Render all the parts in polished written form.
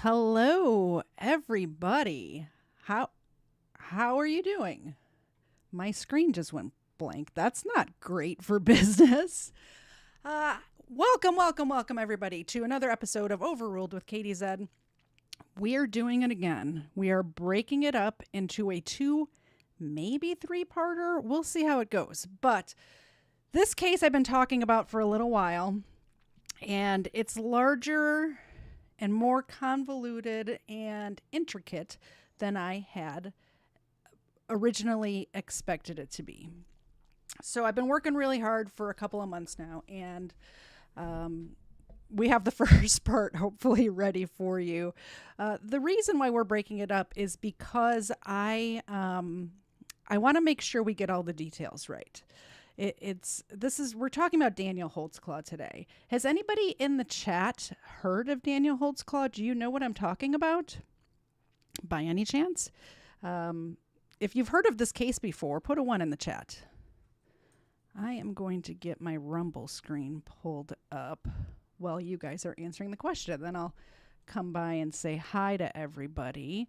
Hello, everybody. How are you doing? My screen just went blank. That's not great for business. Uh, welcome, everybody, to another episode of Overruled with Katie Z. We are doing it again. We are breaking it up into a two, maybe three-parter. We'll see how it goes. But this case I've been talking about for a little while, and it's larger and more convoluted and intricate than I had originally expected it to be. So I've been working really hard for a couple of months now, and we have the first part hopefully ready for you. The reason why we're breaking it up is because I want to make sure we get all the details right. We're talking about Daniel Holtzclaw today. Has anybody in the chat heard of Daniel Holtzclaw? Do you know what I'm talking about by any chance? If you've heard of this case before, put a 1 in the chat. I am going to get my Rumble screen pulled up while you guys are answering the question. Then I'll come by and say hi to everybody.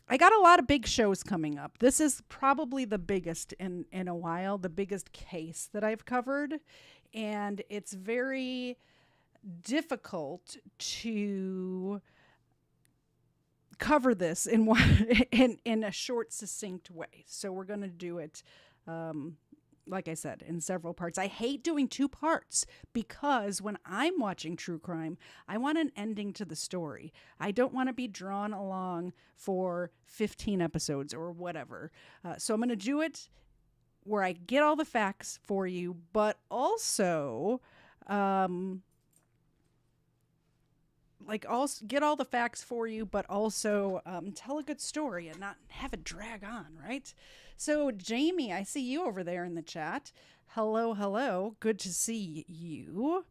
I got a lot of big shows coming up. This is probably the biggest in a while, the biggest case that I've covered. And it's very difficult to cover this in in a short, succinct way. So we're going to do it, like I said, in several parts. I hate doing 2 parts because when I'm watching true crime, I want an ending to the story. I don't want to be drawn along for 15 episodes or whatever. So I'm going to do it where I get all the facts for you, but also get all the facts for you, but also tell a good story and not have it drag on, right? So Jamie, I see you over there in the chat. Hello. Good to see you.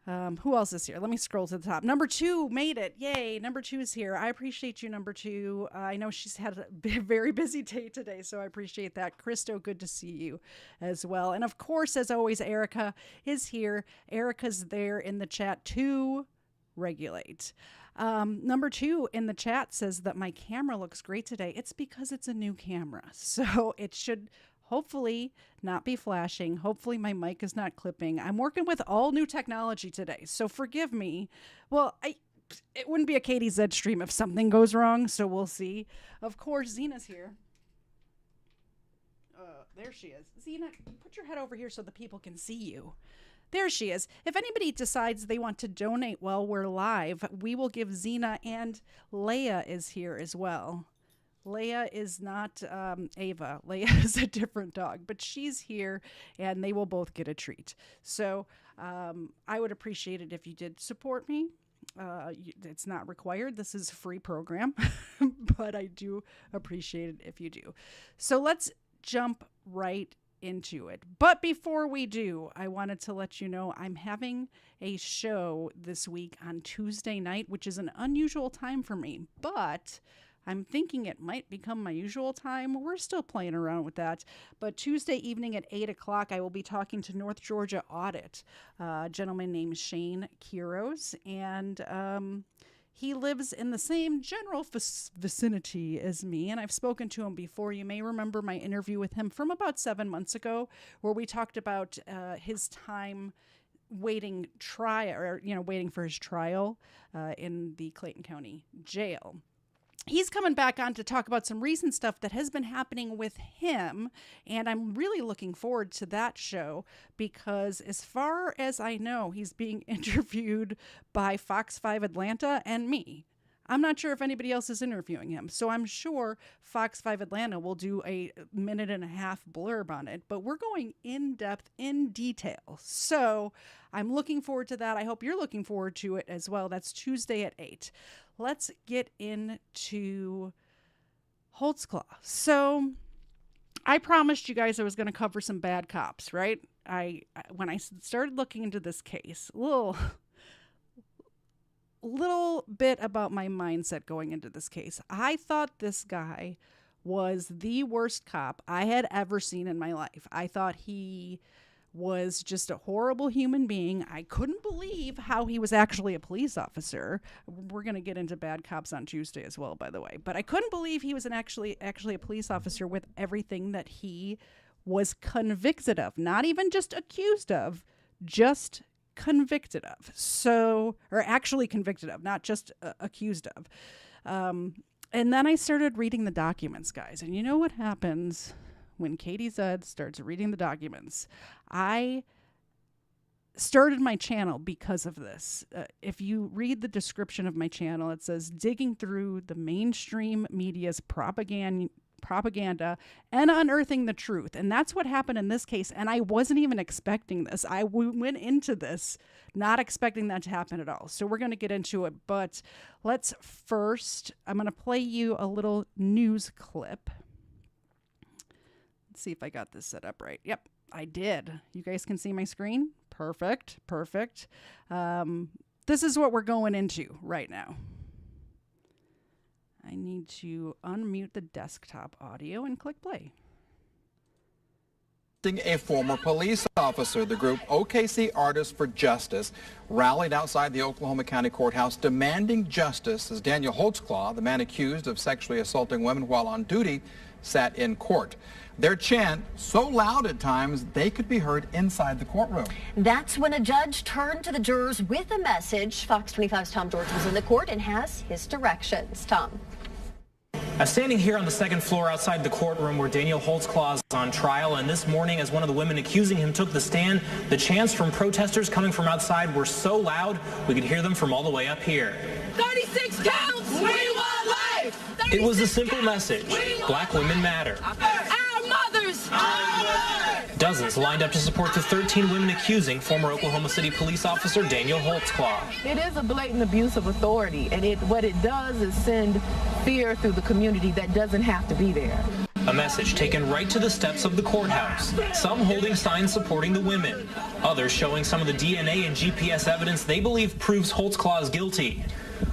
Who else is here? Let me scroll to the top. Number 2 made it. Yay. Number 2 is here. I appreciate you, number 2. I know she's had a very busy day today, so I appreciate that. Christo, good to see you as well. And of course, as always, Erica is here. Erica's there in the chat too. Regulate. Number 2 in the chat says that my camera looks great today. It's because it's a new camera. So it should hopefully not be flashing. Hopefully my mic is not clipping. I'm working with all new technology today, so forgive me. Well, it wouldn't be a Katie Z stream if something goes wrong, so we'll see. Of course, Zena's here. There she is. Zena, put your head over here so the people can see you. There she is. If anybody decides they want to donate while we're live, we will give Zena, and Leia is here as well. Leia is not Ava. Leia is a different dog, but she's here, and they will both get a treat. So I would appreciate it if you did support me. It's not required. This is a free program, but I do appreciate it if you do. So let's jump right into it. But before we do, I wanted to let you know I'm having a show this week on Tuesday night, which is an unusual time for me, but I'm thinking it might become my usual time. We're still playing around with that. But Tuesday evening at 8 o'clock, I will be talking to North Georgia Audit, a gentleman named Shane Quiros, and he lives in the same general vicinity as me, and I've spoken to him before. You may remember my interview with him from about 7 months ago, where we talked about his time waiting for his trial in the Clayton County Jail. He's coming back on to talk about some recent stuff that has been happening with him, and I'm really looking forward to that show because as far as I know, he's being interviewed by Fox 5 Atlanta and me. I'm not sure if anybody else is interviewing him, so I'm sure Fox 5 Atlanta will do a 1.5-minute blurb on it, but we're going in depth, in detail. So I'm looking forward to that. I hope you're looking forward to it as well. That's Tuesday at 8. Let's get into Holtzclaw. So I promised you guys I was going to cover some bad cops, right? When I started looking into this case, little bit about my mindset going into this case. I thought this guy was the worst cop I had ever seen in my life. I thought he was just a horrible human being. I couldn't believe how he was actually a police officer. We're going to get into bad cops on Tuesday as well, by the way. But I couldn't believe he was actually a police officer with everything that he was convicted of. Not even just accused of, just convicted of. So, or actually convicted of, not just accused of. And then I started reading the documents, guys. And you know what happens when Katie Zed starts reading the documents? I started my channel because of this. If you read the description of my channel, it says digging through the mainstream media's propaganda and unearthing the truth. And that's what happened in this case. And I wasn't even expecting this. I went into this not expecting that to happen at all. So we're going to get into it. But let's first, I'm going to play you a little news clip. Let's see if I got this set up right. Yep, I did. You guys can see my screen? Perfect. This is what we're going into right now. I need to unmute the desktop audio and click play. A former police officer, the group OKC Artists for Justice, rallied outside the Oklahoma County Courthouse demanding justice as Daniel Holtzclaw, the man accused of sexually assaulting women while on duty, sat in court. Their chant, so loud at times they could be heard inside the courtroom. That's when a judge turned to the jurors with a message. Fox 25's Tom George was in the court and has his directions. Tom. Standing here on the second floor outside the courtroom where Daniel Holtzclaw is on trial, and this morning as one of the women accusing him took the stand, the chants from protesters coming from outside were so loud we could hear them from all the way up here. 36 counts! We want life! It was a simple message. Black women matter. Our mothers! Dozens lined up to support the 13 women accusing former Oklahoma City police officer Daniel Holtzclaw. It is a blatant abuse of authority, and what it does is send fear through the community that doesn't have to be there. A message taken right to the steps of the courthouse, some holding signs supporting the women, others showing some of the DNA and GPS evidence they believe proves Holtzclaw is guilty.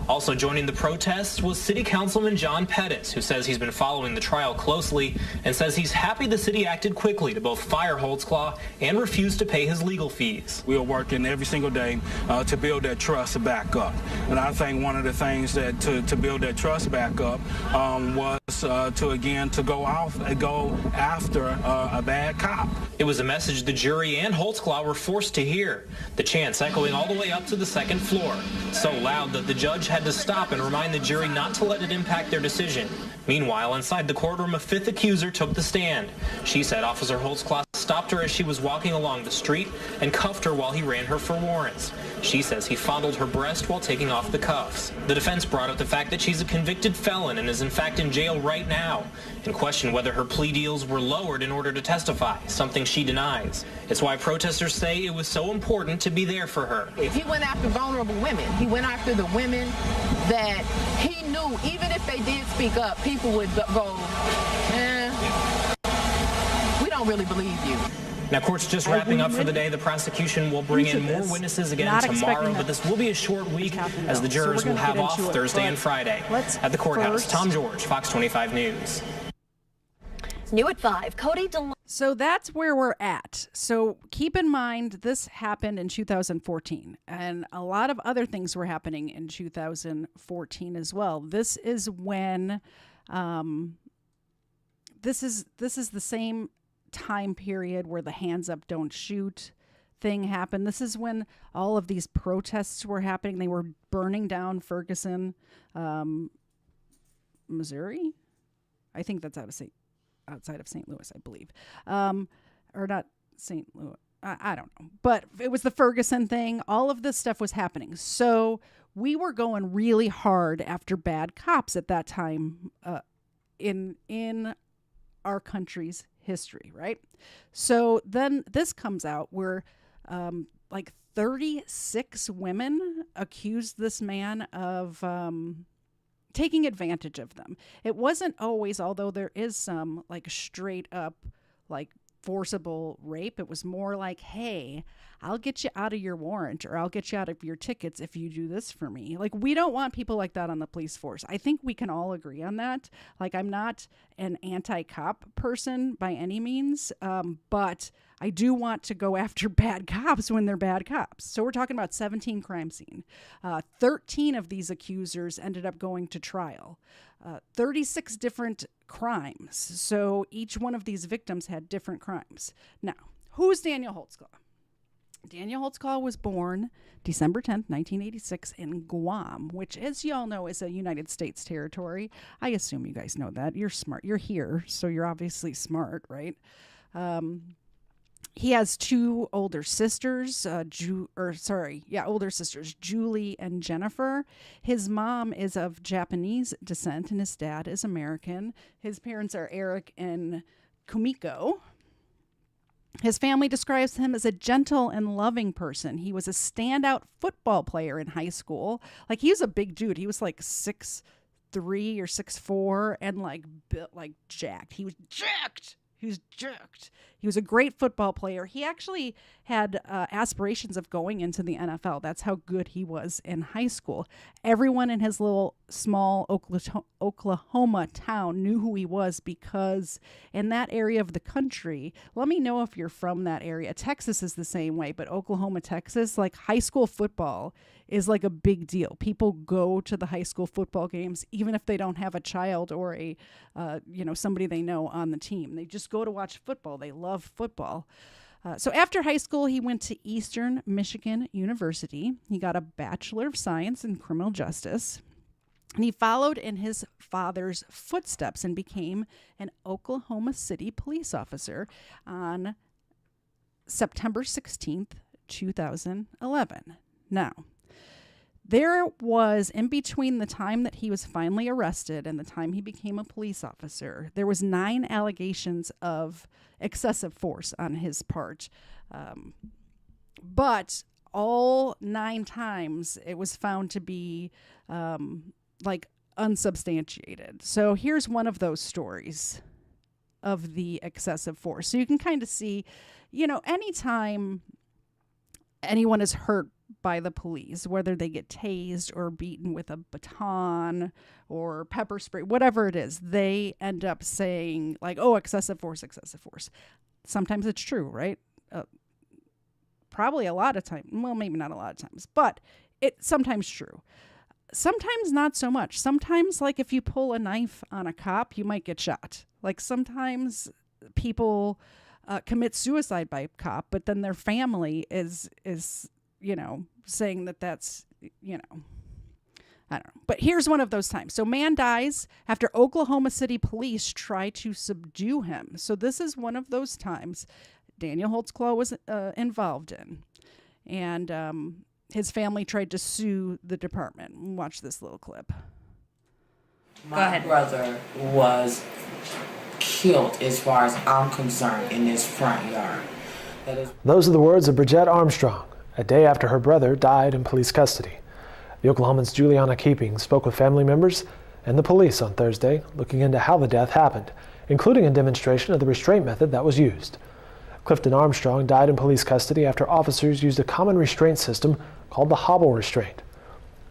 Also joining the protests was City Councilman John Pettis, who says he's been following the trial closely and says he's happy the city acted quickly to both fire Holtzclaw and refuse to pay his legal fees. We are working every single day to build that trust back up. And I think one of the things that to build that trust back up was to go after a bad cop. It was a message the jury and Holtzclaw were forced to hear, the chants echoing all the way up to the second floor, so loud that the judge had to stop and remind the jury not to let it impact their decision. Meanwhile, inside the courtroom, a fifth accuser took the stand. She said Officer Holtzclaw stopped her as she was walking along the street and cuffed her while he ran her for warrants. She says he fondled her breast while taking off the cuffs. The defense brought up the fact that she's a convicted felon and is in fact in jail right now, and questioned whether her plea deals were lowered in order to testify, something she denies. It's why protesters say it was so important to be there for her. He went after vulnerable women. He went after the women that he knew, even if they did speak up, people would go, we don't really believe you. Now, court's just wrapping up for the day. The prosecution will bring in more witnesses again tomorrow, but this will be a short week as the jurors will have off Thursday and Friday. At the courthouse, Tom George, Fox 25 News. New at 5, Cody So that's where we're at. So keep in mind, this happened in 2014, and a lot of other things were happening in 2014 as well. This is when, this is the same time period where the hands up, don't shoot thing happened. This is when all of these protests were happening. They were burning down Ferguson, Missouri. I think that's outside of St. Louis, I believe. Or not St. Louis. I don't know. But it was the Ferguson thing. All of this stuff was happening. So we were going really hard after bad cops at that time in our country's history, right? So then this comes out where like 36 women accused this man of taking advantage of them. It wasn't always, although there is some like straight up like forcible rape. It was more like, hey, I'll get you out of your warrant, or I'll get you out of your tickets if you do this for me. Like, we don't want people like that on the police force. I think we can all agree on that. Like, I'm not an anti-cop person by any means, but I do want to go after bad cops when they're bad cops. So we're talking about 17 crime scene. 13 of these accusers ended up going to trial. 36 different crimes. So each one of these victims had different crimes. Now, who's Daniel Holtzclaw? Daniel Holtzclaw was born December 10th, 1986 in Guam, which, as you all know, is a United States territory. I assume you guys know that. You're smart. You're here, so you're obviously smart, right? He has two older sisters, older sisters, Julie and Jennifer. His mom is of Japanese descent, and his dad is American. His parents are Eric and Kumiko. His family describes him as a gentle and loving person. He was a standout football player in high school. Like, he was a big dude. He was like 6'3" or 6'4" and like built like jacked. He was jacked. He was a great football player. He actually had aspirations of going into the NFL. That's how good he was in high school. Everyone in his little small Oklahoma town knew who he was, because in that area of the country, let me know if you're from that area. Texas is the same way, but Oklahoma, Texas, like, high school football is like a big deal. People go to the high school football games, even if they don't have a child or a, somebody they know on the team. They just go to watch football. They love football. So after high school, he went to Eastern Michigan University. He got a Bachelor of Science in Criminal Justice. And he followed in his father's footsteps and became an Oklahoma City police officer on September 16th, 2011. Now, there was, in between the time that he was finally arrested and the time he became a police officer, there was 9 allegations of excessive force on his part. But all 9 times it was found to be unsubstantiated. So here's one of those stories of the excessive force. So you can kind of see, anytime anyone is hurt by the police, whether they get tased or beaten with a baton or pepper spray, whatever it is, they end up saying like, oh, excessive force. Sometimes it's true, right? Probably a lot of times. Well, maybe not a lot of times, but it's sometimes true. Sometimes not so much. Sometimes, like, if you pull a knife on a cop, you might get shot. Like, sometimes people commit suicide by a cop, but then their family is saying that that's, I don't know. But here's one of those times. So man dies after Oklahoma City police try to subdue him. So this is one of those times Daniel Holtzclaw was involved in. And his family tried to sue the department. Watch this little clip. My brother was killed, as far as I'm concerned, in this front yard. Those are the words of Bridgette Armstrong, a day after her brother died in police custody. The Oklahoman's Juliana Keeping spoke with family members and the police on Thursday, looking into how the death happened, including a demonstration of the restraint method that was used. Clifton Armstrong died in police custody after officers used a common restraint system called the hobble restraint.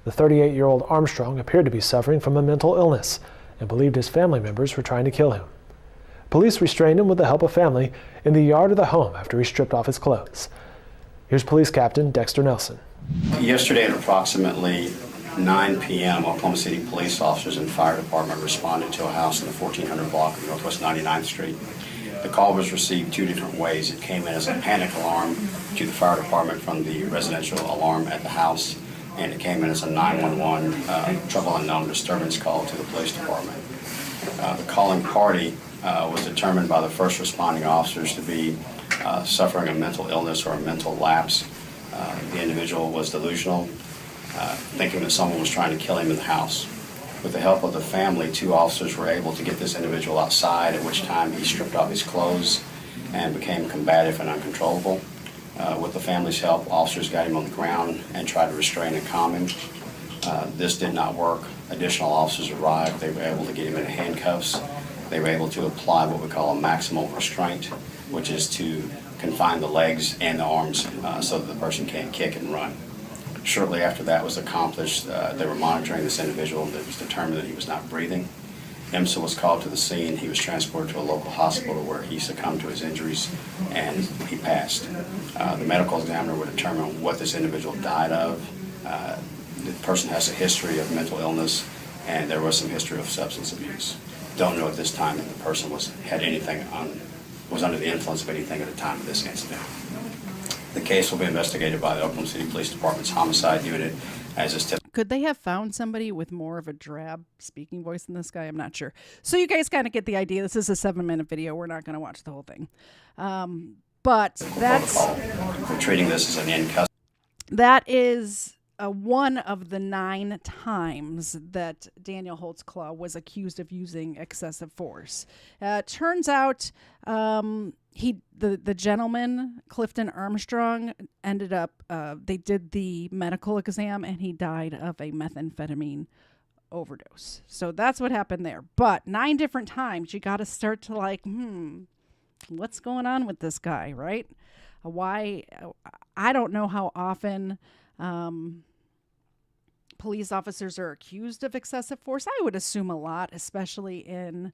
The 38-year-old Armstrong appeared to be suffering from a mental illness and believed his family members were trying to kill him. Police restrained him with the help of family in the yard of the home after he stripped off his clothes. Here's Police Captain Dexter Nelson. Yesterday at approximately 9 p.m., Oklahoma City police officers and fire department responded to a house in the 1400 block of Northwest 99th Street. The call was received 2 different ways. It came in as a panic alarm to the fire department from the residential alarm at the house, and it came in as a 911 trouble unknown disturbance call to the police department. The calling party was determined by the first responding officers to be suffering a mental illness or a mental lapse. The individual was delusional, thinking that someone was trying to kill him in the house. With the help of the family, 2 officers were able to get this individual outside, at which time he stripped off his clothes and became combative and uncontrollable. With the family's help, officers got him on the ground and tried to restrain and calm him. This did not work. Additional officers arrived. They were able to get him in handcuffs. They were able to apply what we call a maximal restraint. which is to confine the legs and the arms so that the person can't kick and run. Shortly after that was accomplished, they were monitoring this individual, and it was determined that he was not breathing. IMSA was called to the scene. He was transported to a local hospital where he succumbed to his injuries and he passed. The medical examiner would determine what this individual died of. The person has a history of mental illness, and there was some history of substance abuse. Don't know at this time that the person was under the influence of anything at the time of this incident. The case will be investigated by the Oklahoma City Police Department's homicide unit as is typical. Could they have found somebody with more of a drab speaking voice than this guy? I'm not sure. So you guys kind of get the idea. This is a 7-minute video. We're not going to watch the whole thing. But that's... We're treating this as an in-custody. That is one of the 9 times that Daniel Holtzclaw was accused of using excessive force. Turns out the gentleman, Clifton Armstrong, ended up, they did the medical exam and he died of a methamphetamine overdose. So that's what happened there. But 9 different times, you got to start to like, what's going on with this guy, right? Why? I don't know how often police officers are accused of excessive force. I would assume a lot, especially in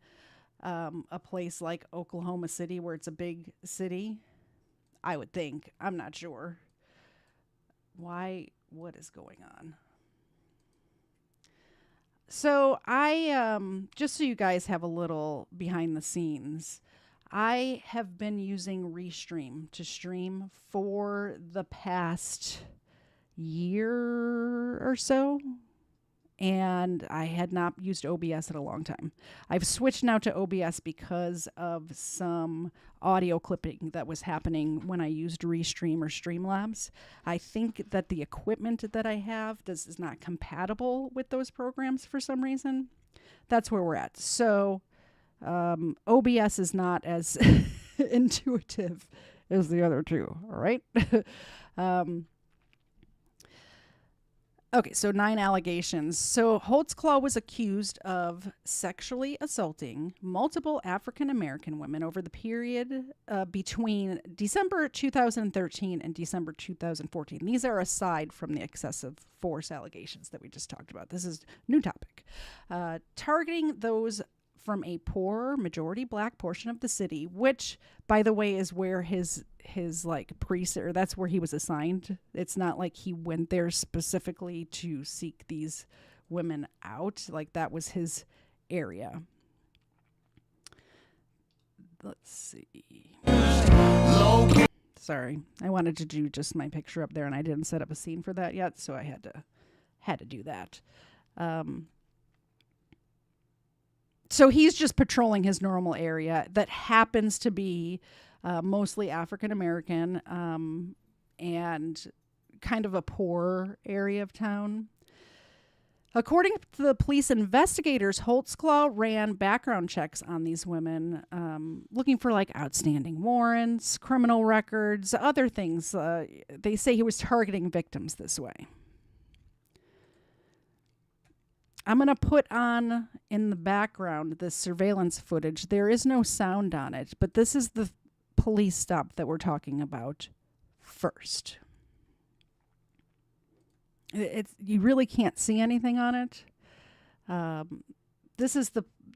a place like Oklahoma City where it's a big city. I would think. I'm not sure. Why? What is going on? So I, just so you guys have a little behind the scenes, I have been using Restream to stream for the past year or so, and I had not used OBS in a long time. I've switched now to OBS because of some audio clipping that was happening when I used Restream or Streamlabs. I think that the equipment that I have is not compatible with those programs for some reason. That's where we're at. So OBS is not as intuitive as the other two, all right? Okay, so 9 allegations. So Holtzclaw was accused of sexually assaulting multiple African-American women over the period between December 2013 and December 2014. These are aside from the excessive force allegations that we just talked about. This is a new topic. Targeting those from a poor majority black portion of the city, which, by the way, is where his like precinct, or that's where he was assigned. It's not like he went there specifically to seek these women out. Like, that was his area. Let's see. Sorry, I wanted to do just my picture up there, and I didn't set up a scene for that yet, so I had to do that. So he's just patrolling his normal area that happens to be mostly African-American and kind of a poor area of town. According to the police investigators, Holtzclaw ran background checks on these women, looking for like outstanding warrants, criminal records, other things. They say he was targeting victims this way. I'm going to put on in the background this surveillance footage. There is no sound on it, but this is the police stop that we're talking about first. You really can't see anything on it. This is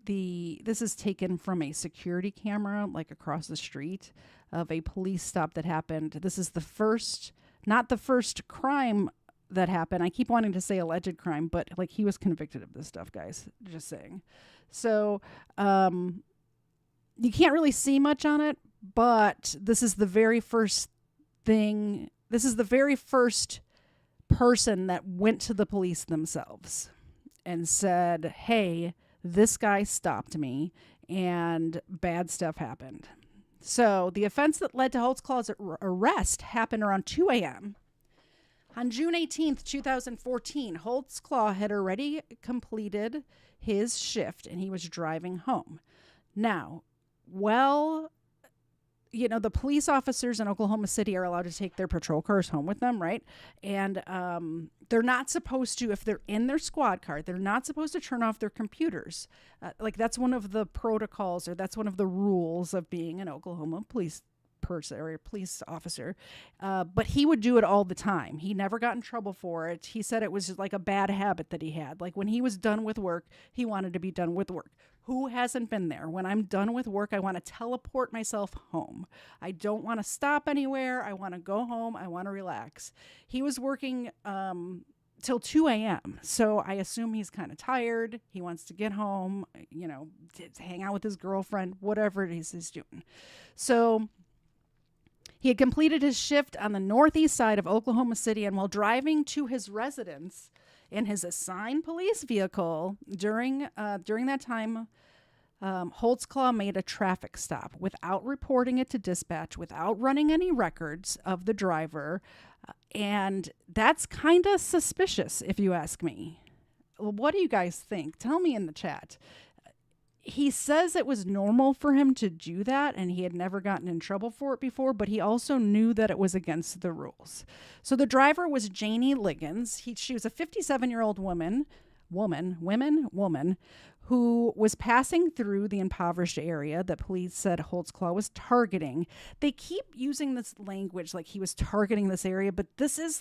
this is taken from a security camera, like across the street, of a police stop that happened. This is the first, not the first crime that happened. I keep wanting to say alleged crime, but like, he was convicted of this stuff, guys. Just saying. So you can't really see much on it, but this is the very first thing. This is the very first person that went to the police themselves and said, hey, this guy stopped me and bad stuff happened. So the offense that led to Holtzclaw's arrest happened around 2 a.m. On June 18th, 2014, Holtzclaw had already completed his shift and he was driving home. Now, the police officers in Oklahoma City are allowed to take their patrol cars home with them, right? And they're not supposed to, if they're in their squad car, they're not supposed to turn off their computers. Like, that's one of the protocols, or that's one of the rules of being an Oklahoma police person or a police officer, but he would do it all the time. He never got in trouble for it. He said it was just like a bad habit that he had. Like when he was done with work, he wanted to be done with work. Who hasn't been there? When I'm done with work, I want to teleport myself home. I don't want to stop anywhere. I want to go home. I want to relax. He was working till 2 a.m. So I assume he's kind of tired. He wants to get home, to hang out with his girlfriend, whatever it is he's doing. So he had completed his shift on the northeast side of Oklahoma City, and while driving to his residence in his assigned police vehicle during that time, Holtzclaw made a traffic stop without reporting it to dispatch, without running any records of the driver. And that's kind of suspicious, if you ask me. What do you guys think? Tell me in the chat. He says it was normal for him to do that, and he had never gotten in trouble for it before, but he also knew that it was against the rules. So the driver was Janie Liggins. She was a 57-year-old woman who was passing through the impoverished area that police said Holtzclaw was targeting. They keep using this language like he was targeting this area, but this is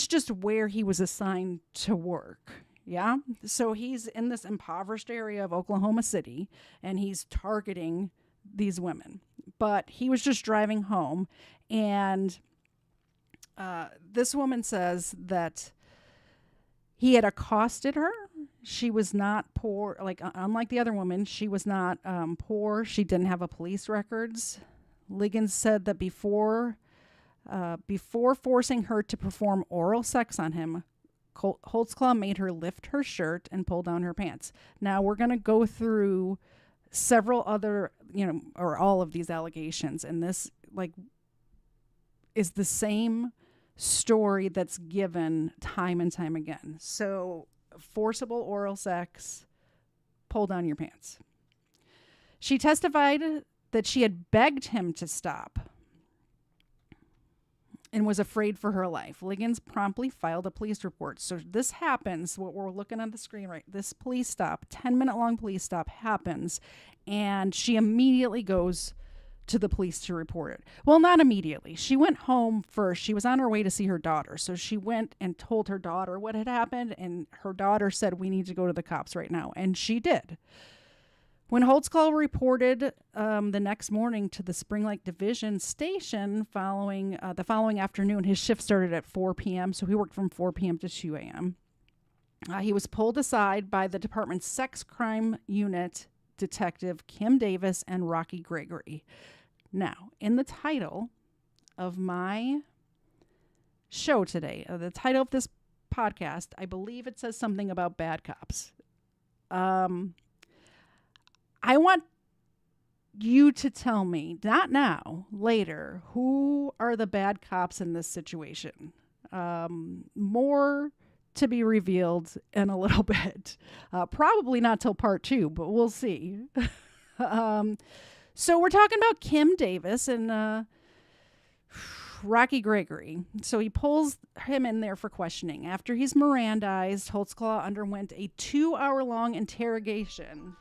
just where he was assigned to work. Yeah. So he's in this impoverished area of Oklahoma City and he's targeting these women, but he was just driving home. And this woman says that he had accosted her. She was not poor. Like, unlike the other woman, she was not poor. She didn't have a police records. Liggins said that before forcing her to perform oral sex on him, Holtzclaw made her lift her shirt and pull down her pants. Now we're going to go through several other, or all of these allegations. And this is the same story that's given time and time again. So forcible oral sex, pull down your pants. She testified that she had begged him to stop and was afraid for her life. Liggins promptly filed a police report. So this happens, what we're looking at the screen, right? This police stop, 10-minute long police stop happens, and she immediately goes to the police to report it. Well, not immediately. She went home first. She was on her way to see her daughter. So she went and told her daughter what had happened, and her daughter said, "We need to go to the cops right now." And she did. When Holtzclaw reported the next morning to the Spring Lake Division station the following afternoon, his shift started at 4 p.m., so he worked from 4 p.m. to 2 a.m. He was pulled aside by the department's sex crime unit detective Kim Davis and Rocky Gregory. Now, in the title of my show today, the title of this podcast, I believe it says something about bad cops. I want you to tell me, not now, later, who are the bad cops in this situation. More to be revealed in a little bit. Probably not till part 2, but we'll see. So we're talking about Kim Davis and Rocky Gregory. So he pulls him in there for questioning. After he's Mirandized, Holtzclaw underwent a 2-hour-long interrogation.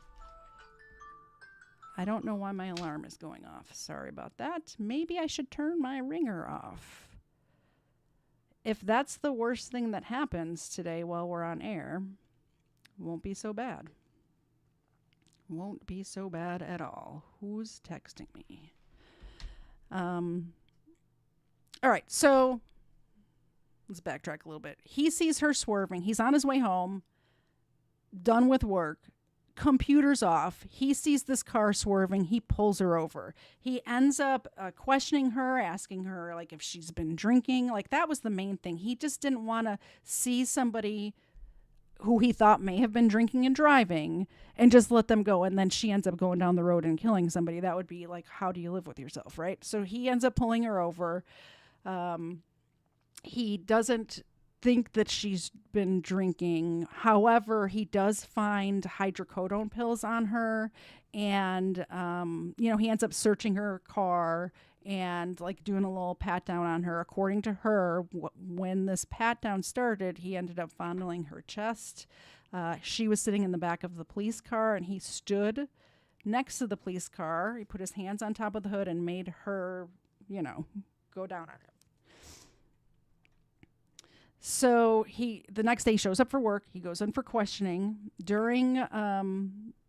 I don't know why my alarm is going off. Sorry about that. Maybe I should turn my ringer off. If that's the worst thing that happens today while we're on air, won't be so bad. Won't be so bad at all. Who's texting me? All right, so let's backtrack a little bit. He sees her swerving. He's on his way home, done with work. Computer's off. He sees this car swerving. He pulls her over. He ends up questioning her, asking her if she's been drinking. That was the main thing. He just didn't want to see somebody who he thought may have been drinking and driving and just let them go. And then she ends up going down the road and killing somebody. That would be how do you live with yourself, right? So he ends up pulling her over. He doesn't think that she's been drinking. However, he does find hydrocodone pills on her, and he ends up searching her car and doing a little pat down on her. According to her, when this pat down started, he ended up fondling her chest. She was sitting in the back of the police car, and he stood next to the police car. He put his hands on top of the hood and made her, go down on him. So the next day he shows up for work. He goes in for questioning. During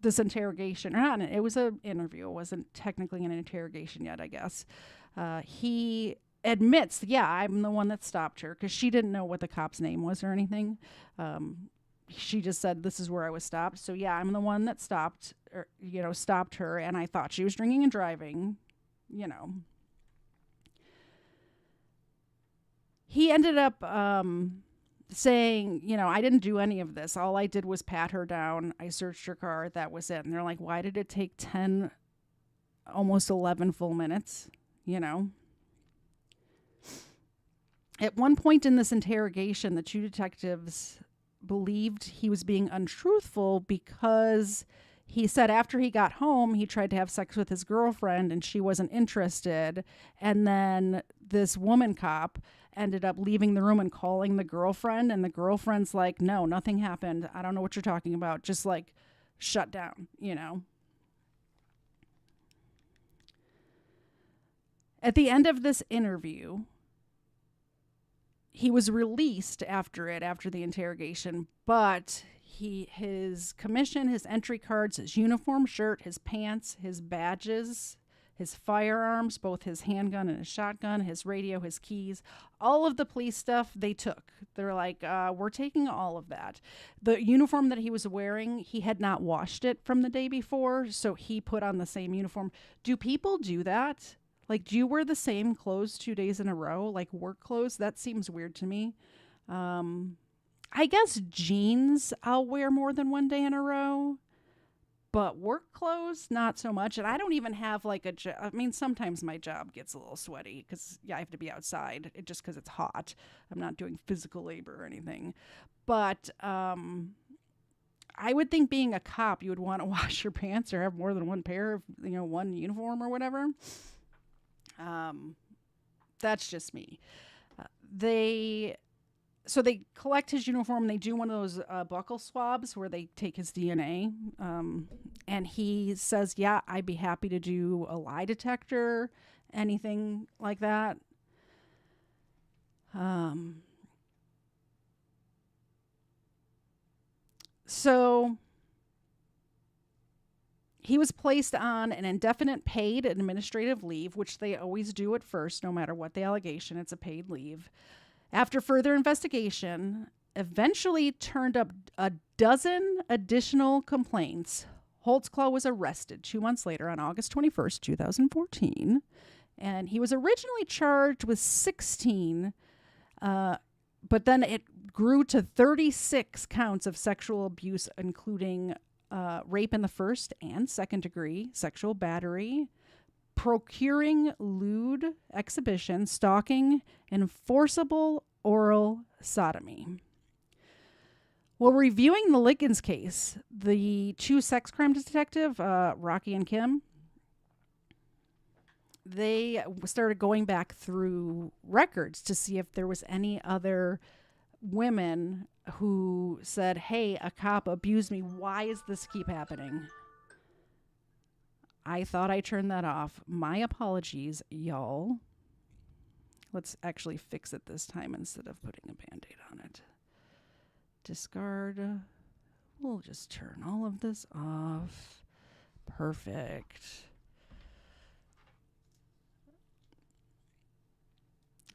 this interrogation, it was an interview. It wasn't technically an interrogation yet, I guess. He admits, I'm the one that stopped her, because she didn't know what the cop's name was or anything. She just said, this is where I was stopped. So I'm the one that stopped her, and I thought she was drinking and driving, He ended up saying, I didn't do any of this. All I did was pat her down. I searched her car. That was it. And they're like, why did it take 10, almost 11 full minutes? At one point in this interrogation, the two detectives believed he was being untruthful because he said after he got home, he tried to have sex with his girlfriend and she wasn't interested. And then this woman cop ended up leaving the room and calling the girlfriend. And the girlfriend's like, no, nothing happened. I don't know what you're talking about. Just shut down, At the end of this interview, he was released after the interrogation, but his commission, his entry cards, his uniform shirt, his pants, his badges, his firearms, both his handgun and his shotgun, his radio, his keys, all of the police stuff they took. They're like, we're taking all of that. The uniform that he was wearing, he had not washed it from the day before, so he put on the same uniform. Do people do that? Do you wear the same clothes 2 days in a row, work clothes? That seems weird to me. I guess jeans I'll wear more than 1 day in a row, but work clothes, not so much. And I don't even have a job. I mean, sometimes my job gets a little sweaty because, I have to be outside just because it's hot. I'm not doing physical labor or anything. But I would think being a cop, you would want to wash your pants or have more than one pair of, one uniform or whatever. That's just me. They collect his uniform. They do one of those buckle swabs where they take his DNA. And he says, I'd be happy to do a lie detector, anything like that. So he was placed on an indefinite paid administrative leave, which they always do at first, no matter what the allegation. It's a paid leave. After further investigation, eventually turned up a dozen additional complaints. Holtzclaw was arrested 2 months later on August 21st, 2014. And he was originally charged with 16, but then it grew to 36 counts of sexual abuse, including rape in the first and second degree, sexual battery, procuring lewd exhibition, stalking, and forcible oral sodomy. While reviewing the Liggins case, the two sex crime detective, Rocky and Kim, they started going back through records to see if there was any other women who said, hey, a cop abused me. Why does this keep happening? I thought I turned that off. My apologies, y'all. Let's actually fix it this time instead of putting a Band-Aid on it. Discard. We'll just turn all of this off. Perfect.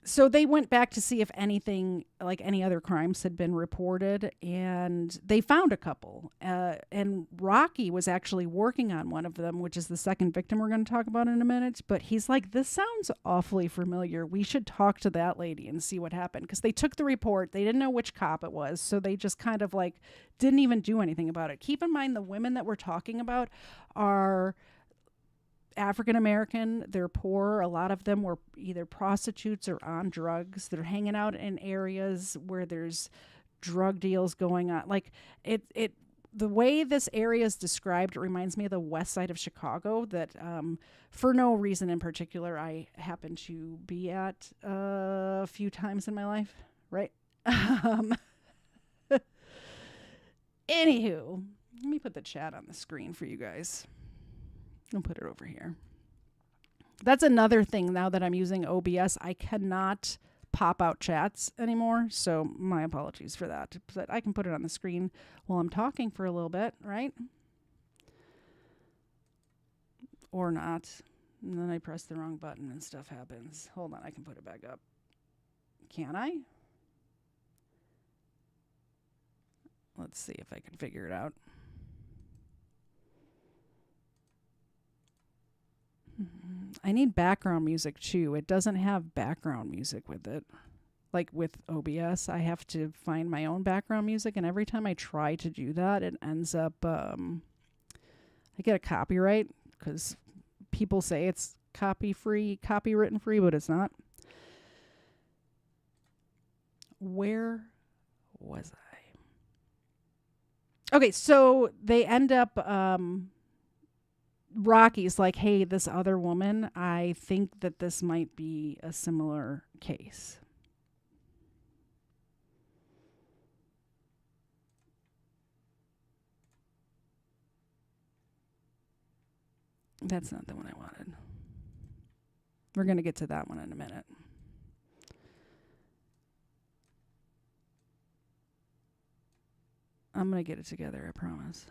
So they went back to see if anything, like any other crimes had been reported, and they found a couple. And Rocky was actually working on one of them, which is the second victim we're going to talk about in a minute. But he's like, this sounds awfully familiar. We should talk to that lady and see what happened. Because they took the report. They didn't know which cop it was. So they just kind of like didn't even do anything about it. Keep in mind, the women that we're talking about are African American. They're poor. A lot of them were either prostitutes or on drugs. They're hanging out in areas where there's drug deals going on. Like the way this area is described, it reminds me of the west side of Chicago that for no reason in particular I happen to be at a few times in my life, right? Anywho, let me put the chat on the screen for you guys. I'll put it over here. That's another thing now that I'm using OBS. I cannot pop out chats anymore, so my apologies for that. But I can put it on the screen while I'm talking for a little bit, right? Or not. And then I press the wrong button and stuff happens. Hold on, I can put it back up. Can I? Let's see if I can figure it out. I need background music too. It doesn't have background music with it. Like with OBS, I have to find my own background music, and every time I try to do that, it ends up, I get a copyright because people say it's copywritten free, but it's not. Where was I? Okay, so they end up, Rocky's like, hey, this other woman, I think that this might be a similar case. That's not the one I wanted. We're going to get to that one in a minute. I'm going to get it together, I promise.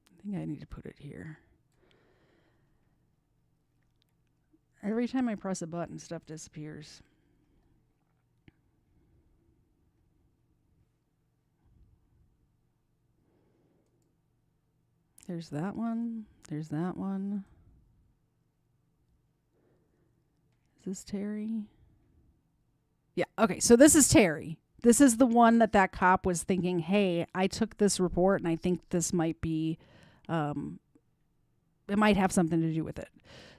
I think I need to put it here. Every time I press a button, stuff disappears. There's that one. There's that one. Is this Terry? Yeah, okay, so this is Terry. This is the one that cop was thinking, hey, I took this report and I think this might be, it might have something to do with it.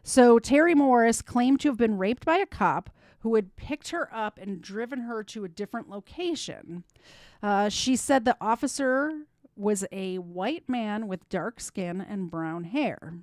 So Terry Morris claimed to have been raped by a cop who had picked her up and driven her to a different location. She said the officer was a white man with dark skin and brown hair.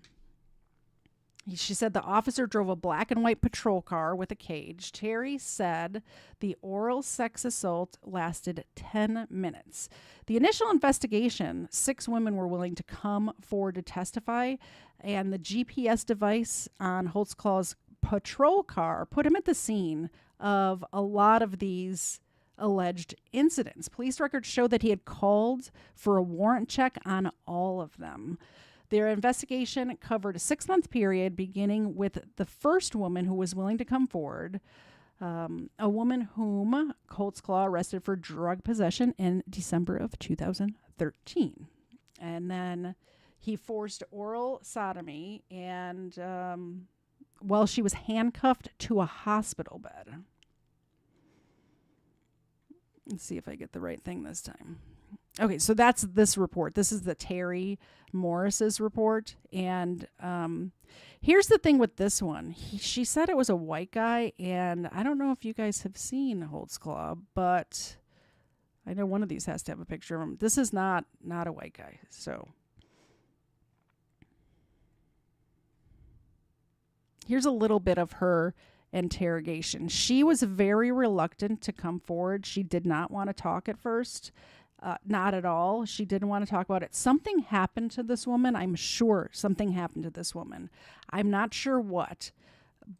She said the officer drove a black and white patrol car with a cage. Terry said the oral sex assault lasted 10 minutes. The initial investigation, 6 women were willing to come forward to testify, and the GPS device on Holtzclaw's patrol car put him at the scene of a lot of these alleged incidents. Police records show that he had called for a warrant check on all of them. Their investigation covered a 6-month period, beginning with the first woman who was willing to come forward, a woman whom Holtzclaw arrested for drug possession in December of 2013. And then he forced oral sodomy and while she was handcuffed to a hospital bed. Let's see if I get the right thing this time. Okay, so that's this report. This is the Terry Morris's report. And here's the thing with this one. She said it was a white guy, and I don't know if you guys have seen Holtzclaw, but I know one of these has to have a picture of him. This is not a white guy, so. Here's a little bit of her interrogation. She was very reluctant to come forward. She did not want to talk at first. Not at all. She didn't want to talk about it. Something happened to this woman. I'm sure something happened to this woman. I'm not sure what,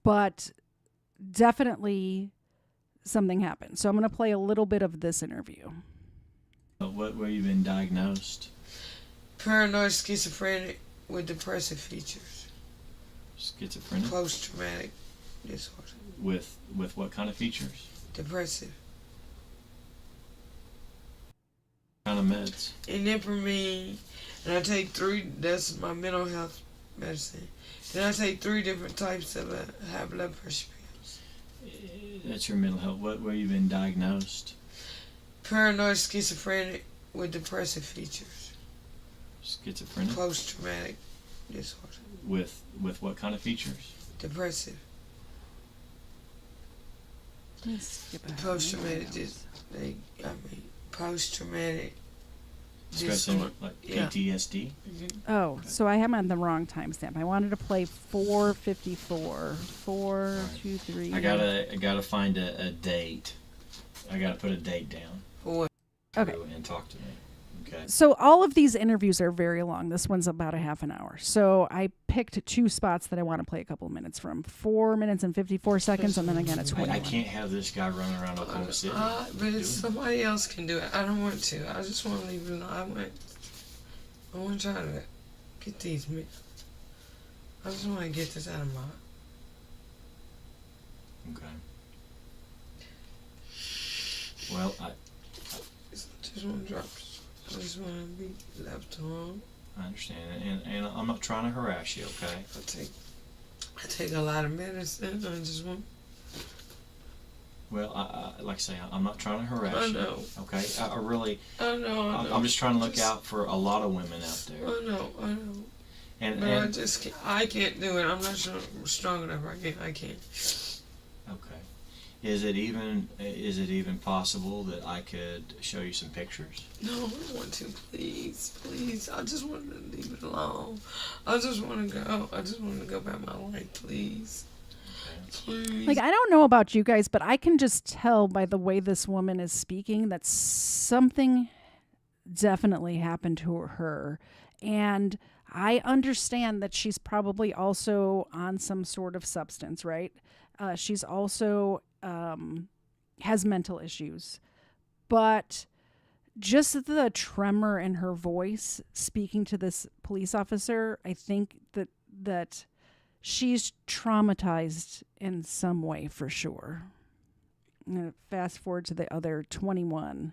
but definitely something happened. So I'm going to play a little bit of this interview. What were you been diagnosed? Paranoid schizophrenic with depressive features. Schizophrenic? Post-traumatic disorder. With what kind of features? Depressive. What kind of meds? Inipramine, and I take 3, that's my mental health medicine. Then I take 3 different types of high blood pressure pills. That's your mental health. What were you been diagnosed? Paranoid schizophrenic with depressive features. Schizophrenic? Post-traumatic disorder. With what kind of features? Depressive. Post-traumatic post-traumatic disorder. Like PTSD? Yeah. Oh, so I am on the wrong timestamp. I wanted to play 4:54. 4, 2, 3. I gotta find a date. I gotta put a date down. For what? Okay. And talk to me. Okay. So all of these interviews are very long. This one's about a half an hour. So I picked 2 spots that I want to play a couple of minutes from. 4 minutes and 54 seconds, and then again at 21. I can't have this guy running around Oklahoma City. But somebody else can do it. I don't want to. I just want to leave it alone. I want to try to get these. I just want to get this out of my. Okay. Well, I just want to drop. I just want to be left alone. I understand, and I'm not trying to harass you, okay? I take a lot of medicine. I just want. Well, I like I say, I'm not trying to harass you. I know. Okay, I really. I know. I'm just trying to look out for a lot of women out there. I know. And I just can't. I can't do it. I'm not strong enough. I can't. Okay. Is it even possible that I could show you some pictures? No, I don't want to. Please. I just want to leave it alone. I just want to go. I just want to go about my life, please. Please. Like, I don't know about you guys, but I can just tell by the way this woman is speaking that something definitely happened to her. And I understand that she's probably also on some sort of substance, right? She's also has mental issues. But just the tremor in her voice speaking to this police officer, I think that she's traumatized in some way for sure. I'm going to fast forward to the other 21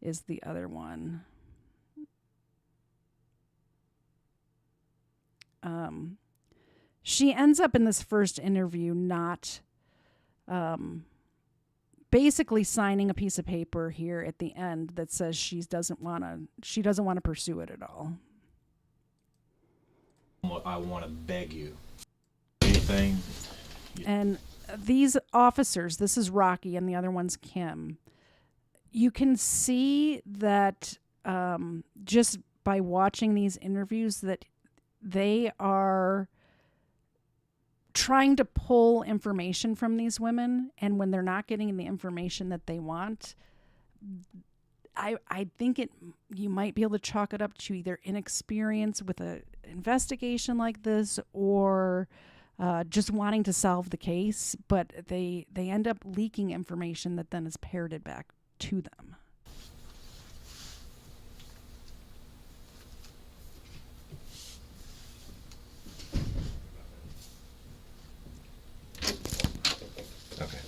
is the other one. She ends up in this first interview not basically signing a piece of paper here at the end that says she doesn't want to pursue it at all. I want to beg you. Anything. And these officers, this is Rocky and the other one's Kim. You can see that just by watching these interviews that they are trying to pull information from these women, and when they're not getting the information that they want, I think you might be able to chalk it up to either inexperience with an investigation like this or just wanting to solve the case, but they end up leaking information that then is parroted back to them. Okay.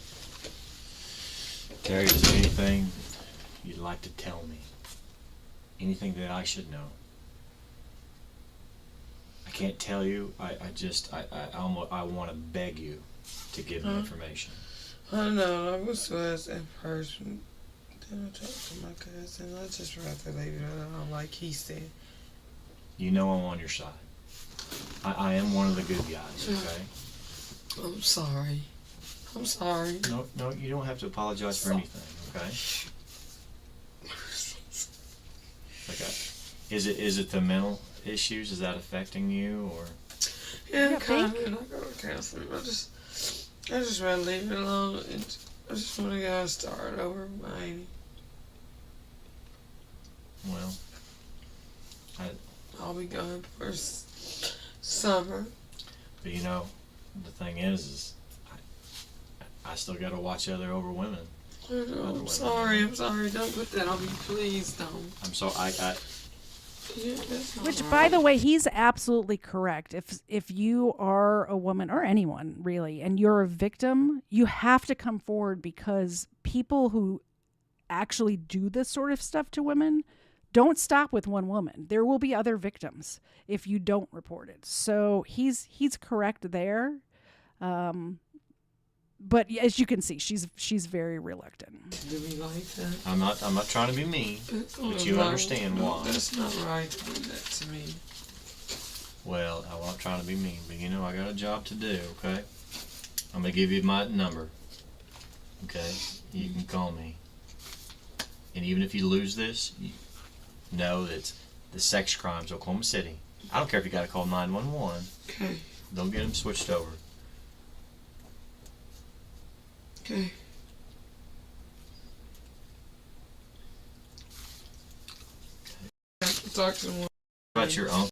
Terry, is there anything you'd like to tell me? Anything that I should know? I can't tell you. I want to beg you to give me information. I know. I was supposed at first. Then I talked to my cousin. I just rather leave it alone, like he said. You know I'm on your side. I am one of the good guys, okay? I'm sorry. No, you don't have to apologize for anything, okay? Okay. Is it the mental issues? Is that affecting you, or? Yeah, kind of. I go to counseling. I just rather leave it alone. And I just want to go start over with my Amy. Well, I'll be gone for summer. But you know, the thing is I still got to watch other women. I know, I'm sorry. Don't put that on me, please. Don't. I'm sorry. Yeah, that's not Which, right. by the way, he's absolutely correct. If you are a woman or anyone really, and you're a victim, you have to come forward, because people who actually do this sort of stuff to women don't stop with one woman. There will be other victims if you don't report it. So he's correct there. But as you can see, she's very reluctant. Do me like that? I'm not trying to be mean, but you understand why. That's not right to do that to me. Well, I'm not trying to be mean, but you know I got a job to do, okay? I'm gonna give you my number, okay? You can call me. And even if you lose this, you know that the sex crimes Oklahoma City. I don't care if you got to call 911. Okay. Don't get them switched over. Okay. talk to him. About your uncle.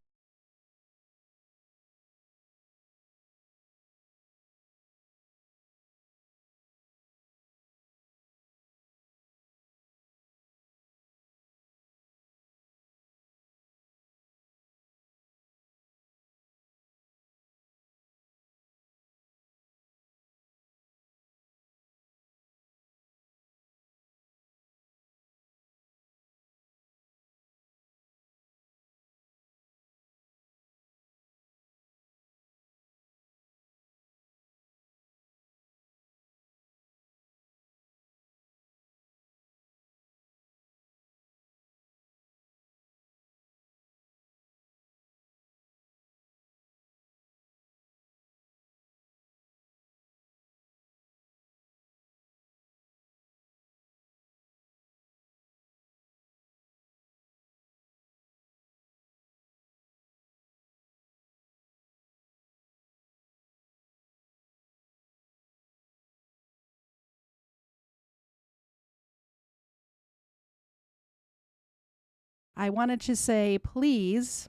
I wanted to say, please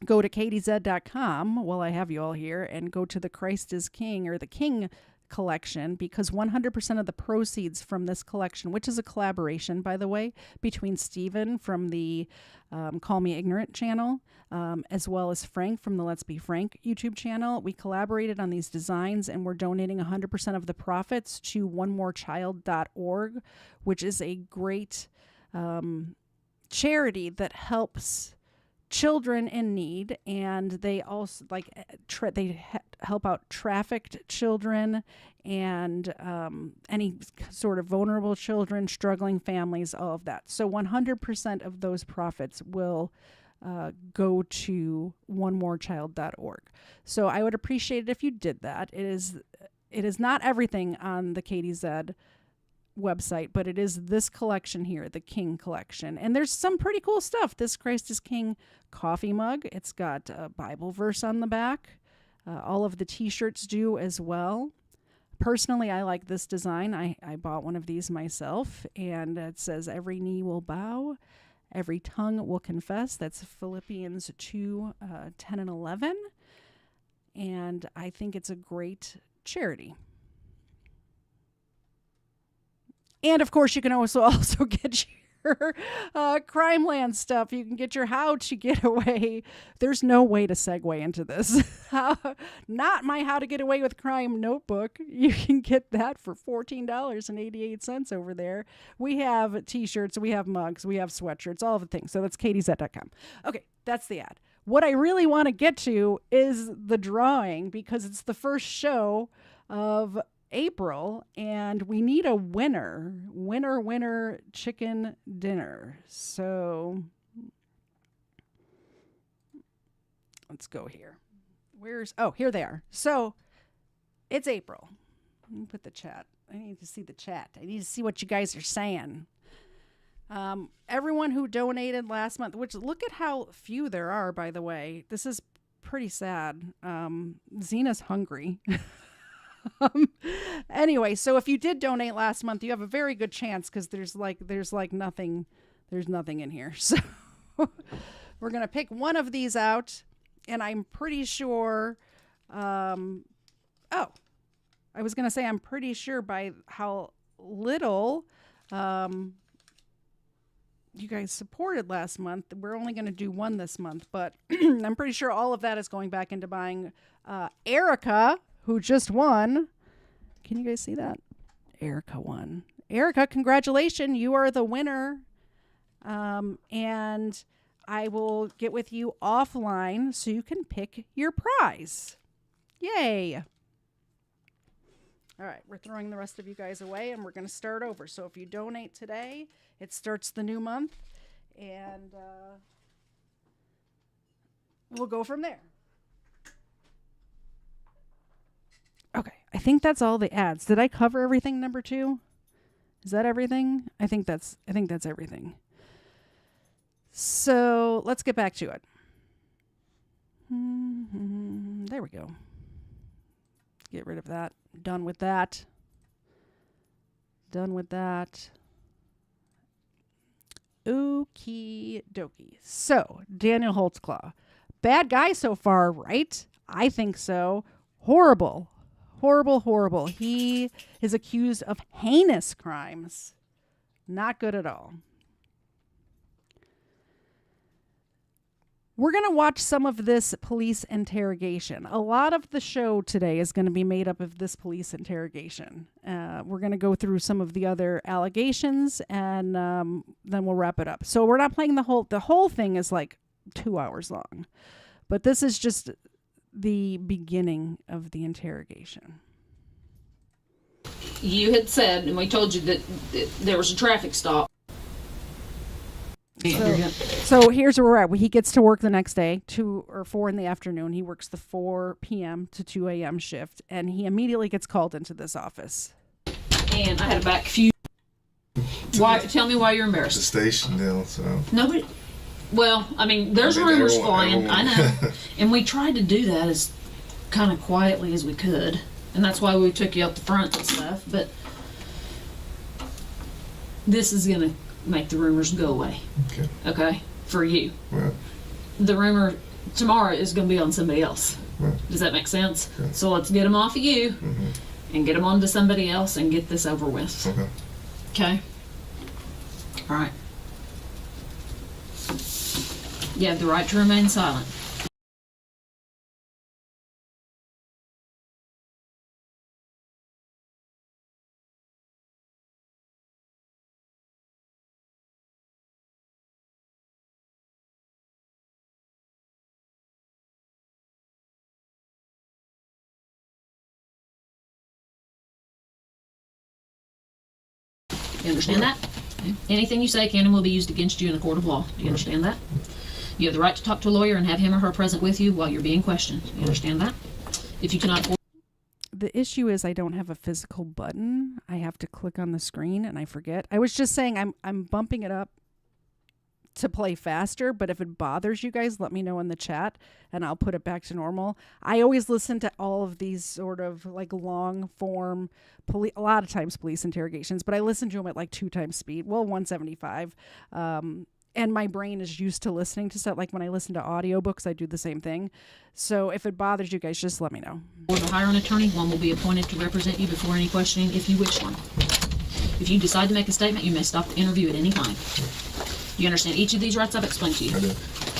go to katiez.com while I have you all here and go to the Christ is King or the King collection, because 100% of the proceeds from this collection, which is a collaboration, by the way, between Steven from the Call Me Ignorant channel, as well as Frank from the Let's Be Frank YouTube channel. We collaborated on these designs, and we're donating 100% of the profits to onemorechild.org, which is a great charity that helps children in need, and they also help out trafficked children and any sort of vulnerable children, struggling families, all of that. So 100% of those profits will go to onemorechild.org. So I would appreciate it if you did that. It is not everything on the KTZ website, but it is this collection here, the King collection. And there's some pretty cool stuff. This Christ is King coffee mug. It's got a Bible verse on the back. All of the t-shirts do as well. Personally, I like this design. I bought one of these myself, and it says, every knee will bow, every tongue will confess. That's Philippians 2, 10 and 11. And I think it's a great charity. And of course, you can also get your Crime Land stuff. You can get your How to Get Away. There's no way to segue into this. Not my How to Get Away with Crime notebook. You can get that for $14.88 over there. We have t-shirts, we have mugs, we have sweatshirts, all of the things. So that's katiez.com. Okay, that's the ad. What I really want to get to is the drawing, because it's the first show of April, and we need a winner chicken dinner. So let's go here. Here they are. So it's April. Let me put the chat. I need to see the chat. I need to see what you guys are saying. Everyone who donated last month, which look at how few there are, by the way. This is pretty sad. Zena's hungry. Anyway, so if you did donate last month, you have a very good chance, because there's nothing in here. So we're gonna pick one of these out, and I'm pretty sure. I'm pretty sure by how little you guys supported last month, we're only going to do one this month, but I'm pretty sure all of that is going back into buying Erica, who just won. Can you guys see that? Erica won. Erica, congratulations. You are the winner. And I will get with you offline so you can pick your prize. Yay. All right, we're throwing the rest of you guys away, and we're going to start over. So if you donate today, it starts the new month, and we'll go from there. Okay, I think that's all the ads. Did I cover everything, number 2? Is that everything? I think that's everything. So let's get back to it. There we go. Get rid of that. Done with that. Okie dokie. So, Daniel Holtzclaw. Bad guy so far, right? I think so. Horrible. Horrible, horrible. He is accused of heinous crimes. Not good at all. We're going to watch some of this police interrogation. A lot of the show today is going to be made up of this police interrogation. We're going to go through some of the other allegations, and then we'll wrap it up. So we're not playing the whole thing is like 2 hours long. But this is just the beginning of the interrogation. You had said, and we told you that there was a traffic stop. So here's where we're at. He gets to work the next day, 2 or 4 in the afternoon. He works the 4 p.m. to 2 a.m. shift, and he immediately gets called into this office. And I had a back few. Why? Tell me why you're embarrassed. The station deal, so. Nobody. Well, I mean, there's rumors flying. I know. And we tried to do that as kind of quietly as we could. And that's why we took you up the front and stuff. But this is going to make the rumors go away. Okay. Okay? For you. Right. The rumor tomorrow is going to be on somebody else. Right. Does that make sense? Okay. So let's get them off of you and get them onto somebody else and get this over with. Okay. Okay? All right. You have the right to remain silent. You understand that? Okay. Anything you say can and will be used against you in a court of law. Do you understand that? You have the right to talk to a lawyer and have him or her present with you while you're being questioned. You understand that? If you cannot... The issue is I don't have a physical button. I have to click on the screen and I forget. I was just saying I'm bumping it up to play faster, but if it bothers you guys, let me know in the chat and I'll put it back to normal. I always listen to all of these sort of like long form, a lot of times police interrogations, but I listen to them at like 2 times speed. Well, 175. And my brain is used to listening to stuff. Like when I listen to audiobooks, I do the same thing. So if it bothers you guys, just let me know. Or to hire an attorney, one will be appointed to represent you before any questioning if you wish one. If you decide to make a statement, you may stop the interview at any time. You understand each of these rights I've explained to you? I do.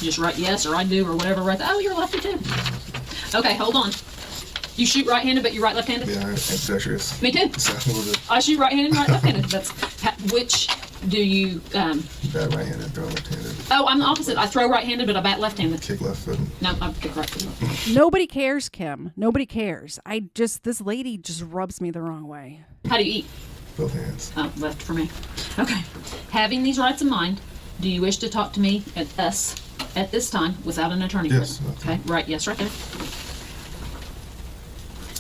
Just write yes or I do or whatever. Right. Oh, you're lefty too. Okay, hold on. You shoot right-handed, but you right left-handed? Yeah, I'm ambidextrous. Me too. So, a little bit. I shoot right-handed and right left-handed. That's which do you... Bat right-handed, throw left-handed. Oh, I'm the opposite. I throw right-handed, but I bat left-handed. Kick left-footed. No, I kick right-footed. Nobody cares, Kim. Nobody cares. This lady just rubs me the wrong way. How do you eat? Both hands. Oh, left for me. Okay. Having these rights in mind, do you wish to talk to me at this time without an attorney? Yes. Okay, right, yes, right there.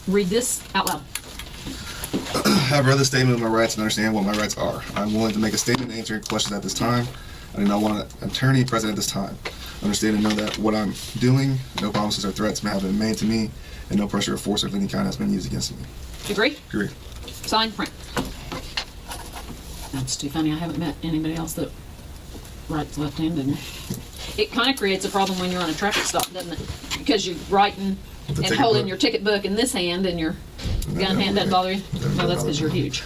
Read this out loud. I've read the statement of my rights and understand what my rights are. I'm willing to make a statement and answer your questions at this time. I do not want an attorney present at this time. Understand and know that what I'm doing, no promises or threats may have been made to me, and no pressure or force of any kind has been used against me. Agree? Agree. Sign, print. That's too funny. I haven't met anybody else that writes left-handed. It kind of creates a problem when you're on a traffic stop, doesn't it? Because you're writing and holding your ticket book in this hand and your gun hand doesn't bother you? Well, that's because you're huge.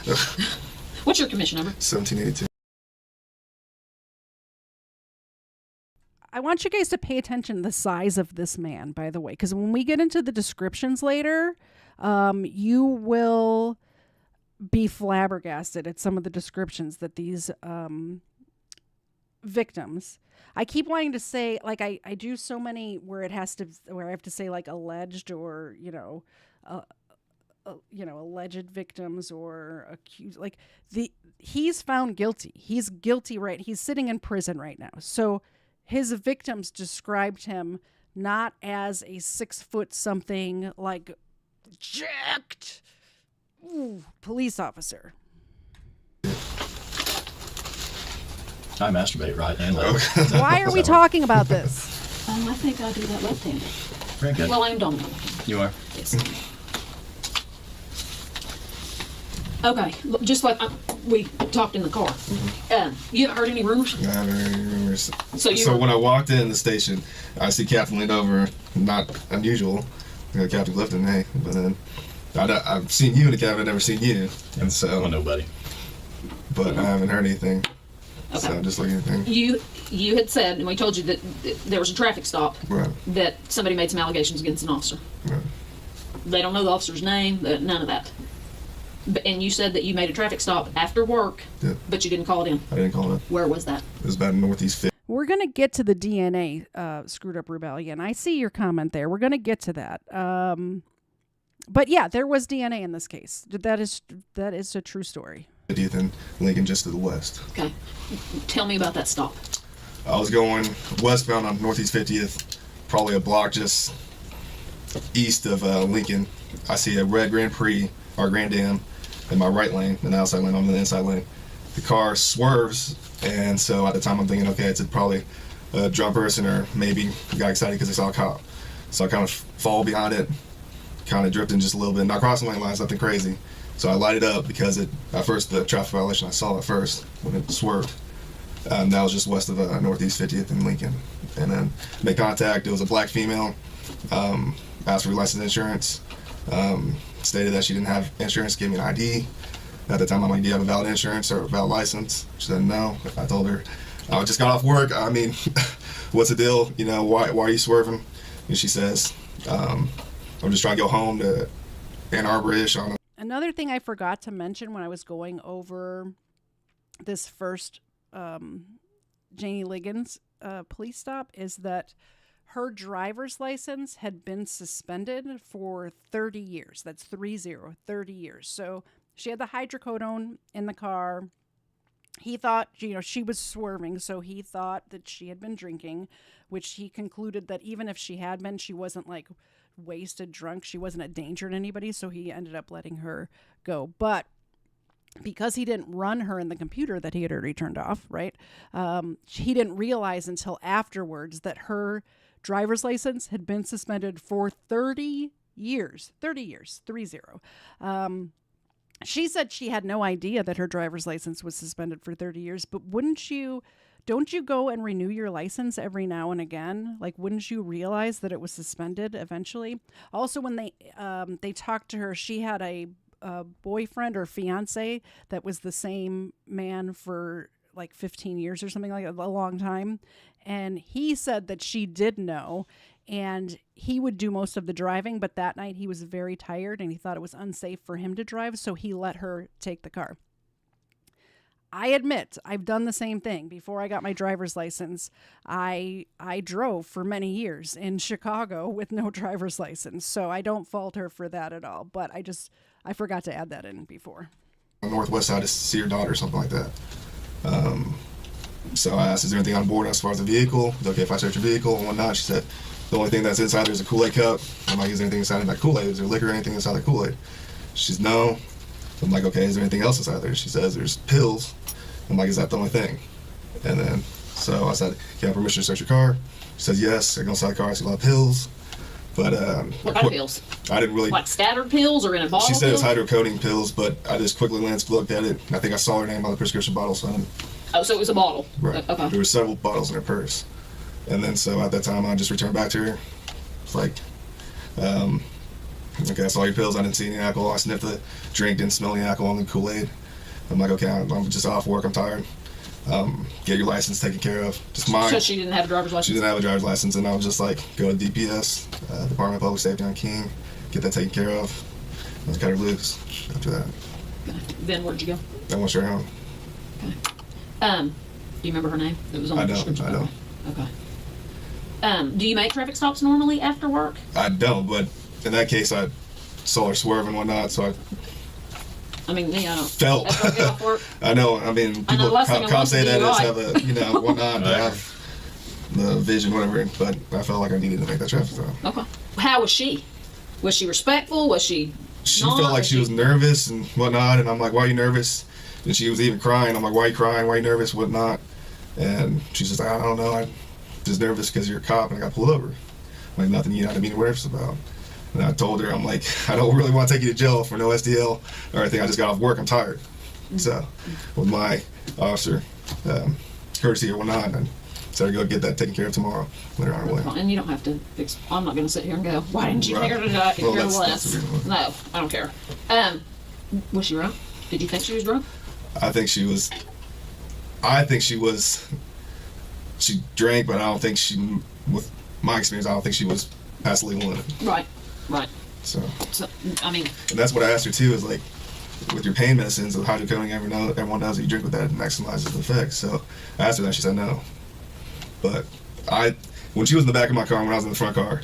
What's your commission number? 1782. I want you guys to pay attention to the size of this man, by the way, because when we get into the descriptions later, you will be flabbergasted at some of the descriptions that these victims. I keep wanting to say, like, I do so many where I have to say like alleged or alleged victims or accused. Like he's found guilty. He's guilty, right? He's sitting in prison right now. So his victims described him not as a 6 foot something like jacked police officer. I masturbate right and left. Why are we talking about this? I think I do that left-handed. Very good. Well, I'm dominant. You are? Yes. Okay, look, just like we talked in the car. You haven't heard any rumors? I haven't heard any rumors. So when I walked in the station, I see Captain leaned over, not unusual. Captain Clifton, hey. But then I've seen you in the cabin, I've never seen you. And so. Well, nobody. But I haven't heard anything. Okay. So I'm just looking at things. You had said, and we told you that there was a traffic stop, Right. that somebody made some allegations against an officer. Right. They don't know the officer's name, none of that. And you said that you made a traffic stop after work, Yeah. but you didn't call it in. I didn't call it. Where was that? It was about Northeast 50. We're going to get to the DNA screwed up rebellion. I see your comment there. We're going to get to that. But yeah, there was DNA in this case. That is a true story. 50th and Lincoln just to the west. Okay. Tell me about that stop. I was going westbound on Northeast 50th, probably a block just east of Lincoln. I see a red Grand Prix, or Grand Am, in my right lane, in the outside lane, I'm in the inside lane. The car swerves, and so at the time I'm thinking, okay, it's probably a drunk person, or maybe got excited because they saw a cop. So I kind of fall behind it, kind of drifting just a little bit, not crossing lane lines, nothing crazy. So I lighted up because at first the traffic violation I saw at first when it swerved. That was just west of Northeast 50th in Lincoln. And then made contact. It was a black female. Asked for license insurance. Stated that she didn't have insurance, gave me an ID. At the time I'm like, do you have a valid insurance or a valid license? She said no. I told her, I just got off work. I mean, what's the deal? You know, why are you swerving? And she says, I'm just trying to go home to Ann Arbor-ish on a. Another thing I forgot to mention when I was going over this first Janie Liggins police stop is that her driver's license had been suspended for 30 years. That's 30 years. So she had the hydrocodone in the car. He thought, she was swerving, so he thought that she had been drinking, which he concluded that even if she had been, she wasn't like wasted drunk. She wasn't a danger to anybody, so he ended up letting her go. But because he didn't run her in the computer that he had already turned off, right? He didn't realize until afterwards that her driver's license had been suspended for 30 years. 30. She said she had no idea that her driver's license was suspended for 30 years, but don't you go and renew your license every now and again? Like, wouldn't you realize that it was suspended eventually? Also, when they talked to her, she had a boyfriend or fiance that was the same man for like 15 years or something like that, a long time. And he said that she did know, and he would do most of the driving, but that night he was very tired and he thought it was unsafe for him to drive, so he let her take the car. I admit I've done the same thing. Before I got my driver's license, I drove for many years in Chicago with no driver's license, so I don't fault her for that at all, but I forgot to add that in before. On the northwest side to see her daughter or something like that. So I asked, is there anything on board as far as the vehicle? Is it okay if I search your vehicle and whatnot? She said, the only thing that's inside there is a Kool-Aid cup. I'm like, is there anything inside that Kool-Aid? Is there liquor or anything inside the Kool-Aid? She says, no. I'm like, okay, is there anything else inside there? She says, there's pills. I'm like, is that the only thing? And then, so I said, can I have permission to search your car? She says, yes. I go inside the car, I see a lot of pills. But, what kind of pills? I didn't really. Like scattered pills or in a bottle? She said it was hydrocodone pills, but I just quickly looked at it. I think I saw her name on the prescription bottle, so I didn't. Oh, so it was a bottle. Right. Okay. There were several bottles in her purse. And then, so at that time, I just returned back to her. It's like, okay, I saw your pills. I didn't see any alcohol. I sniffed the drink, didn't smell any alcohol in the Kool-Aid. I'm like, okay, I'm just off work. I'm tired. Get your license taken care of. Just mine. So she didn't have a driver's license? She didn't have a driver's license, and I was just like, go to DPS, Department of Public Safety on King, get that taken care of. I was kind of loose after that. Okay. Then where'd you go? I went straight home. Okay. Do you remember her name? It was on the prescription. I don't. Okay. Do you make traffic stops normally after work? I don't, but in that case, I saw her swerve and whatnot, so I mean, me, I don't. Felt. After I get off work. I know. I mean, people can't say that as have a, whatnot, to have the vision, whatever. But I felt like I needed to make that traffic stop. Okay. How was she? Was she respectful? Was she? She felt like she was nervous and whatnot, and I'm like, why are you nervous? And she was even crying. I'm like, why are you crying? Why are you nervous? Whatnot? And she's just like, I don't know. I'm just nervous because you're a cop and I got pulled over. I'm like, nothing you have to be nervous about. And I told her, I'm like, I don't really want to take you to jail for no SDL or anything. I just got off work. I'm tired. So, with my officer courtesy or whatnot, and so I go get that taken care of tomorrow. Later on, away. And you don't have to fix. I'm not going to sit here and go, why didn't you Right. figure it out? Well, You're that's less. the reason why. No, I don't care. Was she drunk? Did you think she was drunk? I think she was. She drank, but I don't think she, with my experience, I don't think she was past the legal limit. Right. So, I mean, and that's what I asked her too, is like, with your pain medicines, with hydrocodone, everyone knows that you drink with that, it maximizes the effect. So I asked her that, she said no. But when she was in the back of my car, when I was in the front car,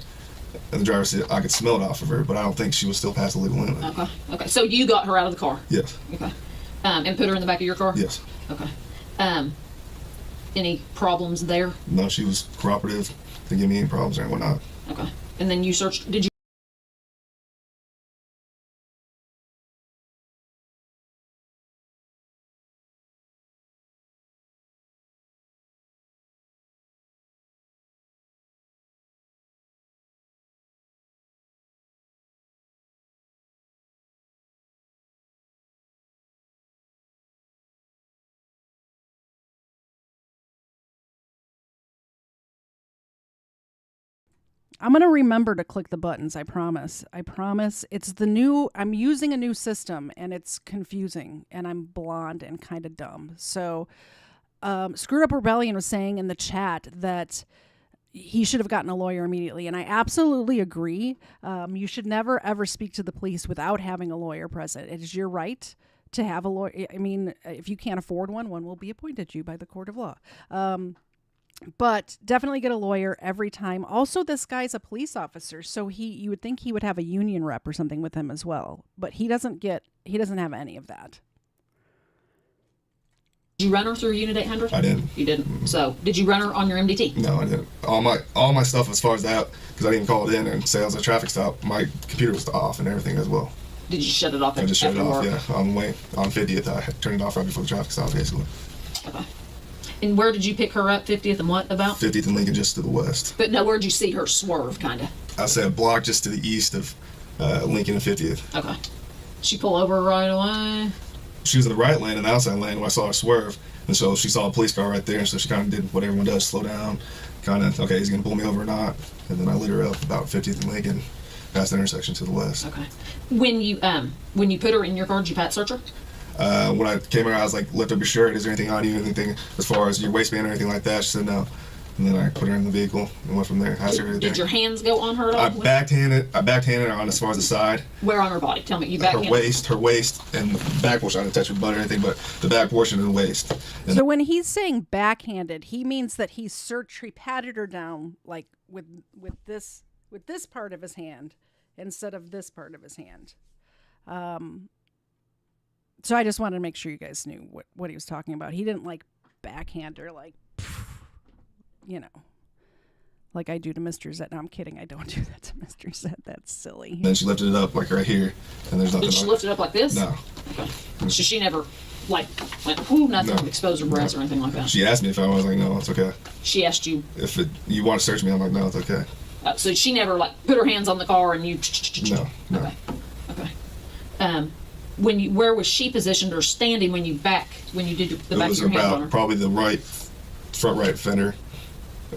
and the driver said I could smell it off of her, but I don't think she was still past the legal limit. okay. So you got her out of the car? Yes. Okay. And put her in the back of your car? Yes. Okay. Any problems there? No, she was cooperative. Didn't give me any problems or whatnot. Okay. And then you searched, did you? I'm going to remember to click the buttons. I promise. It's I'm using a new system and it's confusing and I'm blonde and kind of dumb. So, Screwed Up Rebellion was saying in the chat that he should have gotten a lawyer immediately. And I absolutely agree. You should never, ever speak to the police without having a lawyer present. It is your right to have a lawyer. I mean, if you can't afford one will be appointed to you by the court of law. But definitely get a lawyer every time. Also, this guy's a police officer, so you would think he would have a union rep or something with him as well. But he doesn't have any of that. Did you run her through Unit 800? I didn't. You didn't. So, did you run her on your MDT? No, I didn't. All my stuff as far as that, because I didn't call it in and say I was at a traffic stop, my computer was off and everything as well. Did you shut it off? I just shut it off, work? yeah. On the way, on 50th, I turned it off right before the traffic stop, basically. Okay. And where did you pick her up? 50th and what about? 50th and Lincoln, just to the west. But no, where'd you see her swerve, kind of? I said a block just to the east of Lincoln and 50th. Okay. She pull over right away? She was in the right lane and the outside lane when I saw her swerve. And so she saw a police car right there, and so she kind of did what everyone does, slow down. Kind of, okay, he's going to pull me over or not. And then I lit her up about 50th and Lincoln, past the intersection to the west. Okay. When you put her in your car, did you pat search her? When I came around, I was like, lift up your shirt. Is there anything on you? Anything as far as your waistband or anything like that? She said no. And then I put her in the vehicle and went from there. Did your hands go on her at all? I backhanded her on as far as the side. Where on her body? Tell me. You backhanded her waist, and the back portion. I didn't touch her butt or anything, but the back portion of the waist. And so when he's saying backhanded, he means that he patted her down like with this part of his hand instead of this part of his hand. So I just wanted to make sure you guys knew what he was talking about. He didn't like backhand her like, like I do to Mr. Zett. No, I'm kidding. I don't do that to Mr. Zett. That's silly. Then she lifted it up like right here, and there's nothing. Did she lift it up like this? No. Okay. So she never like went, ooh, nothing, No. exposed her breasts or anything like that. She asked me if I was like, no, it's okay. She asked you. If you want to search me, I'm like, no, it's okay. So she never like put her hands on the car and you. No. Okay. Where was she positioned or standing when you did the back of your hand on her? Probably the front right fender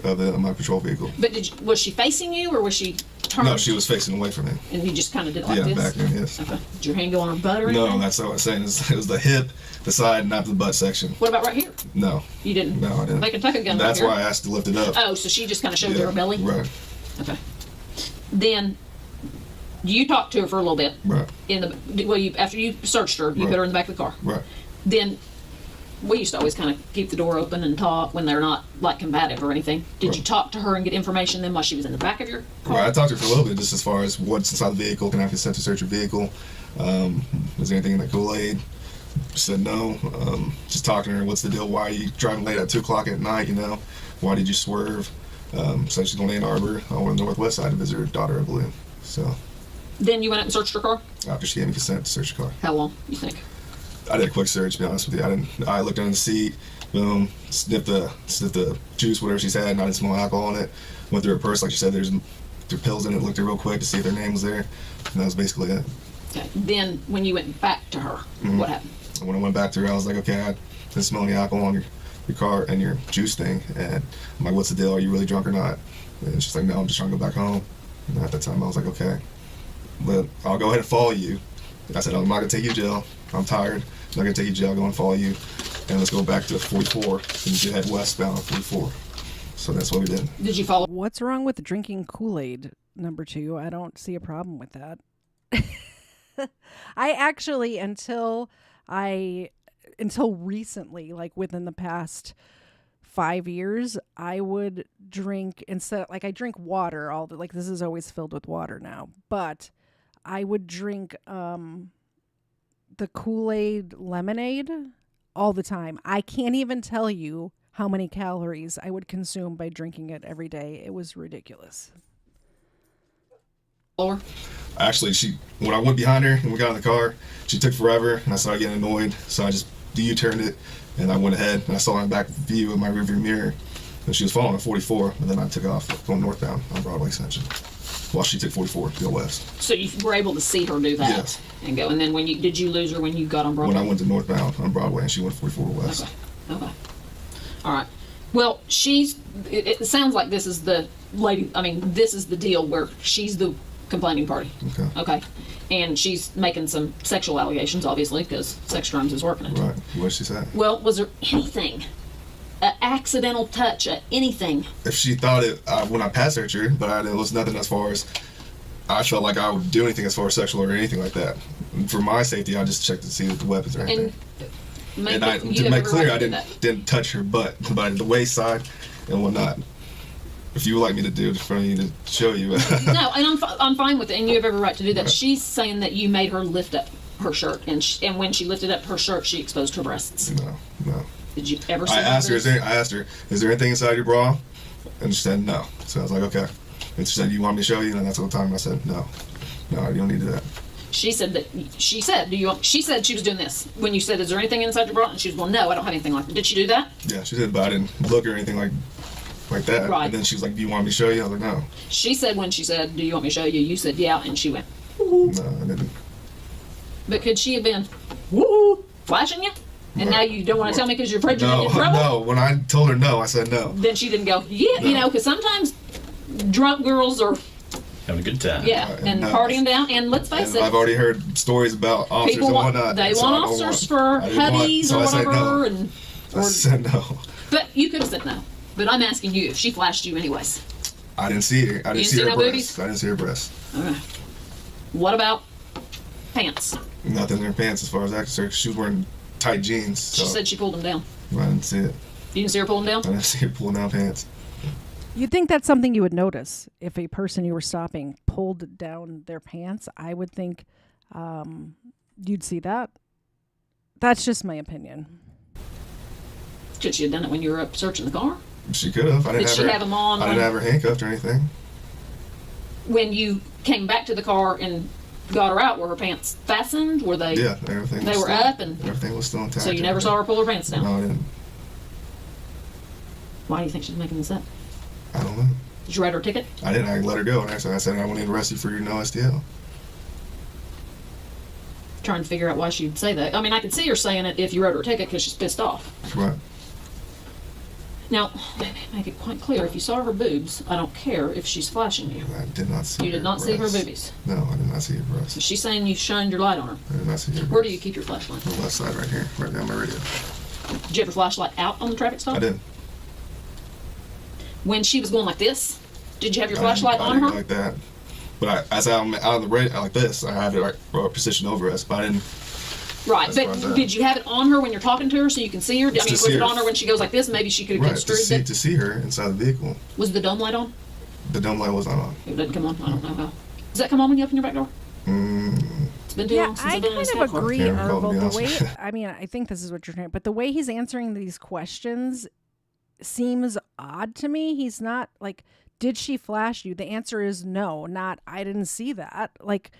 of my patrol vehicle. But was she facing you or was she turned? No, she was facing away from me. And you just kind of did it like this? this? Yeah, back there, yes. Okay. Did your hand go on her butt or anything? No, that's what I was saying. It was the hip, the side, not the butt section. What about right here? No. You didn't? No, I didn't. They can tuck a gun That's right why here. I asked to lift it up. Oh, so she just kind of showed you her belly? Right. Okay. Then you talked to her for a little bit. Right. After you searched her, you put her in the back of the car. Right. Then we used to always kind of keep the door open and talk when they're not like combative or anything. Did you talk to her and get information then while she was in the back of your car? Right. I talked to her for a little bit just as far as what's inside the vehicle. Can I have consent to search your vehicle? Is there anything in the Kool-Aid? She said no. Just talking to her, what's the deal? Why are you driving late at 2 o'clock at night? Why did you swerve? So she's going to Ann Arbor on the northwest side to visit her daughter, I believe. So. Then you went up and searched her car? After she gave me consent to search the car. How long, you think? I did a quick search, to be honest with you. I looked under the seat, boom, sniffed the juice, whatever she's had, and I didn't smell alcohol in it. Went through her purse, like she said, there's pills in it, looked at it real quick to see if their name was there, and that was basically it. Okay. Then when you went back to her, what happened? And when I went back to her, I was like, okay, I didn't smell any alcohol on your car and your juice thing. And I'm like, what's the deal? Are you really drunk or not? And she's like, no, I'm just trying to go back home. And at that time, I was like, okay, but I'll go ahead and follow you. I said, I'm not going to take you to jail. I'm tired. I'm not going to take you to jail. I'll go and follow you. And let's go back to 44 and you head westbound on 44. So that's what we did. Did you follow? What's wrong with drinking Kool-Aid, number 2? I don't see a problem with that. I actually, until recently, like within the past 5 years, I would drink instead, like I drink water like this is always filled with water now, but I would drink the Kool-Aid lemonade all the time. I can't even tell you how many calories I would consume by drinking it every day. It was ridiculous. Or actually, when I went behind her and we got in the car, she took forever and I started getting annoyed. So I just U-turned it and I went ahead and I saw her in back view of my rearview mirror. And she was following at 44, and then I took off going northbound on Broadway Extension while she took 44 to go west. So you were able to see her do that? Yes. And go. And then did you lose her when you got on Broadway? When I went to northbound on Broadway and she went 44 west. Okay. All right. Well, it sounds like this is the lady, this is the deal where she's the complaining party. Okay. And she's making some sexual allegations, obviously, because sex crimes is working it. Right. What did she say? Well, was there anything, an accidental touch, anything? If she thought it, when I passed her, but it was nothing as far as, I felt like I would do anything as far as sexual or anything like that. And for my safety, I just checked to see if the weapons or anything. To make clear, I didn't touch her butt, but the waist side and whatnot. If you would like me to do it for me to show you. No, and I'm fine with it, and you have every right to do that. Right. She's saying that you made her lift up her shirt, and when she lifted up her shirt, she exposed her breasts. No. Did you ever see I asked her, is there anything inside your bra? And she said no. So I was like, okay. And she said, you want me to show you? And that's the time I said, no, you don't need to do that. She said she said she was doing this. When you said, is there anything inside your bra? And she was, well, no, I don't have anything like that. Did she do that? Yeah, she did, but I didn't look or anything like that. Right. And then she was like, do you want me to show you? I was like, no. She said when she said, do you want me to show you? You said, yeah, and she went, woo. No, I didn't. But could she have been, woo, flashing you? And now you don't want to tell me because you're afraid you're going to get in trouble? No, when I told her no, I said no. Then she didn't go, yeah, because sometimes drunk girls are having a good time. Yeah, and partying down. And let's face it, I've already heard stories about officers and whatnot. They want officers for hubbies or whatever. I said no. But you could have said no. But I'm asking you if she flashed you anyways. I didn't see her. I didn't see her breasts. I didn't see her breasts. Okay. What about pants? Nothing in her pants as far as I can see. She was wearing tight jeans. So she said she pulled them down. I didn't see it. You didn't see her pulling down? I didn't see her pulling down pants. You'd think that's something you would notice if a person you were stopping pulled down their pants. I would think you'd see that. That's just my opinion. Could she have done it when you were up searching the car? She could have. Did she have them on? I didn't have her handcuffed or anything. When you came back to the car and got her out, were her pants fastened? Were they? Yeah, everything. They were up and everything was still intact. So you never saw her pull her pants down? No, I didn't. Why do you think she's making this up? I don't know. Did you write her a ticket? I didn't. I let her go. And I said I want to arrest you for your no STL. Trying to figure out why she'd say that. I mean, I could see her saying it if you wrote her a ticket because she's pissed off. Right. Now, make it quite clear, if you saw her boobs, I don't care if she's flashing you. I did not see her. You did not see her boobies? No, I did not see her breasts. She's saying you shined your light on her. I did not see her breasts. Where do you keep your flashlight? On the left side right here, right down my radio. Did you have your flashlight out on the traffic stop? I did. When she was going like this, did you have your flashlight on her? Like that. But as I'm out of the radio like this, I had it like precision over us, but I didn't. Right, but did you have it on her when you're talking to her so you can see her? I mean, was it on her when she goes like this? Maybe she could have construed it. To see her inside the vehicle. Was the dome light on? The dome light was not on. It didn't come on? I don't know how. Does that come on when you open your back door? It's been too long since I've been in this I kind of agree, Herbal. The way, I mean, I think this is what you're trying, but the way he's answering these questions seems odd to me. He's not like, did she flash you? The answer is no, not I didn't see that. Like,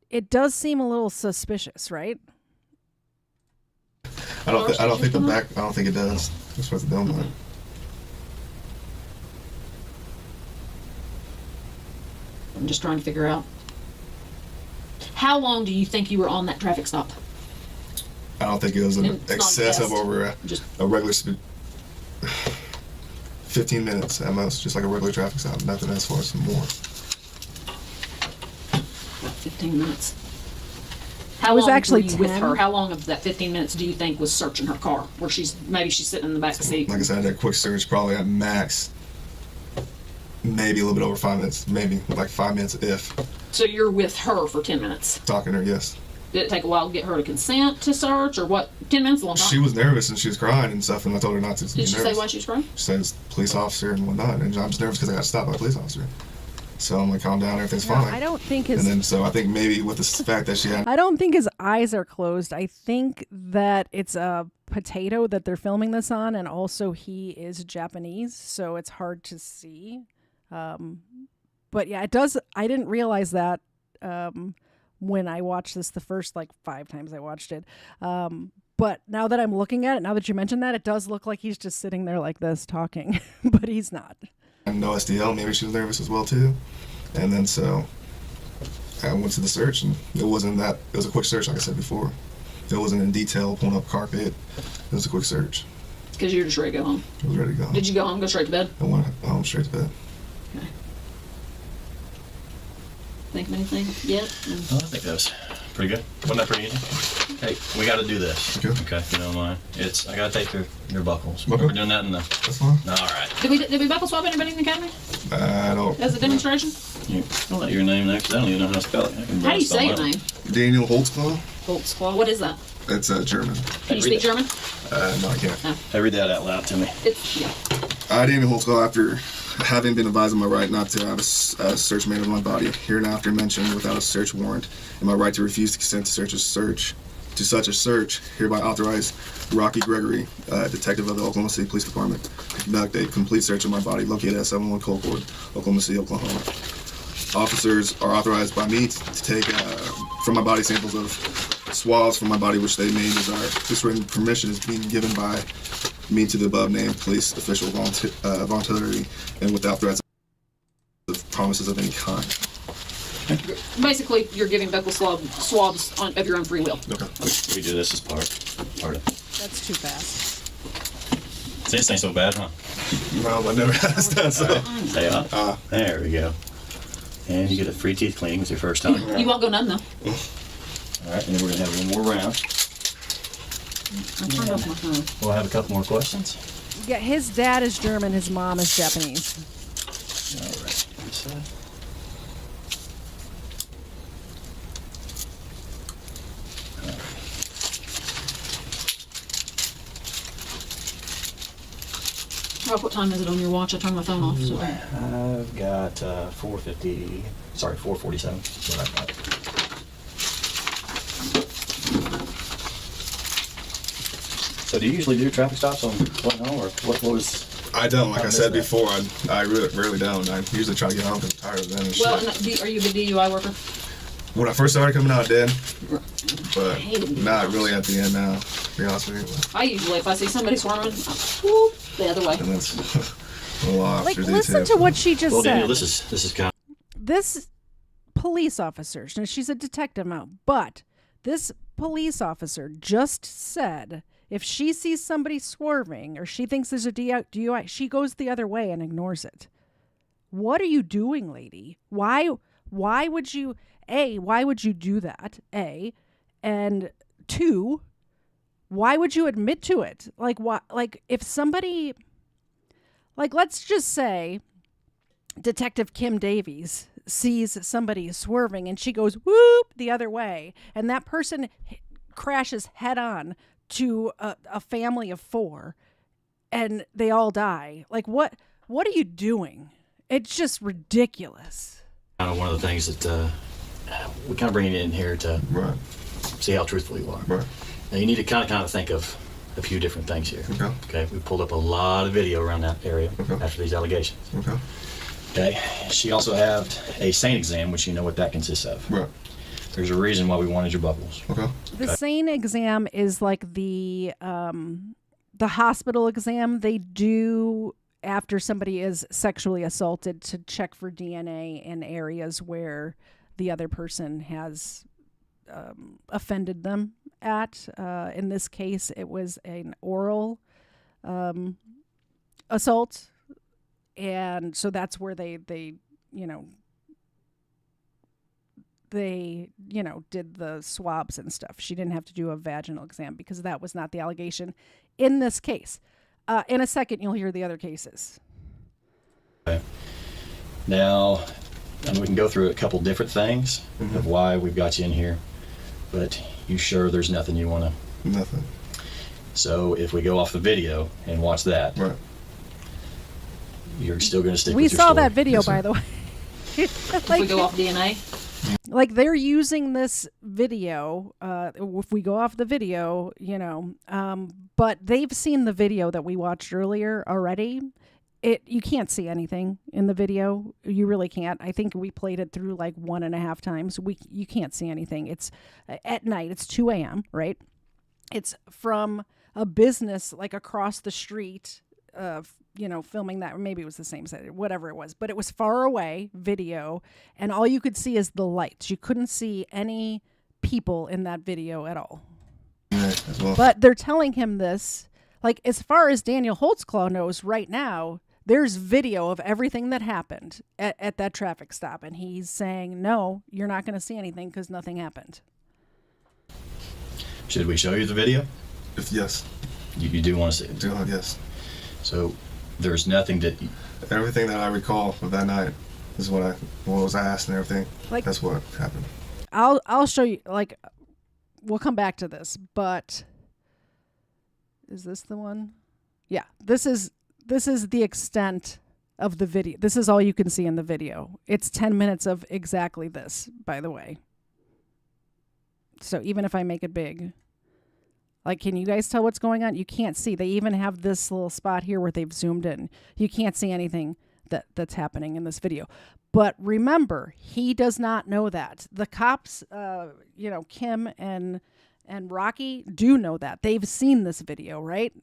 it does seem a little suspicious, right? I don't think I don't think it does. As far as the dome light. I'm just trying to figure out. How long do you think you were on that traffic stop? I don't think it was an And it's not excess of fast. over Just a regular speed. 15 minutes at most, just like a regular traffic stop. Nothing as far as more. 15 minutes. How It was long actually were you with 10. her? How long of that 15 minutes do you think was searching her car? Where she's sitting in the back seat. Like I said, that quick search probably at max, maybe a little bit over 5 minutes, maybe like 5 minutes if. So you're with her for 10 minutes. Talking to her, yes. Did it take a while to get her to consent to search, or what? 10 minutes is a long time. She was nervous and she was crying and stuff, and I told her not to be Did she nervous. say why she was crying? She says police officer and whatnot, and I'm just nervous because I got stopped by a police officer. So I'm like, calm down, everything's No, fine. I don't think his. And then so I think maybe with the fact that she had. I don't think his eyes are closed. I think that it's a potato that they're filming this on, and also he is Japanese, so it's hard to see. But yeah, it does. I didn't realize that when I watched this the first 5 times I watched it. But now that I'm looking at it, now that you mentioned that, it does look like he's just sitting there like this talking, but he's not. And no SDL, maybe she was nervous as well too. And then so I went to the search, and it wasn't that. It was a quick search, like I said before. It wasn't in detail, pulling up carpet. It was a quick search. Because you were just ready to go home. I was ready to go home. Did you go home, go straight to bed? I went home straight to bed. Okay. Think of anything yet? Well, I think that was pretty good. Wasn't that pretty easy? Hey, we got to do this. Okay. If you don't mind. I got to take your buckles. Okay. We're doing that in the. That's fine. All right. Did we buckle swap anybody in the academy? I don't. As a demonstration? I'll let your name next. I don't even know how to spell it. How do you say your name? Daniel Holtzclaw. Holtzclaw. What is that? It's German. Can you speak German? No, I can't. Hey, read that out loud to me. Yeah. I, Daniel Holtzclaw, after having been advised of my right not to have a search made of my body, hereinafter mentioned without a search warrant, and my right to refuse to consent to such a search, hereby authorize Rocky Gregory, detective of the Oklahoma City Police Department, to conduct a complete search of my body located at 701 Colcord, Oklahoma City, Oklahoma. Officers are authorized by me to take from my body samples of swabs from my body which they may desire. This written permission is being given by me to the above named police official voluntarily and without threats of promises of any kind. Basically, you're giving buccal swabs of your own free will. Okay. We do this as part of. That's too fast. See, this ain't so bad, huh? Well, I never had this done, so. Stay up. There we go. And you get a free teeth cleaning with your first time. You won't go none though. All right, and then we're gonna have one more round. I turned off my phone. We'll have a couple more questions. Yeah, his dad is German, his mom is Japanese. All right. This side. What time is it on your watch? I turned my phone off. So. I've got 4:47. That's what I've got. So do you usually do traffic stops on or what was? I don't. Like I said before, I really rarely don't. I usually try to get home because I'm tired of them and shit. Well, are you a big DUI worker? When I first started coming out, I did. But not really at the end now, to be honest with you. I usually, if I see somebody swarming, whoop, the other way. And that's a lot. Listen to what she just well, said. Daniel, this is kind of... This police officer, now she's a detective now, but this police officer just said if she sees somebody swerving or she thinks there's a DUI, she goes the other way and ignores it. What are you doing, lady? Why would you... why would you do that? And 2, why would you admit to it? If somebody, let's just say Detective Kim Davies sees somebody swerving and she goes whoop the other way, and that person crashes head on to a family of 4 and they all die. What are you doing? It's just ridiculous. Kind of one of the things that we kind of bring it in here to see how truthful you are. Right. Now you need to kind of think of a few different things here. Okay. We pulled up a lot of video around that area after these allegations. Okay. She also had a SANE exam, which you know what that consists of. Right. There's a reason why we wanted your buckles. The SANE exam is like the hospital exam they do after somebody is sexually assaulted to check for DNA in areas where the other person has offended them at. In this case, it was an oral assault. And so that's where they did the swabs and stuff. She didn't have to do a vaginal exam because that was not the allegation in this case. In a second, you'll hear the other cases. Okay. Now, and we can go through a couple different things of why we've got you in here, but you sure there's nothing you want to? Nothing. So if we go off the video and watch that, right, you're still going to stick We with your saw story. that video, by the way. If we go off DNA? Like, they're using this video, if we go off the video, but they've seen the video that we watched earlier already. You can't see anything in the video. You really can't. I think we played it through like 1.5 times. You can't see anything. It's at night. It's 2 a.m., right? It's from a business like across the street, filming that. Or maybe it was the same side, whatever it was. But it was far away video, and all you could see is the lights. You couldn't see any people in that video at all. Yeah, as well. But they're telling him this. Like, as far as Daniel Holtzclaw knows right now, there's video of everything that happened at that traffic stop. And he's saying, no, you're not going to see anything because nothing happened. Should we show you the video? Yes. You do want to see it? Yes. So there's nothing that... Everything that I recall of that night is what was asked and everything. Like, that's what happened. I'll show you, like, we'll come back to this, but is this the one? Yeah, this is the extent of the video. This is all you can see in the video. It's 10 minutes of exactly this, by the way. So even if I make it big, like, can you guys tell what's going on? You can't see. They even have this little spot here where they've zoomed in. You can't see anything that's happening in this video. But remember, he does not know that. The cops, Kim and Rocky do know that. They've seen this video, right?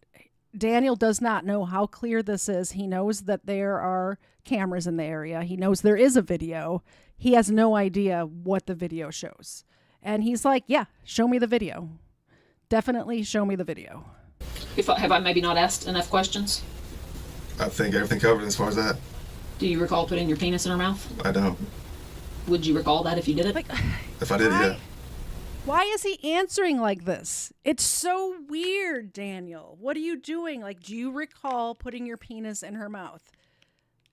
Daniel does not know how clear this is. He knows that there are cameras in the area. He knows there is a video. He has no idea what the video shows. And he's like, yeah, show me the video. Definitely show me the video. Have I maybe not asked enough questions? I think everything covered as far as that. Do you recall putting your penis in her mouth? I don't. Would you recall that if you did it? If I did, yeah. Why is he answering like this? It's so weird, Daniel. What are you doing? Like, do you recall putting your penis in her mouth?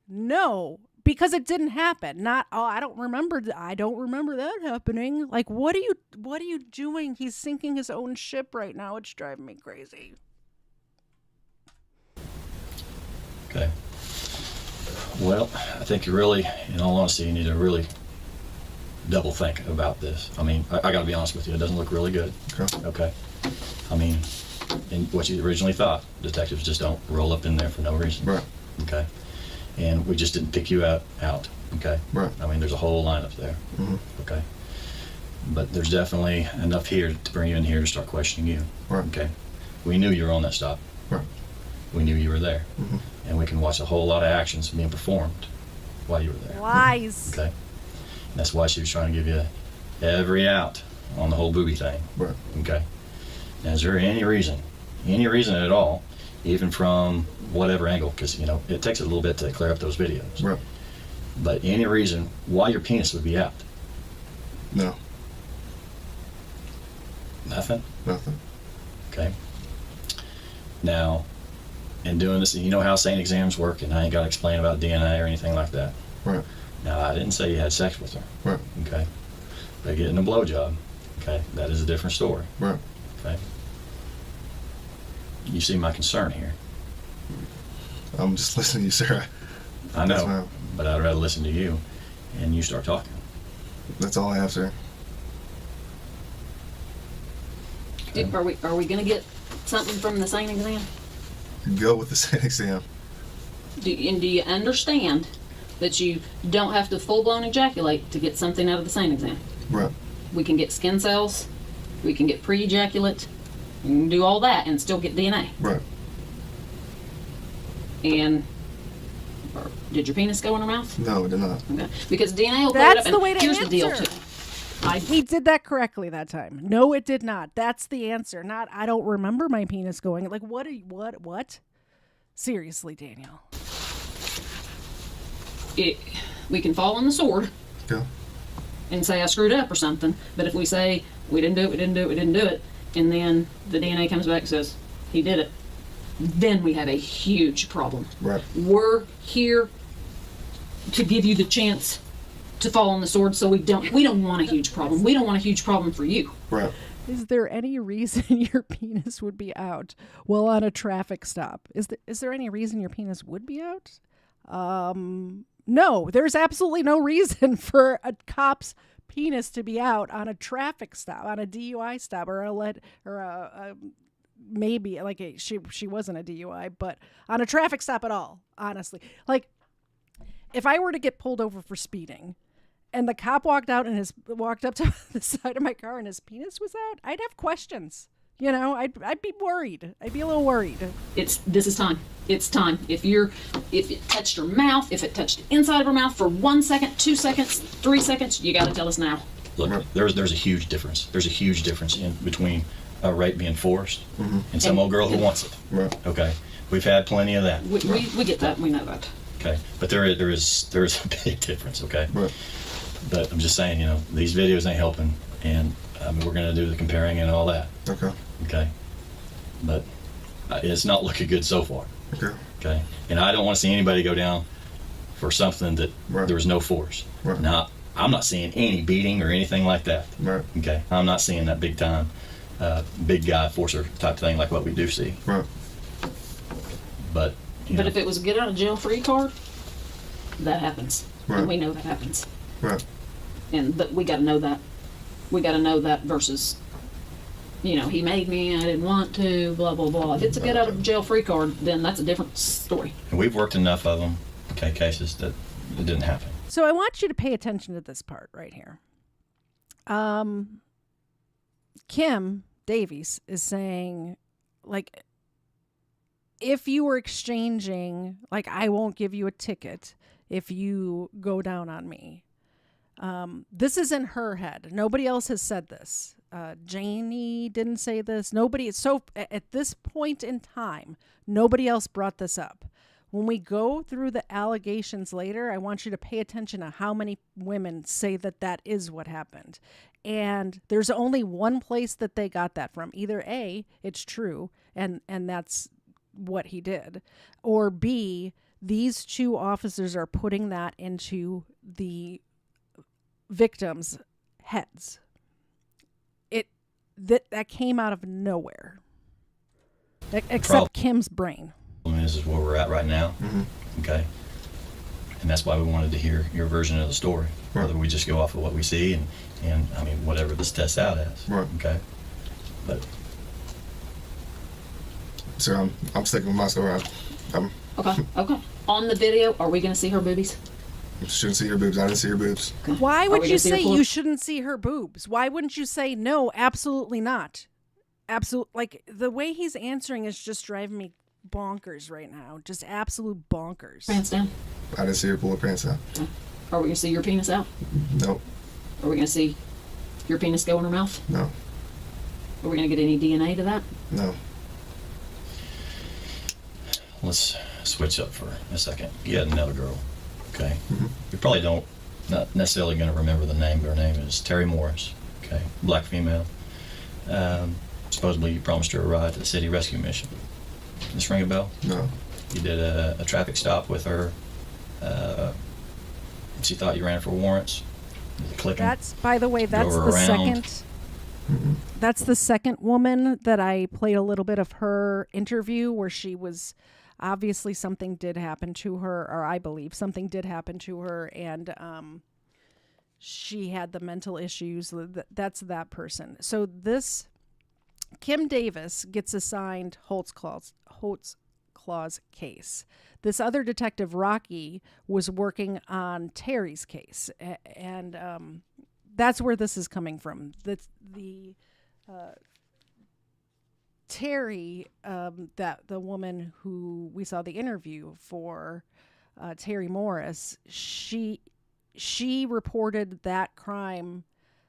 No, because it didn't happen. Not, I don't remember that happening. Like, what are you doing? He's sinking his own ship right now. It's driving me crazy. Okay. Well, I think you really, in all honesty, you need to really double think about this. I mean, I got to be honest with you. It doesn't look really good. Okay. I mean, in what you originally thought, detectives just don't roll up in there for no reason. Right. Okay. And we just didn't pick you out. Okay. Right. I mean, there's a whole lineup there. Mm-hmm. Okay. But there's definitely enough here to bring you in here to start questioning you. Right. Okay. We knew you were on that stop. Right. We knew you were there. Mm-hmm. And we can watch a whole lot of actions being performed while you were there. Lies. Okay. And that's why she was trying to give you every out on the whole booby thing. Right. Okay. Now, is there any reason at all, even from whatever angle, because, it takes a little bit to clear up those videos. Right. But any reason why your penis would be out? No. Nothing? Nothing. Okay. Now, in doing this, you know how SANE exams work, and I ain't got to explain about DNA or anything like that. Right. Now, I didn't say you had sex with her. Right. Okay. But getting a blowjob, okay, that is a different story. Right. Okay. You see my concern here. I'm just listening to you, sir. I know, but I'd rather listen to you and you start talking. That's all I have, sir. Okay. Are we going to get something from the SANE exam? Go with the SANE exam. Do you understand that you don't have to full-blown ejaculate to get something out of the SANE exam? Right. We can get skin cells, we can get pre-ejaculate, we can do all that and still get DNA. Right. And did your penis go in her mouth? No, it did not. Okay. Because DNA will That's clear it up. the way to Here's the deal, answer. too. He did that correctly that time. No, it did not. That's the answer. Not, I don't remember my penis going. Like, what? Seriously, Daniel. We can fall on the sword. Yeah. And say I screwed up or something. But if we say we didn't do it, and then the DNA comes back and says he did it, then we have a huge problem. Right. We're here to give you the chance to fall on the sword, so we don't want a huge problem. We don't want a huge problem for you. Right. Is there any reason your penis would be out while on a traffic stop? Is there any reason your penis would be out? No, there's absolutely no reason for a cop's penis to be out on a traffic stop, on a DUI stop, maybe like she wasn't a DUI, but on a traffic stop at all. Honestly, if I were to get pulled over for speeding, and the cop walked up to the side of my car and his penis was out, I'd have questions. I'd be worried. I'd be a little worried. This is time. It's time. If it touched her mouth, if it touched the inside of her mouth for 1 second, 2 seconds, 3 seconds, you got to tell us now. Look, there's a huge difference. There's a huge difference in between a rape being forced and some old girl who wants it. Right. Okay, we've had plenty of that. We get that. We know that. Okay, but there is a big difference. Okay. Right. But I'm just saying, these videos ain't helping, and we're going to do the comparing and all that. Okay. Okay. But it's not looking good so far. Okay. Okay. And I don't want to see anybody go down for something that there was no force. Right. Now, I'm not seeing any beating or anything like that. Right. Okay. I'm not seeing that big time, big guy forcer type thing like what we do see. Right. But if it was a get out of jail free card, that happens. Right. And we know that happens. Right. But we got to know that. We got to know that versus, he made me, I didn't want to, blah, blah, blah. If it's a get out of jail free card, then that's a different story. And we've worked enough of them, cases that it didn't happen. So I want you to pay attention to this part right here. Kim Davies is saying, if you were exchanging, I won't give you a ticket if you go down on me. This is in her head. Nobody else has said this. Janie didn't say this. At this point in time, nobody else brought this up. When we go through the allegations later, I want you to pay attention to how many women say that is what happened. And there's only one place that they got that from. Either A, it's true, and that's what he did, or B, these two officers are putting that into the victims' heads. That came out of nowhere, except Kim's brain. This is where we're at right now. Okay, and that's why we wanted to hear your version of the story. Right. Whether we just go off of what we see and whatever this tests out as. Right. Okay, but so I'm sticking with my story. Okay. On the video, are we going to see her boobies? You shouldn't see her boobs. I didn't see her boobs. Why would you say you shouldn't see her boobs? Why wouldn't you say no, absolutely not? Absolutely. The way he's answering is just driving me bonkers right now. Just absolute bonkers. Pants down. I didn't see her pull her pants out. Are we going to see your penis out? No. Are we going to see your penis go in her mouth? No. Are we going to get any DNA to that? No. Let's switch up for a second. You had another girl. Okay. You probably not necessarily going to remember the name, but her name is Terry Morris. Okay. Black female. Supposedly you promised her a ride to the city rescue mission. Does this ring a bell? No. You did a traffic stop with her. She thought you ran for warrants. Clicking. By the way, that's the second. That's the second woman that I played a little bit of her interview where she was. Obviously, something did happen to her, or I believe something did happen to her, and she had the mental issues. That's that person. So this Kim Davis gets assigned Holtzclaw's case. This other detective, Rocky, was working on Terry's case, and that's where this is coming from. Terry, that the woman who we saw the interview for, Terry Morris, she reported that crime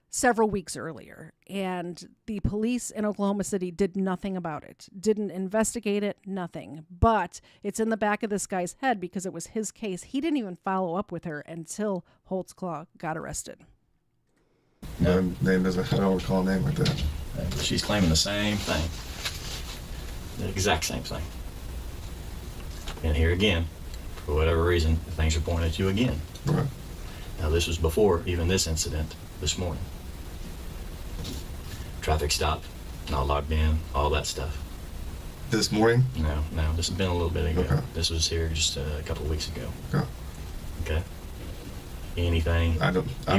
several weeks earlier, and the police in Oklahoma City did nothing about it, didn't investigate it, nothing. But it's in the back of this guy's head because it was his case. He didn't even follow up with her until Holtzclaw got arrested. No, name doesn't. I don't recall a name like that. She's claiming the same thing, the exact same thing. And here again, for whatever reason, things are pointed at you again. Right. Now, this was before even this incident this morning. Traffic stop, not logged in, all that stuff. This morning? No, this has been a little bit ago. Okay. This was here just a couple of weeks ago. Okay. Okay. Anything? I don't. Do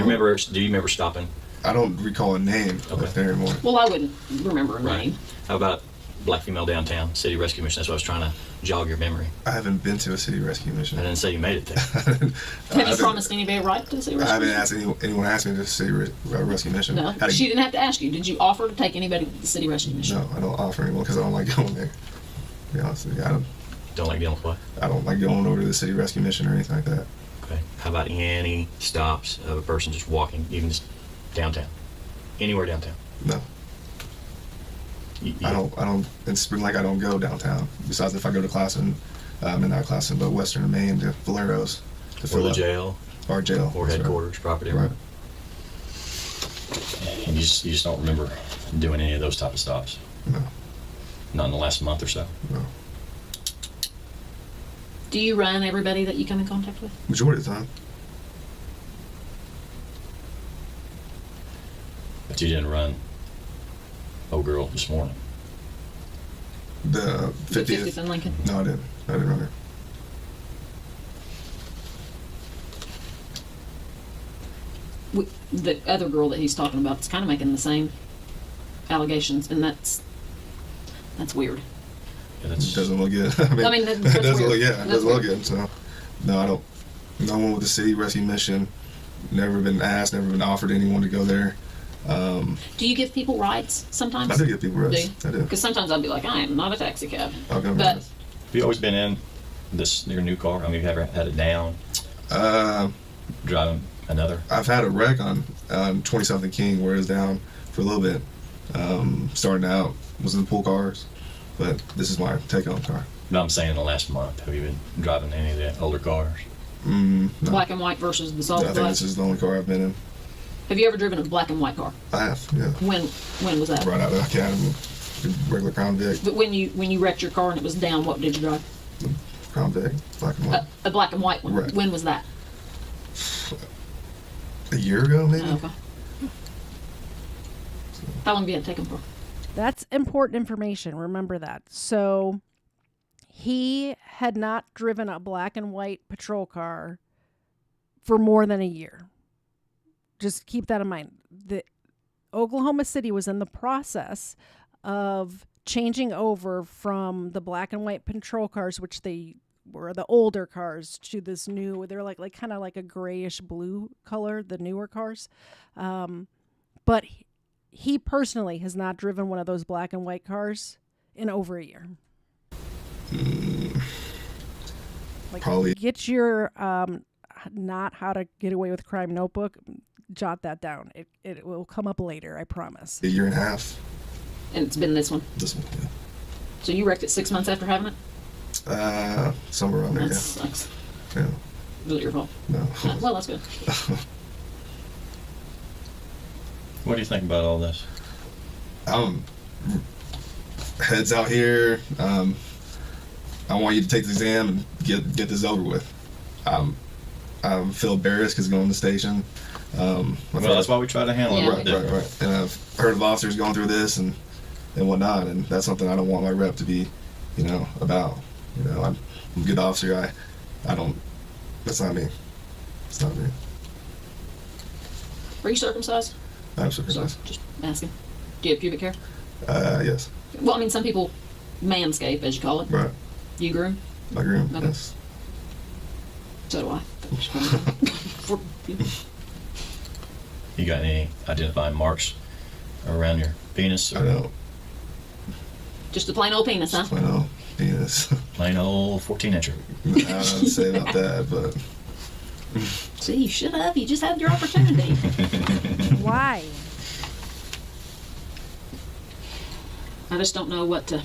you remember stopping? I don't recall a name like that anymore. Well, I wouldn't remember a name. How about black female downtown, city rescue mission? That's what I was trying to jog your memory. I haven't been to a city rescue mission. I didn't say you made it there. Have you promised anybody a ride to the city rescue I haven't mission? asked anyone asked me to city rescue mission. No, she didn't have to ask you. Did you offer to take anybody to the city rescue mission? No, I don't offer anyone because I don't like going there. To be honest with you, I don't like dealing with what? I don't like going over to the city rescue mission or anything like that. Okay. How about any stops of a person just walking, even just downtown? Anywhere downtown? No. I don't. In Spring Lake, I don't go downtown. Besides, if I go to class in not class in, but Western and Maine to Valero's, or the jail, or jail, or headquarters, property. Right. And you just don't remember doing any of those type of stops. No. Not in the last month or so. No. Do you run everybody that you come in contact with? Majority of the time. But you didn't run old girl this morning. The 50th in Lincoln? No, I didn't run her. The other girl that he's talking about is kind of making the same allegations, and that's weird. Yeah, It doesn't look good. I mean, it that's doesn't weird. look. Yeah, it doesn't look good. So, no, I don't. No one with the city rescue mission. Never been asked. Never been offered anyone to go there. Do you give people rides sometimes? I do give people rides. I do. Because sometimes I'll be like, I am not a taxi cab. Okay, but have you always been in your new car? I mean, have you ever had it down? Driving another? I've had a wreck on 20-something King where it was down for a little bit. Starting out was in pool cars, but this is my take-home car. No, I'm saying in the last month. Have you been driving any of the older cars? No. Black and white versus the solid I think black? this is the only car I've been in. Have you ever driven a black and white car? I have, yeah. When was that? Right out of the academy, regular Crown Vic. But when you wrecked your car and it was down, what did you drive? Crown Vic, black and white. A black and white one. Right. When was that? A year ago, maybe. Oh, okay. How long have you had to take them for? That's important information. Remember that. So he had not driven a black and white patrol car for more than a year. Just keep that in mind. The Oklahoma City was in the process of changing over from the black and white patrol cars, which they were the older cars, to this new, they're like kind of like a grayish blue color, the newer cars. But he personally has not driven one of those black and white cars in over a year. Probably. Get your not how to get away with crime notebook. Jot that down. It will come up later, I promise. A year and a half. And it's been this one? This one, yeah. So you wrecked it 6 months after having it? Somewhere around there, That yeah. sucks. Yeah. Was it your fault? No. Well, that's good. What do you think about all this? Heads out here. I want you to take the exam and get this over with. I feel embarrassed because going to the station. Well, that's why we try to handle it. Right. And I've heard of officers going through this and whatnot, and that's something I don't want my rep to be, about. I'm a good officer. I don't. That's not me. It's not me. Were you circumcised? I'm circumcised. Just asking. Do you have pubic hair? Yes. Well, I mean, some people manscape, as you call it. Right. You groom? I groom. Okay. Yes. So do I. You got any identifying marks around your penis? I don't. Just a plain old penis, huh? Plain old penis. Plain old 14-incher. I don't know what to say about that, but See, you should have. You just had your opportunity. Why? I just don't know what to.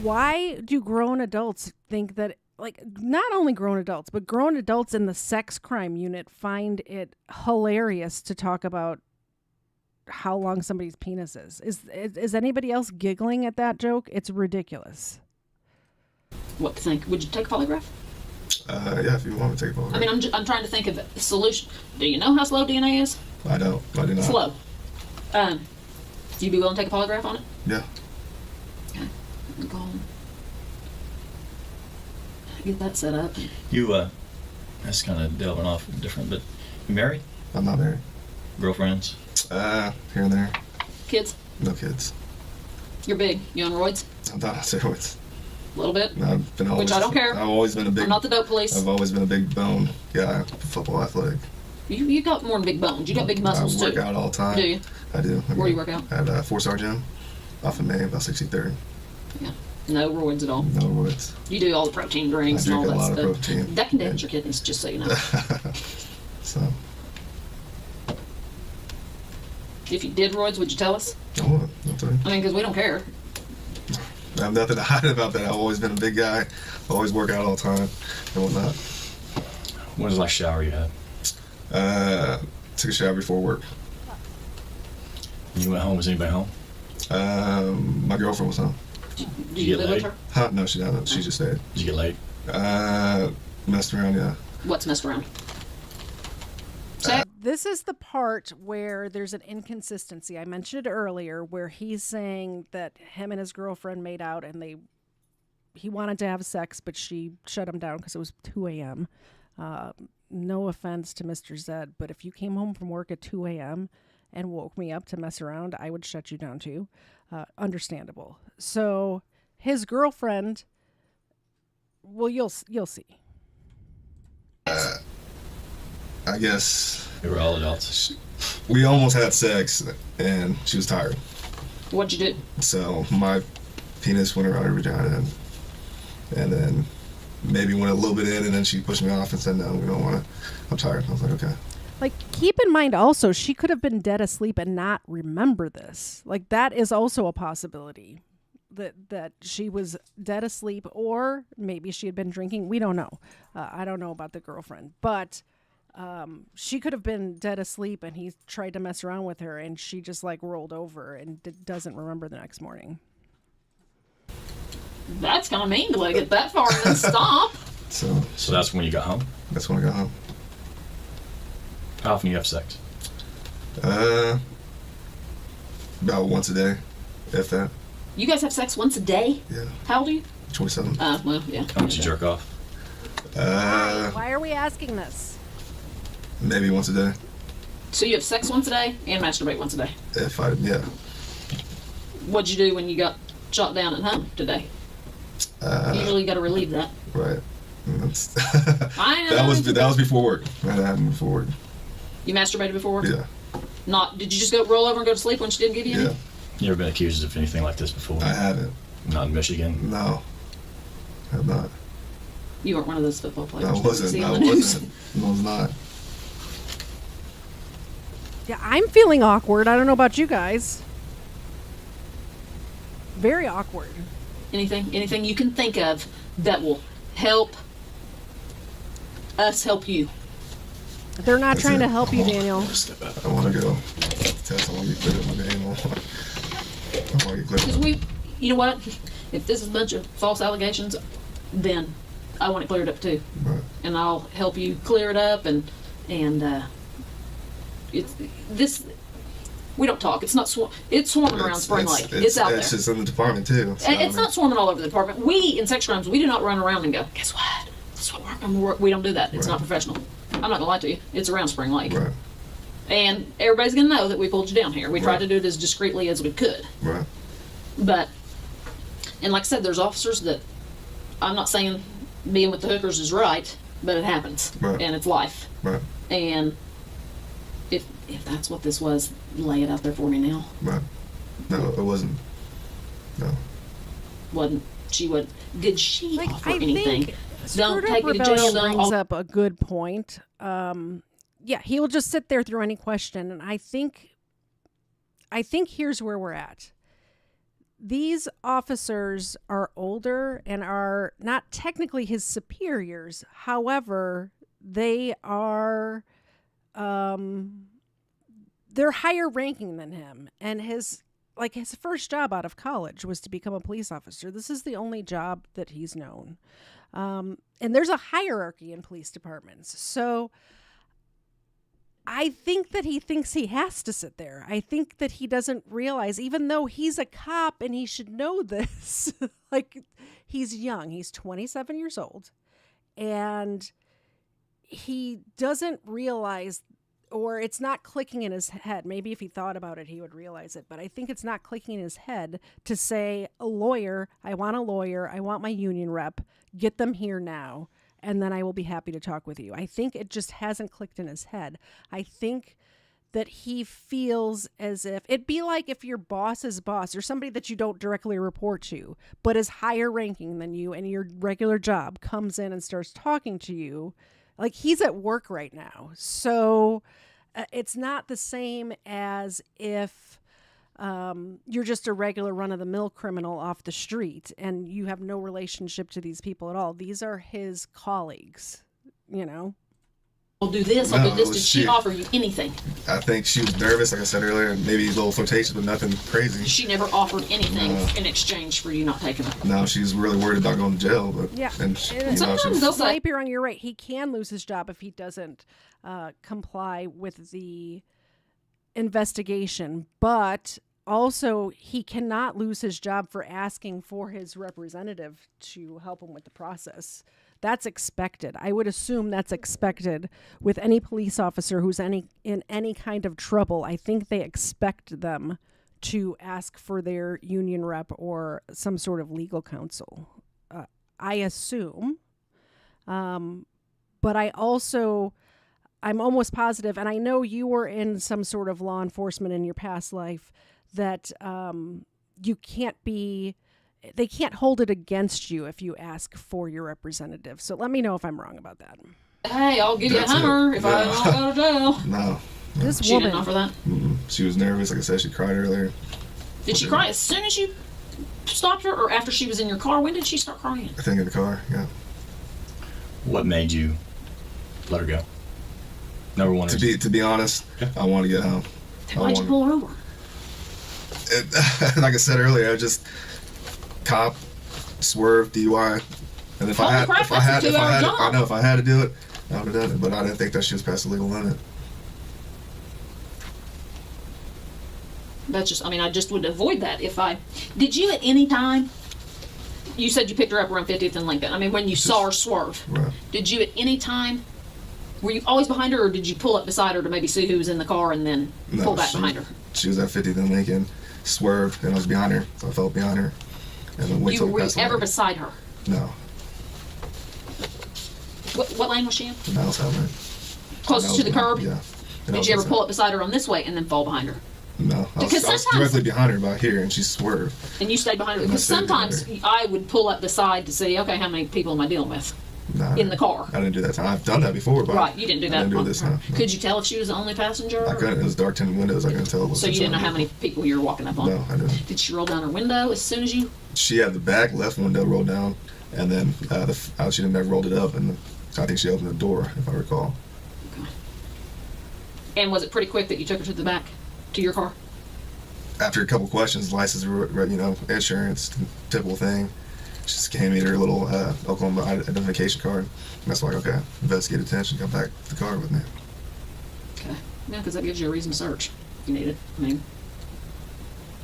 Why do grown adults think that, like, not only grown adults, but grown adults in the sex crime unit find it hilarious to talk about how long somebody's penis is? Is anybody else giggling at that joke? It's ridiculous. What to think? Would you take a polygraph? Yeah, if you want me to take a polygraph. I mean, I'm trying to think of a solution. Do you know how slow DNA is? I do not. Slow. You be willing to take a polygraph on it? Yeah. Okay. I'm calling. Get that set up. You, that's kind of delving off different, but you married? I'm not married. Girlfriends? Here and there. Kids? No kids. You're big. You on roids? I'm not on steroids. A little bit? No, I've been always, which I don't care. I've always been a big... I'm not the dope police. I've always been a big bone guy, football athletic. You got more than big bones. You got big muscles, too. I work out all the time. Do you? I do. Where do you work out? At 4-Star Gym, off of May, about 63rd. Yeah. No roids at all. No roids. You do all the protein drinks and all that stuff. I drink a lot of protein. That can damage your kidneys, just so you know. So. If you did roids, would you tell us? I would. I'll tell you. I mean, because we don't care. I have nothing to hide about that. I've always been a big guy. Always work out all the time and whatnot. When was the last shower you had? Took a shower before work. You went home. Was anybody home? My girlfriend was home. Did you live with her? Huh? No, she didn't. She just stayed. Did you get laid? Messed around, yeah. What's messed around? This is the part where there's an inconsistency. I mentioned it earlier, where he's saying that him and his girlfriend made out and he wanted to have sex, but she shut him down because it was 2 a.m. No offense to Mr. Zed, but if you came home from work at 2 a.m. and woke me up to mess around, I would shut you down too. Understandable. So his girlfriend, well, you'll see. I guess we were all adults. We almost had sex, and she was tired. What'd you do? So my penis went around her vagina, and then maybe went a little bit in, and then she pushed me off and said, "No, we don't want to. I'm tired." I was like, "Okay." Like, keep in mind also, she could have been dead asleep and not remember this. Like, that is also a possibility. That she was dead asleep, or maybe she had been drinking. We don't know. I don't know about the girlfriend, but she could have been dead asleep and he tried to mess around with her and she just like rolled over and doesn't remember the next morning. That's kind of mean to let it get that far and then stop. So that's when you got home? That's when I got home. How often do you have sex? About once a day, if that. You guys have sex once a day? Yeah. How old are you? 27. Well, yeah. How much you jerk off? Why are we asking this? Maybe once a day. So you have sex once a day and masturbate once a day? Yeah. What'd you do when you got shot down at home today? Usually you got to relieve that. Right. I know. That was before work. That happened before work. You masturbated before work? Yeah. Did you just go roll over and go to sleep when she didn't give you any? Yeah. You ever been accused of anything like this before? I haven't. Not in Michigan? No. I have not. You weren't one of those football players. I wasn't. I was not. Yeah, I'm feeling awkward. I don't know about you guys. Very awkward. Anything you can think of that will help us help you. They're not trying to help you, Daniel. I want to go test. I want to get cleared up my name. I want to get cleared up. You know what? If this is a bunch of false allegations, then I want it cleared up too. Right. And I'll help you clear it up and it's this. We don't talk. It's not it's swarming around Spring Lake. It's out there. It's just in the department too. So it's not swarming all over the department. We in sex crimes, we do not run around and go, guess what? This is what we're. We don't do that. It's not professional. I'm not gonna lie to you. It's around Spring Lake. Right. And everybody's gonna know that we pulled you down here. We tried to do it as discreetly as we could. Right. But, and like I said, there's officers that, I'm not saying being with the hookers is right, but it happens. Right. And it's life. Right. And if that's what this was, lay it out there for me now. Right. No, it wasn't. No. Did she offer anything? Don't Screwed take Up me to jail. Rebellion Don't. brings up a good point. Yeah, he will just sit there through any question, and I think here's where we're at. These officers are older and are not technically his superiors. However, they are they're higher ranking than him, and his first job out of college was to become a police officer. This is the only job that he's known. And there's a hierarchy in police departments. So I think that he thinks he has to sit there. I think that he doesn't realize, even though he's a cop and he should know this, like, he's young. He's 27 years old. And he doesn't realize, or it's not clicking in his head. Maybe if he thought about it, he would realize it. But I think it's not clicking in his head to say, a lawyer, I want my union rep, get them here now, and then I will be happy to talk with you. I think it just hasn't clicked in his head. I think that he feels as if it'd be like if your boss's boss or somebody that you don't directly report to, but is higher ranking than you and your regular job comes in and starts talking to you. Like, he's at work right now. So it's not the same as if you're just a regular run-of-the-mill criminal off the street and you have no relationship to these people at all. These are his colleagues, you know? I'll do this, I'll do this. Did she offer you anything? I think she was nervous, like I said earlier, and maybe a little flirtatious, but nothing crazy. She never offered anything in exchange for you not taking her. No, she's really worried about going to jail. But yeah, and sometimes they'll say, you're right. He can lose his job if he doesn't comply with the investigation, but also he cannot lose his job for asking for his representative to help him with the process. That's expected. I would assume that's expected with any police officer who's in any kind of trouble. I think they expect them to ask for their union rep or some sort of legal counsel. I assume. But I'm almost positive, and I know you were in some sort of law enforcement in your past life, that they can't hold it against you if you ask for your representative. So let me know if I'm wrong about that. Hey, I'll give you a hammer if I don't go to jail. No. She didn't offer that? Mm-mm. She was nervous. Like I said, she cried earlier. Did she cry as soon as you stopped her, or after she was in your car? When did she start crying? I think in the car, yeah. What made you let her go? Number one. To be honest, I want to get home. Why'd you pull her over? Like I said earlier, I just cop, swerve, DUI, and if I had to do it, I would have done it. But I didn't think that she was past the legal limit. That's just, I just would avoid that if I... Did you at any time... You said you picked her up around 50th and Lincoln. When you saw her swerve. Right. Did you at any time... Were you always behind her, or did you pull up beside her to maybe see who was in the car and then pull back behind her? She was at 50th and Lincoln, swerved, and I was behind her, so I fell behind her. And then went were you ever beside her? No. What lane was she in? The mouse helmet. Closest to the curb? Yeah. Did you ever pull up beside her on this way and then fall behind her? No. I was directly behind her about here, and she swerved. And you stayed behind her? Because sometimes I would pull up beside to see, okay, how many people am I dealing with? In the car. I didn't do that time. I've done that before, but right, you didn't do that. I didn't do it this time. Could you tell if she was the only passenger? I couldn't. It was dark tinted windows. I couldn't tell. So you didn't know how many people you were walking up on? No, I didn't. Did she roll down her window as soon as you? She had the back left window rolled down, and then she didn't have rolled it up, and I think she opened the door, if I recall. Okay. And was it pretty quick that you took her to the back, to your car? After a couple questions, license, insurance, typical thing. She just gave me her little Oklahoma identification card. And that's like, okay, investigate attention, come back to the car with me. Okay. Yeah, because that gives you a reason to search if you need it.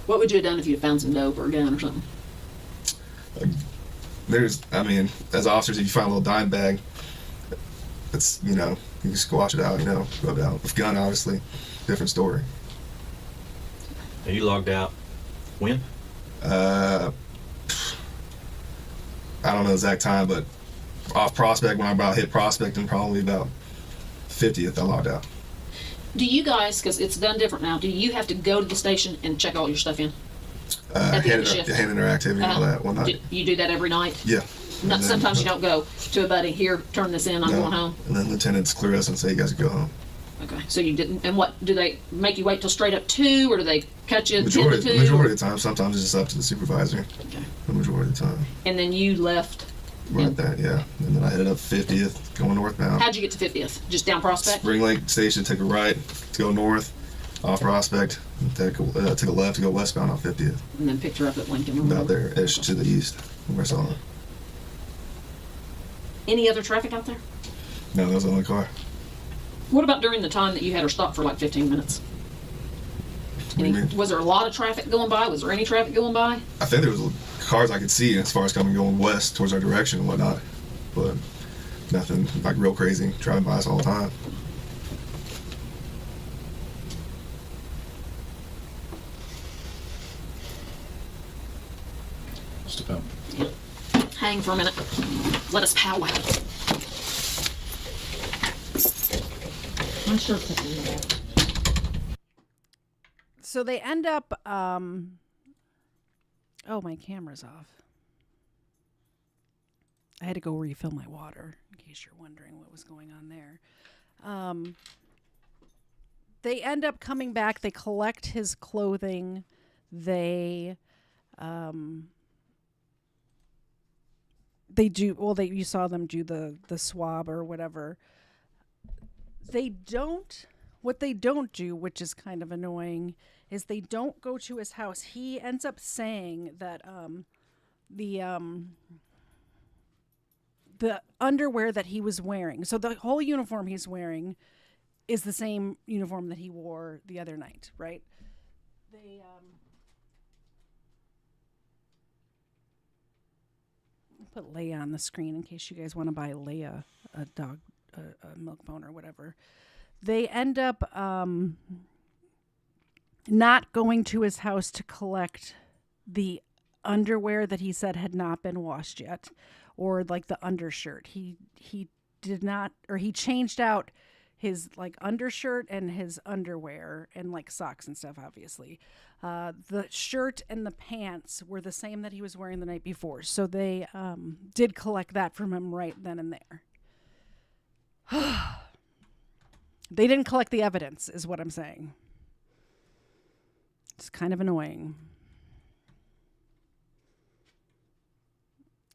What would you have done if you had found some dope or a gun or something? As officers, if you find a little dime bag, it's, you can squash it out, go down. With gun, obviously, different story. Are you logged out when? I don't know the exact time, but off Prospect, when I about hit Prospect, and probably about 50th, I logged out. Do you guys, because it's done different now, do you have to go to the station and check all your stuff in? Hand in their activity and all that one night. You do that every night? Yeah. Not, sometimes you don't go to a buddy, here, turn this in, I'm going home. And then lieutenants clear us and say, you guys can go home. Okay, so you didn't, and what, do they make you wait till straight up 2, or do they cut you 10 to 2? Majority of the time. Sometimes it's just up to the supervisor. Okay. The majority of the time. And then you left? Right there, yeah. And then I headed up 50th, going northbound. How'd you get to 50th? Just down Prospect? Spring Lake Station, took a right to go north, off Prospect, took a left to go westbound on 50th. And then picked her up at Lincoln? About there-ish to the east, where I saw her. Any other traffic out there? No, that was the only car. What about during the time that you had her stopped for like 15 minutes? Was there a lot of traffic going by? Was there any traffic going by? I think there was cars I could see as far as coming going west towards our direction and whatnot, but nothing like real crazy driving by us all the time. Step out. Yeah. Hang for a minute. Let us powwow. My shirt's up in the back. So they end up, oh, my camera's off. I had to go refill my water, in case you're wondering what was going on there. They end up coming back. They collect his clothing. They do, well, you saw them do the swab or whatever. What they don't do, which is kind of annoying, is they don't go to his house. He ends up saying that the underwear that he was wearing, so the whole uniform he's wearing is the same uniform that he wore the other night, right? They put Leia on the screen in case you guys want to buy Leia a dog, a milk bone or whatever. They end up not going to his house to collect the underwear that he said had not been washed yet, or like the undershirt. He did not, or he changed out his like undershirt and his underwear and like socks and stuff, obviously. The shirt and the pants were the same that he was wearing the night before. So they did collect that from him right then and there. They didn't collect the evidence, is what I'm saying. It's kind of annoying.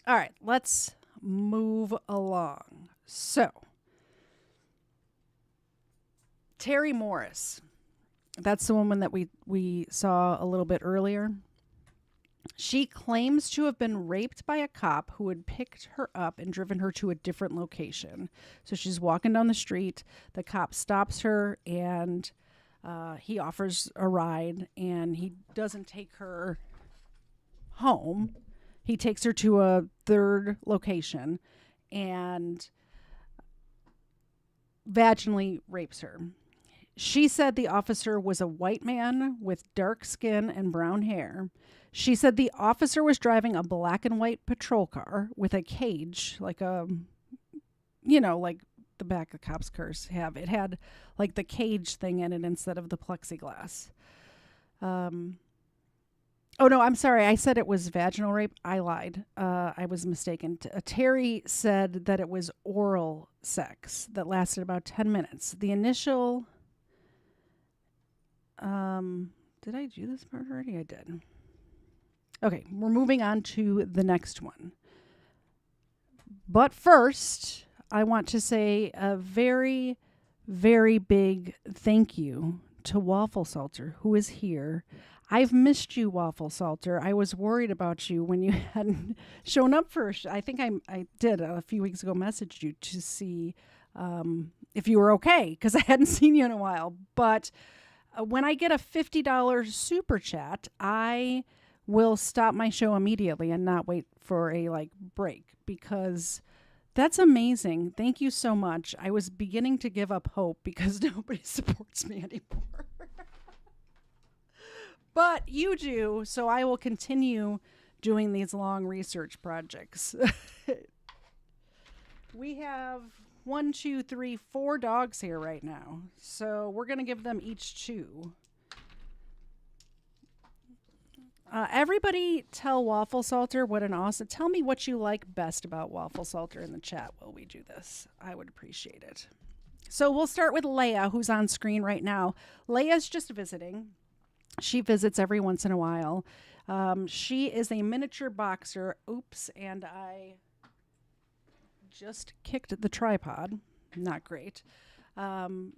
All right, let's move along. So, Terry Morris. That's the woman that we saw a little bit earlier. She claims to have been raped by a cop who had picked her up and driven her to a different location. So she's walking down the street. The cop stops her and he offers a ride, and he doesn't take her home. He takes her to a third location and vaginally rapes her. She said the officer was a white man with dark skin and brown hair. She said the officer was driving a black and white patrol car with a cage, like a, like the back the cops' cars have. It had like the cage thing in it instead of the plexiglass. Oh no, I'm sorry. I said it was vaginal rape. I lied. I was mistaken. Terry said that it was oral sex that lasted about 10 minutes. The initial, did I do this part already? I did. Okay, we're moving on to the next one. But first, I want to say a very, very big thank you to Waffle Salter, who is here. I've missed you, Waffle Salter. I was worried about you when you hadn't shown up for I think I did a few weeks ago, messaged you to see if you were okay, because I hadn't seen you in a while. But when I get a $50 super chat, I will stop my show immediately and not wait for a break, because that's amazing. Thank you so much. I was beginning to give up hope because nobody supports me anymore. But you do, so I will continue doing these long research projects. We have 1, 2, 3, 4 dogs here right now, so we're going to give them each 2. Everybody tell Waffle Salter what an awesome... Tell me what you like best about Waffle Salter in the chat while we do this. I would appreciate it. So we'll start with Leia, who's on screen right now. Leia's just visiting. She visits every once in a while. She is a miniature boxer. Oops, and I just kicked the tripod. Not great. And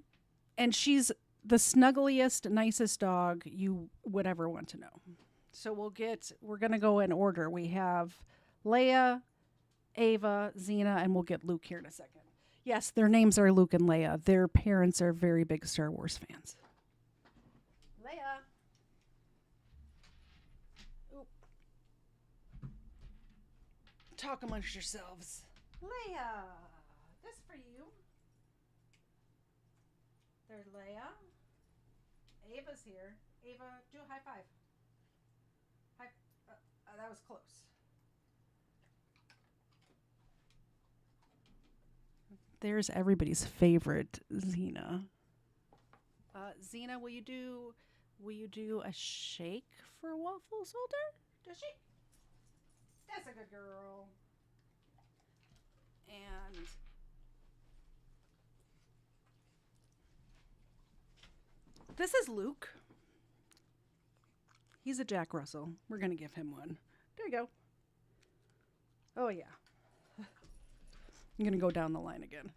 she's the snuggliest, nicest dog you would ever want to know. So we're going to go in order. We have Leia, Ava, Xena, and we'll get Luke here in a second. Yes, their names are Luke and Leia. Their parents are very big Star Wars fans. Leia. Oop. Talk amongst yourselves. Leia, this for you. There's Leia. Ava's here. Ava, do a high five. That was close. There's everybody's favorite Xena. Xena, will you do a shake for Waffle Salter? Does she? That's a good girl. And this is Luke. He's a Jack Russell. We're going to give him one. There you go. Oh, yeah. I'm going to go down the line again.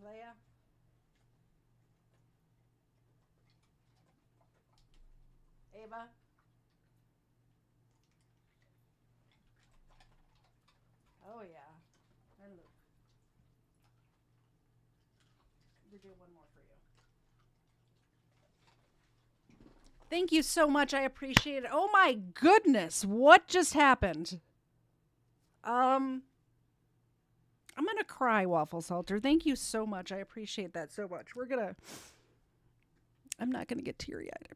Leia. Ava. Oh, yeah. And Luke. We'll do one more for you. Thank you so much. I appreciate it. Oh my goodness. What just happened? I'm going to cry, Waffle Salter. Thank you so much. I appreciate that so much. I'm not going to get teary-eyed, I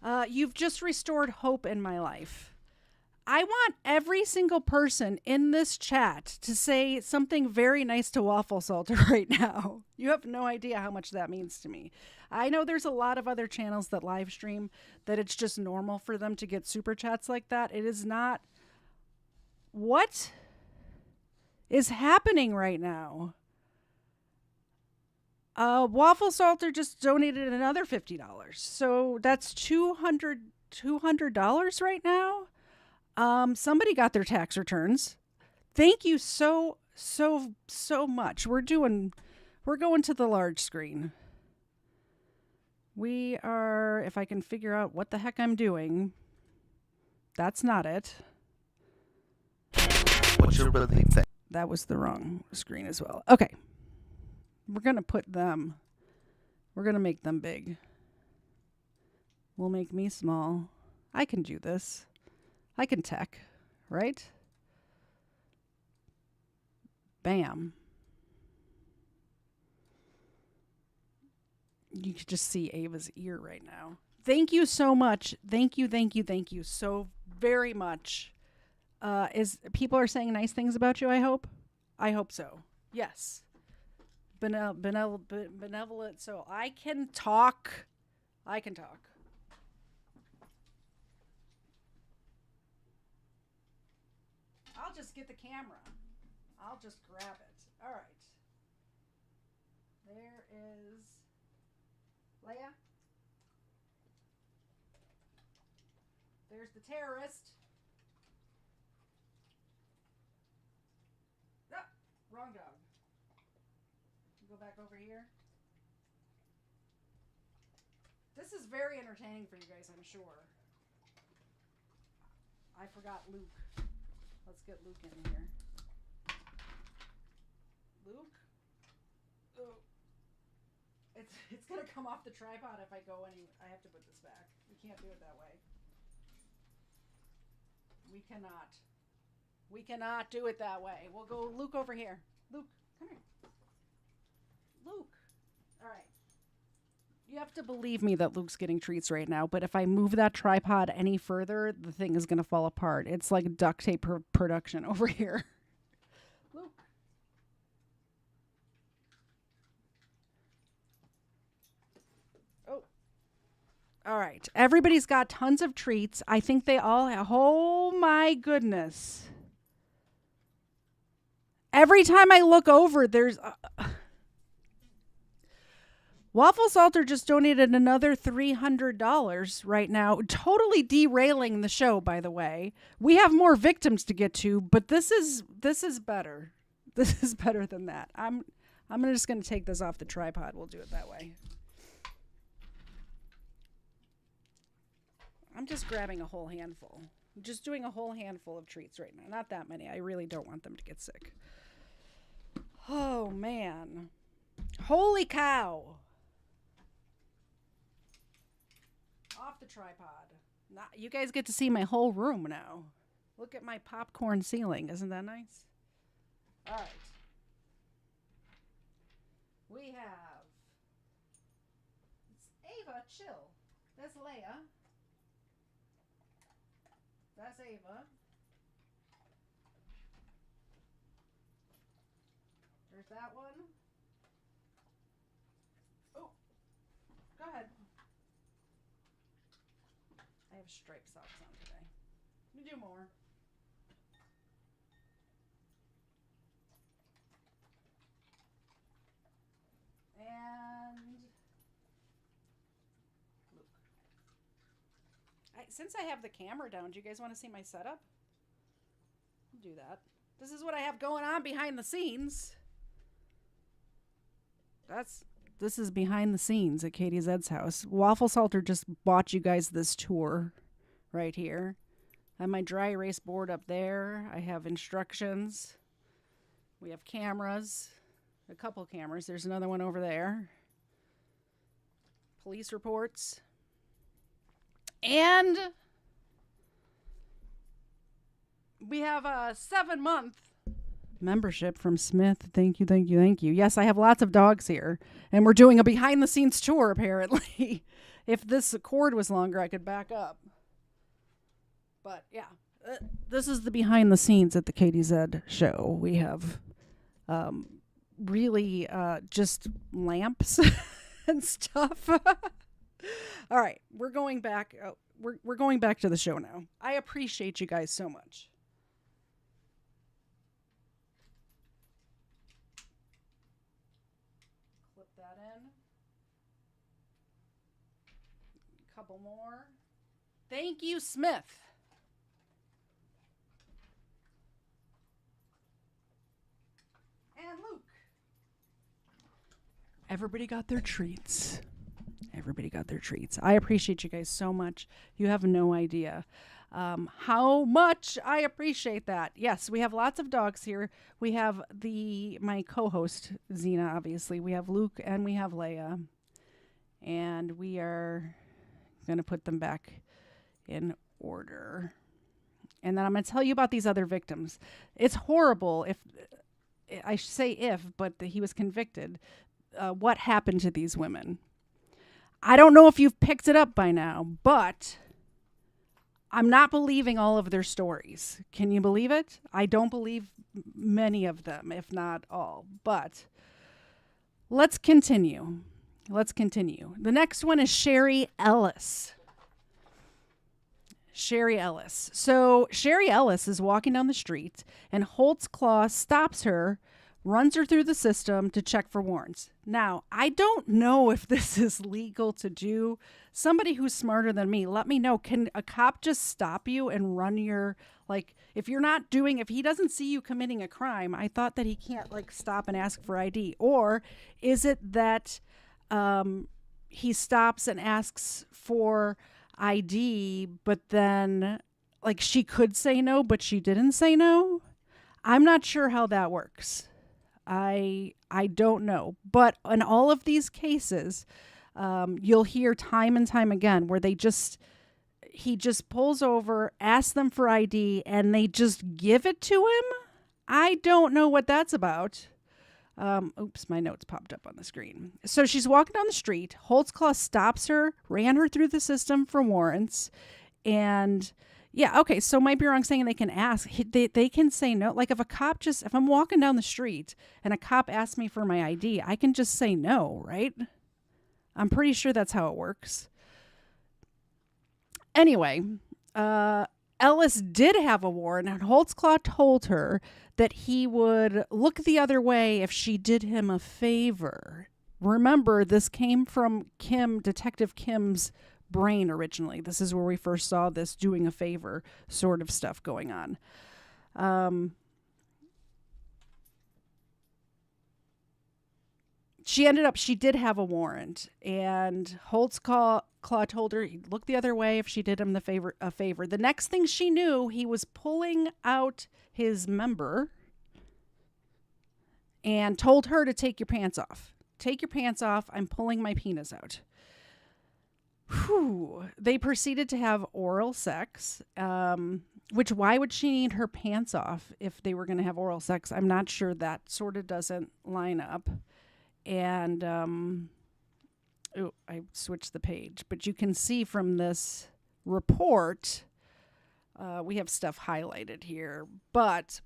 promise. You've just restored hope in my life. I want every single person in this chat to say something very nice to Waffle Salter right now. You have no idea how much that means to me. I know there's a lot of other channels that live stream that it's just normal for them to get super chats like that. It is not. What is happening right now? Waffle Salter just donated another $50. So that's $200 right now. Somebody got their tax returns. Thank you so much. We're going to the large screen. We are, if I can figure out what the heck I'm doing. That's not it. What's your really thing? That was the wrong screen as well. Okay. We're going to make them big. We'll make me small. I can do this. I can tech, right? Bam. You could just see Ava's ear right now. Thank you so much. Thank you so very much. People are saying nice things about you, I hope? I hope so. Yes. Benevolent, so I can talk. I'll just get the camera. I'll just grab it. All right. There is Leia. There's the terrorist. Ah, wrong dog. Go back over here. This is very entertaining for you guys, I'm sure. I forgot Luke. Let's get Luke in here. Luke? Oh. It's gonna come off the tripod if I go any. I have to put this back. We can't do it that way. We cannot do it that way. We'll go Luke over here. Luke, come here. Luke. All right. You have to believe me that Luke's getting treats right now, but if I move that tripod any further, the thing is going to fall apart. It's like duct tape production over here. Luke. All right. Everybody's got tons of treats. I think they all have. Oh, my goodness. Every time I look over, there's... Waffle Salter just donated another $300 right now. Totally derailing the show, by the way. We have more victims to get to, but this is better. This is better than that. I'm just going to take this off the tripod. We'll do it that way. I'm just grabbing a whole handful. I'm just doing a whole handful of treats right now. Not that many. I really don't want them to get sick. Oh, man. Holy cow. Off the tripod. You guys get to see my whole room now. Look at my popcorn ceiling. Isn't that nice? All right. We have... It's Ava, chill. That's Leia. That's Ava. There's that one. Oh, go ahead. I have striped socks on today. Let me do more. And Luke. Since I have the camera down, do you guys want to see my setup? I'll do that. This is what I have going on behind the scenes. This is behind the scenes at Katie Zed's house. Waffle Salter just bought you guys this tour right here. I have my dry erase board up there. I have instructions. We have cameras. A couple cameras. There's another one over there. Police reports. And we have a 7-month membership from Smith. Thank you, thank you, thank you. Yes, I have lots of dogs here. And we're doing a behind-the-scenes tour, apparently. If this cord was longer, I could back up. But, yeah. This is the behind-the-scenes at the Katie Zed show. We have really just lamps and stuff. All right. We're going back. We're going back to the show now. I appreciate you guys so much. That in. A couple more. Thank you, Smith. And Luke. Everybody got their treats. Everybody got their treats. I appreciate you guys so much. You have no idea how much I appreciate that. Yes, we have lots of dogs here. We have my co-host, Zena, obviously. We have Luke and we have Leia. And we are going to put them back in order. And then I'm going to tell you about these other victims. It's horrible I say but he was convicted. What happened to these women? I don't know if you've picked it up by now, but I'm not believing all of their stories. Can you believe it? I don't believe many of them, if not all. But let's continue. The next one is Sherry Ellis. Sherry Ellis. So Sherry Ellis is walking down the street, and Holtzclaw stops her, runs her through the system to check for warrants. Now, I don't know if this is legal to do. Somebody who's smarter than me, let me know. Can a cop just stop you and run your, if he doesn't see you committing a crime, I thought that he can't, stop and ask for ID. Or is it that he stops and asks for ID, but then, she could say no, but she didn't say no? I'm not sure how that works. I don't know. But in all of these cases, you'll hear time and time again where he just pulls over, asks them for ID, and they just give it to him. I don't know what that's about. Oops, my notes popped up on the screen. So she's walking down the street. Holtzclaw stops her, ran her through the system for warrants, and... yeah, okay, so might be wrong saying they can ask. They can say no. If I'm walking down the street and a cop asks me for my ID, I can just say no, right? I'm pretty sure that's how it works. Anyway, Ellis did have a warrant, and Holtzclaw told her that he would look the other way if she did him a favor. Remember, this came from Detective Kim's brain originally. This is where we first saw this doing a favor sort of stuff going on. She did have a warrant, and Holtzclaw told her he'd look the other way if she did him a favor. The next thing she knew, he was pulling out his member and told her to take your pants off. Take your pants off. I'm pulling my penis out. Whew. They proceeded to have oral sex, which why would she need her pants off if they were going to have oral sex? I'm not sure. That sort of doesn't line up. And, I switched the page, but you can see from this report, we have stuff highlighted here, but,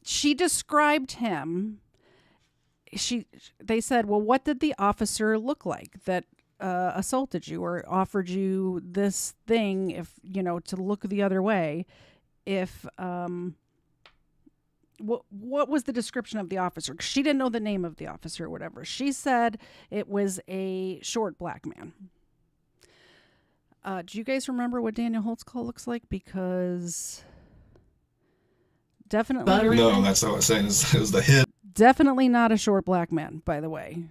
she described him. They said, well, what did the officer look like that, assaulted you or offered you this thing if, to look the other way? If, what was the description of the officer? She didn't know the name of the officer or whatever. She said it was a short black man. Do you guys remember what Daniel Holtzclaw looks like? Because definitely... No, that's not what I was saying. It was the head. Definitely not a short black man, by the way.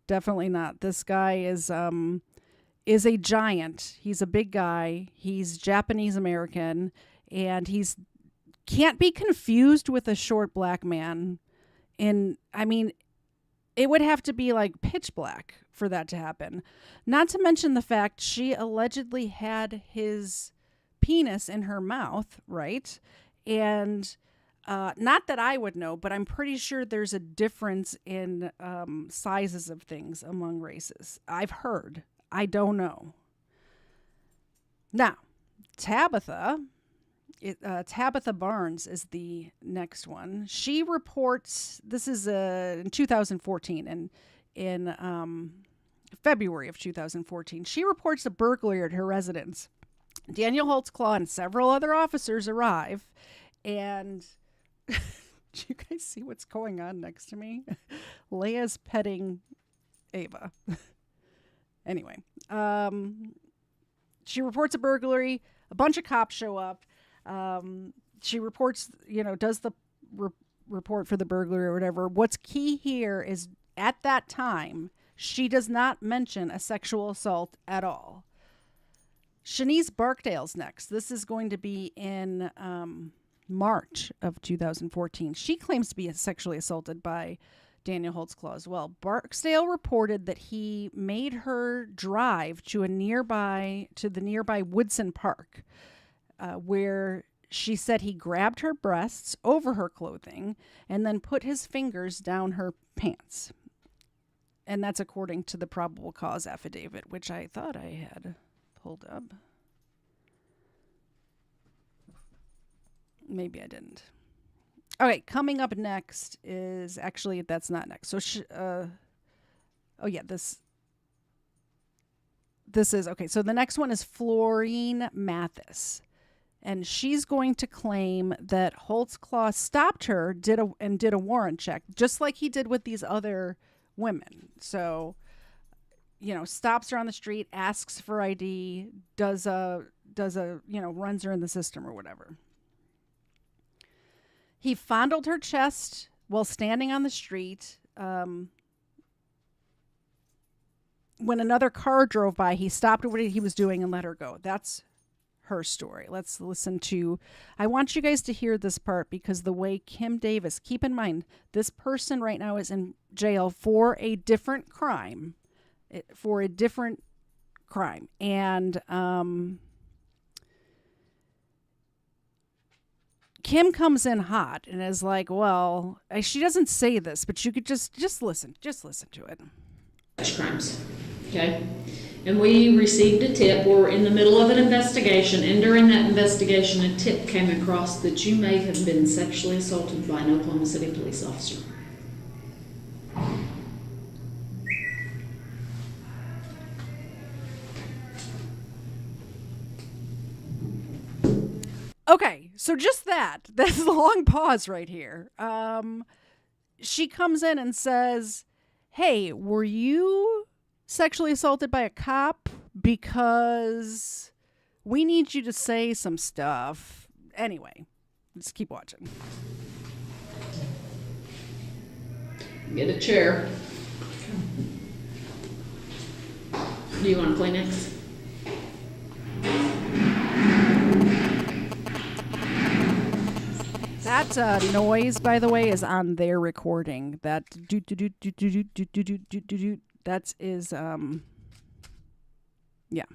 Definitely not. This guy is a giant. He's a big guy. He's Japanese American, and he's can't be confused with a short black man. It would have to be like pitch black for that to happen. Not to mention the fact she allegedly had his penis in her mouth, right? And not that I would know, but I'm pretty sure there's a difference in sizes of things among races. I've heard. I don't know. Now, Tabitha Barnes is the next one. She reports, this is in 2014, and in February of 2014, she reports a burglary at her residence. Daniel Holtzclaw and several other officers arrive, and do you guys see what's going on next to me? Leia's petting Ava. Anyway, she reports a burglary. A bunch of cops show up. She reports, does the report for the burglary or whatever. What's key here is at that time, she does not mention a sexual assault at all. Shanice Barkdale's next. This is going to be in March of 2014. She claims to be sexually assaulted by Daniel Holtzclaw as well. Barksdale reported that he made her drive to the nearby Woodson Park, where she said he grabbed her breasts over her clothing and then put his fingers down her pants. And that's according to the probable cause affidavit, which I thought I had pulled up. Maybe I didn't. Okay, coming up next is actually, that's not next. So, this is, okay, so the next one is Florine Mathis. And she's going to claim that Holtzclaw stopped her, did a warrant check, just like he did with these other women. So, stops her on the street, asks for ID, runs her in the system or whatever. He fondled her chest while standing on the street. When another car drove by, he stopped what he was doing and let her go. That's her story. Let's listen to, I want you guys to hear this part because the way Kim Davis, keep in mind, this person right now is in jail for a different crime. And Kim comes in hot and is like, well, she doesn't say this, but you could just listen to it. Crimes. Okay. And we received a tip. We're in the middle of an investigation, and during that investigation, a tip came across that you may have been sexually assaulted by an Oklahoma City police officer. Okay, so just that. That's a long pause right here. She comes in and says, hey, were you sexually assaulted by a cop? Because we need you to say some stuff. Anyway, let's keep watching. Get a chair. Do you want a Kleenex? That noise, by the way, is on their recording. That that is yeah.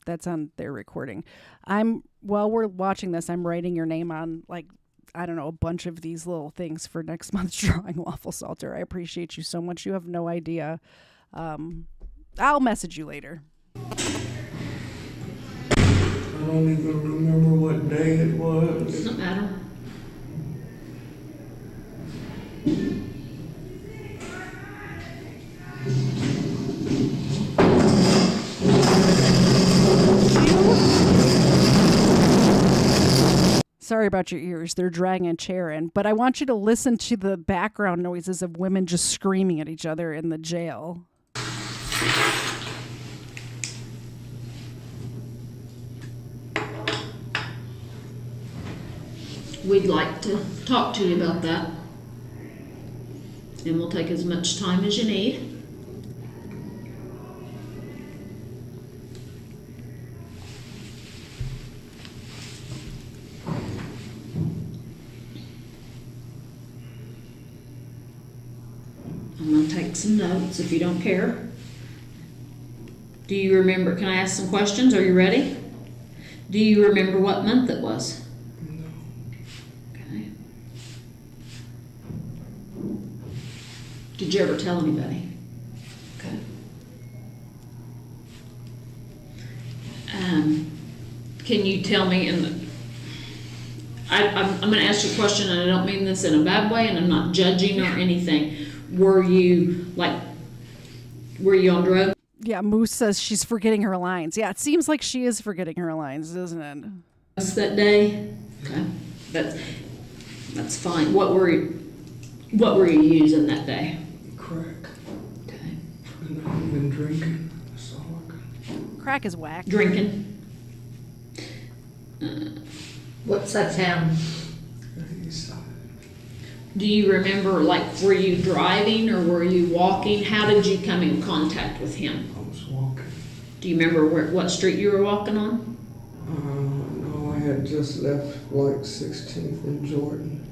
That's on their recording. While we're watching this, I'm writing your name on, like, I don't know, a bunch of these little things for next month's drawing, Waffle Salter. I appreciate you so much. You have no idea. I'll message you later. I don't even remember what day it was. Doesn't matter. Sorry about your ears. They're dragging a chair in. But I want you to listen to the background noises of women just screaming at each other in the jail. We'd like to talk to you about that. And we'll take as much time as you need. I'm going to take some notes if you don't care. Do you remember? Can I ask some questions? Are you ready? Do you remember what month it was? No. Okay. Did you ever tell anybody? Okay. Can you tell me I'm going to ask you a question, and I don't mean this in a bad way, and I'm not judging or anything. Were you on drugs? Yeah, Moose says she's forgetting her lines. Yeah, it seems like she is forgetting her lines, doesn't it? That day? Okay. That's fine. What were you using that day? Crack. Okay. And I've been drinking. That's all I got. Crack is whack. Drinking. What's that sound? Do you remember, were you driving or were you walking? How did you come in contact with him? I was walking. Do you remember what street you were walking on? No, I had just left 16th and Jordan.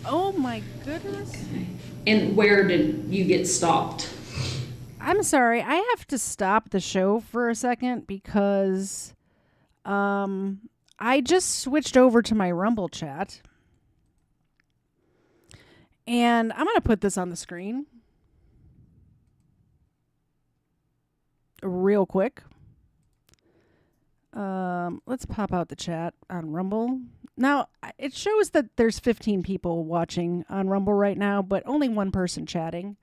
Oh my goodness. Okay. And where did you get stopped? I'm sorry. I have to stop the show for a second because I just switched over to my Rumble chat. And I'm going to put this on the screen real quick. Let's pop out the chat on Rumble. Now, it shows that there's 15 people watching on Rumble right now, but only one person chatting.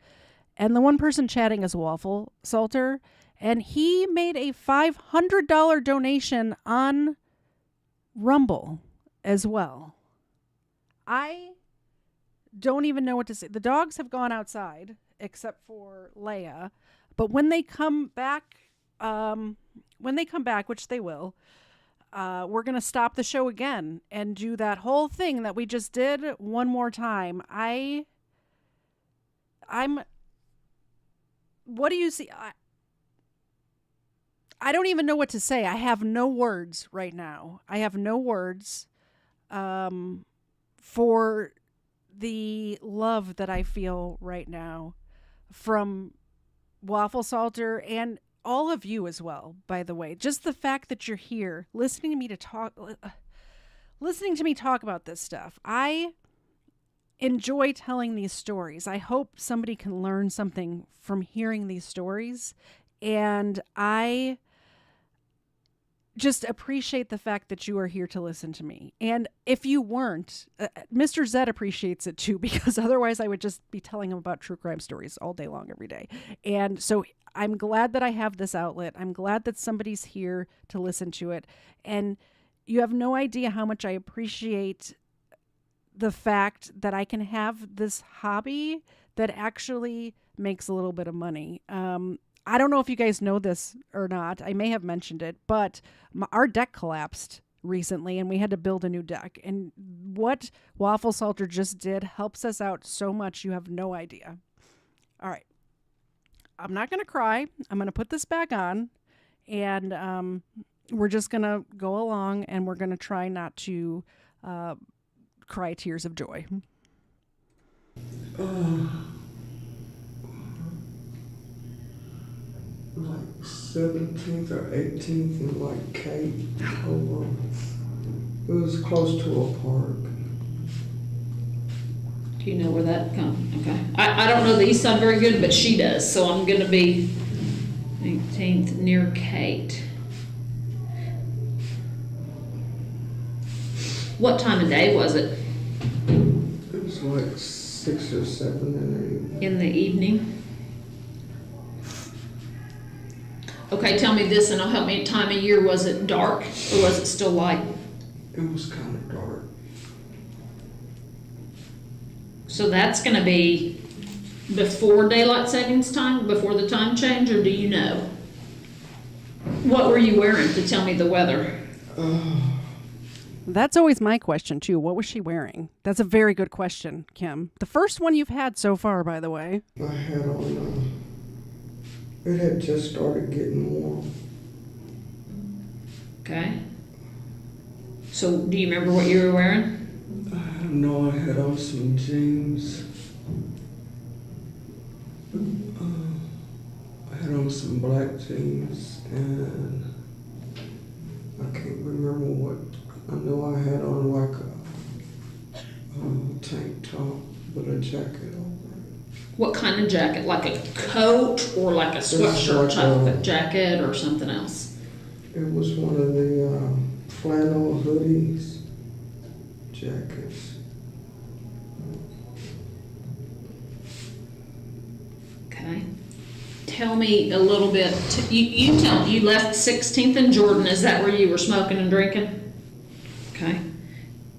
And the one person chatting is Waffle Salter. And he made a $500 donation on Rumble as well. I don't even know what to say. The dogs have gone outside, except for Leia. But when they come back, which they will, we're going to stop the show again and do that whole thing that we just did one more time. What do you see? I don't even know what to say. I have no words right now. I have no words for the love that I feel right now from Waffle Salter and all of you as well, by the way. Just the fact that you're here listening to me talk about this stuff. I enjoy telling these stories. I hope somebody can learn something from hearing these stories. And I just appreciate the fact that you are here to listen to me. And if you weren't, Mr. Zed appreciates it too, because otherwise I would just be telling him about true crime stories all day long, every day. And so I'm glad that I have this outlet. I'm glad that somebody's here to listen to it. And you have no idea how much I appreciate the fact that I can have this hobby that actually makes a little bit of money. I don't know if you guys know this or not. I may have mentioned it, but our deck collapsed recently and we had to build a new deck. And what Waffle Salter just did helps us out so much. You have no idea. All right. I'm not going to cry. I'm going to put this back on and we're just going to go along and we're going to try not to cry tears of joy. Like 17th or 18th in like Kate over. It was close to a park. Do you know where that comes? Okay. I don't know the east side very good, but she does. So I'm going to be 18th near Kate. What time of day was it? It was like 6 or 7 in the evening. In the evening? Okay, tell me this and it'll help me. Time of year, was it dark or was it still light? It was kind of dark. So that's going to be before daylight savings time, before the time change, or do you know? What were you wearing to tell me the weather? That's always my question, too. What was she wearing? That's a very good question, Kim. The first one you've had so far, by the way. I had on, it had just started getting warm. Okay. So do you remember what you were wearing? No, I had on some jeans. I had on some black jeans and I can't remember what. I know I had on like a tank top with a jacket over it. What kind of jacket? Like a coat or like a sweatshirt type of jacket or something else? It was one of the flannel hoodies, jackets. Okay. Tell me a little bit. You tell me, you left 16th and Jordan. Is that where you were smoking and drinking? Okay.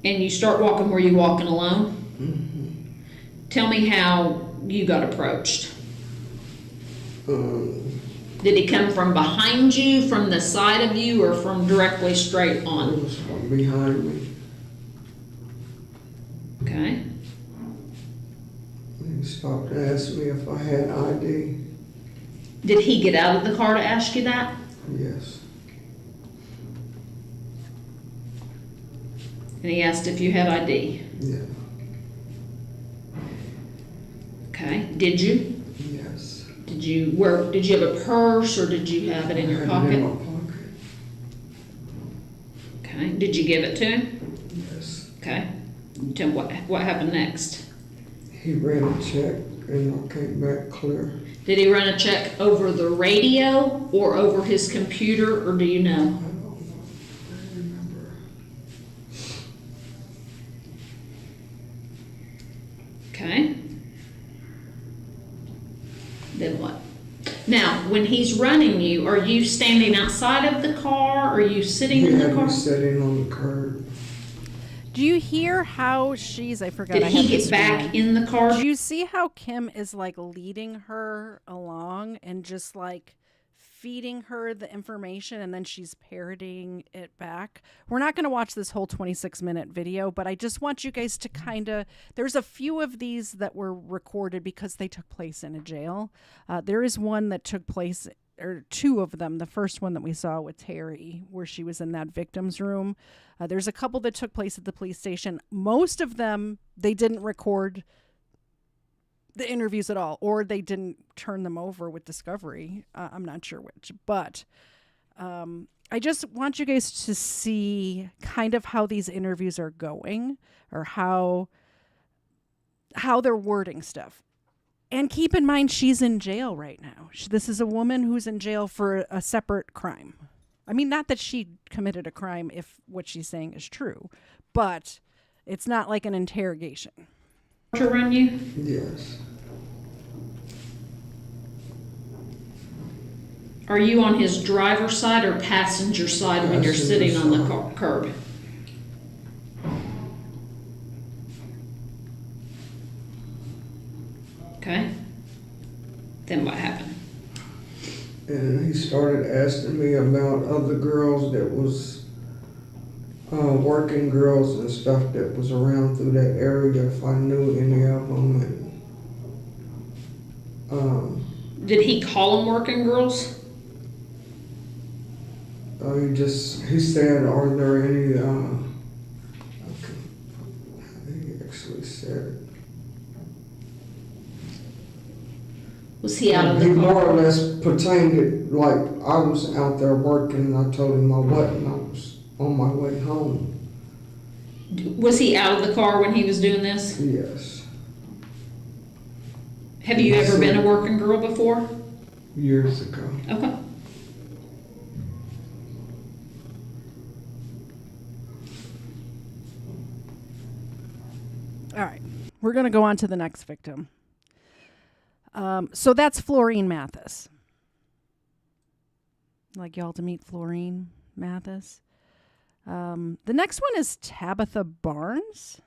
And you start walking, were you walking alone? Mm-hmm. Tell me how you got approached. Did he come from behind you, from the side of you, or from directly straight on? It was from behind me. Okay. He stopped and asked me if I had ID. Did he get out of the car to ask you that? Yes. And he asked if you had ID? Yeah. Okay. Did you? Yes. Did you have a purse or did you have it in your pocket? In my pocket. Okay. Did you give it to him? Yes. Okay. Tell me what happened next. He ran a check and I came back clear. Did he run a check over the radio or over his computer, or do you know? I don't know. I remember. Okay. Then what? Now, when he's running you, are you standing outside of the car? Or are you sitting in the car? He sitting on the curb. Do you hear how she's, I forgot. Did he get back in the car? Do you see how Kim is like leading her along and just like feeding her the information and then she's parroting it back? We're not going to watch this whole 26-minute video, but I just want you guys to kind of, there's a few of these that were recorded because they took place in a jail. There is one that took place, or two of them. The first one that we saw with Terry, where she was in that victim's room. There's a couple that took place at the police station. Most of them, they didn't record the interviews at all, or they didn't turn them over with Discovery. I'm not sure which, but I just want you guys to see kind of how these interviews are going, or how they're wording stuff. And keep in mind, she's in jail right now. This is a woman who's in jail for a separate crime. I mean, not that she committed a crime if what she's saying is true, but it's not like an interrogation. To run you? Yes. Are you on his driver's side or passenger side when you're sitting on the curb? Okay. Then what happened? And he started asking me about other girls that was working girls and stuff that was around through that area, if I knew any of them. And, did he call them working girls? he said, are there any, he actually said, was he out of the he car? more or less pertained it like I was out there working and I told him I wasn't. I was on my way home. Was he out of the car when he was doing this? Yes. Have you ever been a working girl before? Years ago. Okay. All right. We're going to go on to the next victim. So that's Florine Mathis. Like y'all to meet Florine Mathis. The next one is Tabitha Barnes.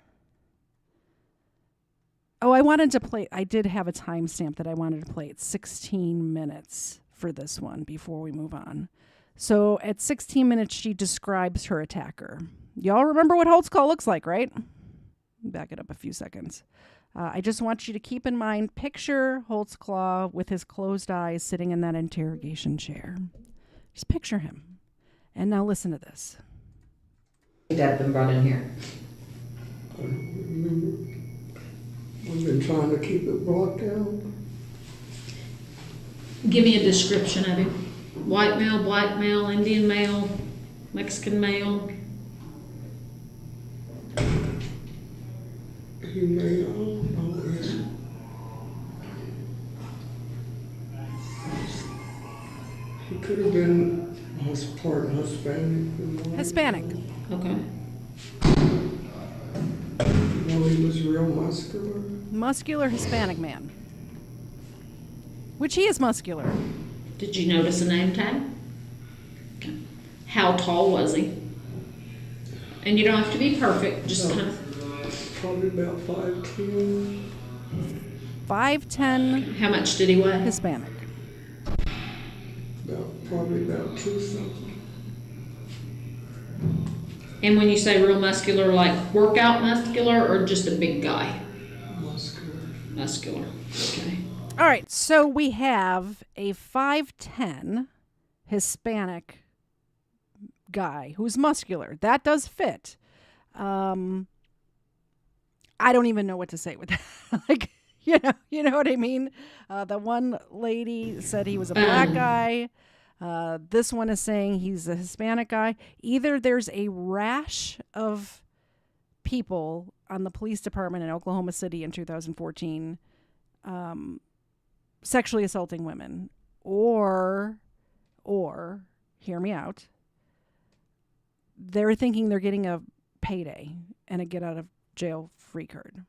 Oh, I did have a timestamp that I wanted to play. It's 16 minutes for this one before we move on. So at 16 minutes, she describes her attacker. Y'all remember what Holtzclaw looks like, right? Back it up a few seconds. I just want you to keep in mind, picture Holtzclaw with his closed eyes sitting in that interrogation chair. Just picture him. And now listen to this. That been brought in here. I don't remember. I've been trying to keep it brought down. Give me a description of him. White male, black male, Indian male, Mexican male. He may, he could have been part Hispanic. Hispanic. Okay. No, he was real muscular. Muscular Hispanic man. Which he is muscular. Did you notice a name tag? Okay. How tall was he? And you don't have to be perfect, just kind of. Probably about 5'10". 5'10". How much did he weigh? Hispanic. Probably about 2 something. And when you say real muscular, like workout muscular or just a big guy? Muscular. Muscular. Okay. All right, so we have a 5'10" Hispanic guy who's muscular. That does fit. I don't even know what to say with that. Like, you know what I mean? The one lady said he was a black guy. This one is saying he's a Hispanic guy. Either there's a rash of people on the police department in Oklahoma City in 2014 sexually assaulting women, or hear me out, they're thinking they're getting a payday and a get out of jail free card.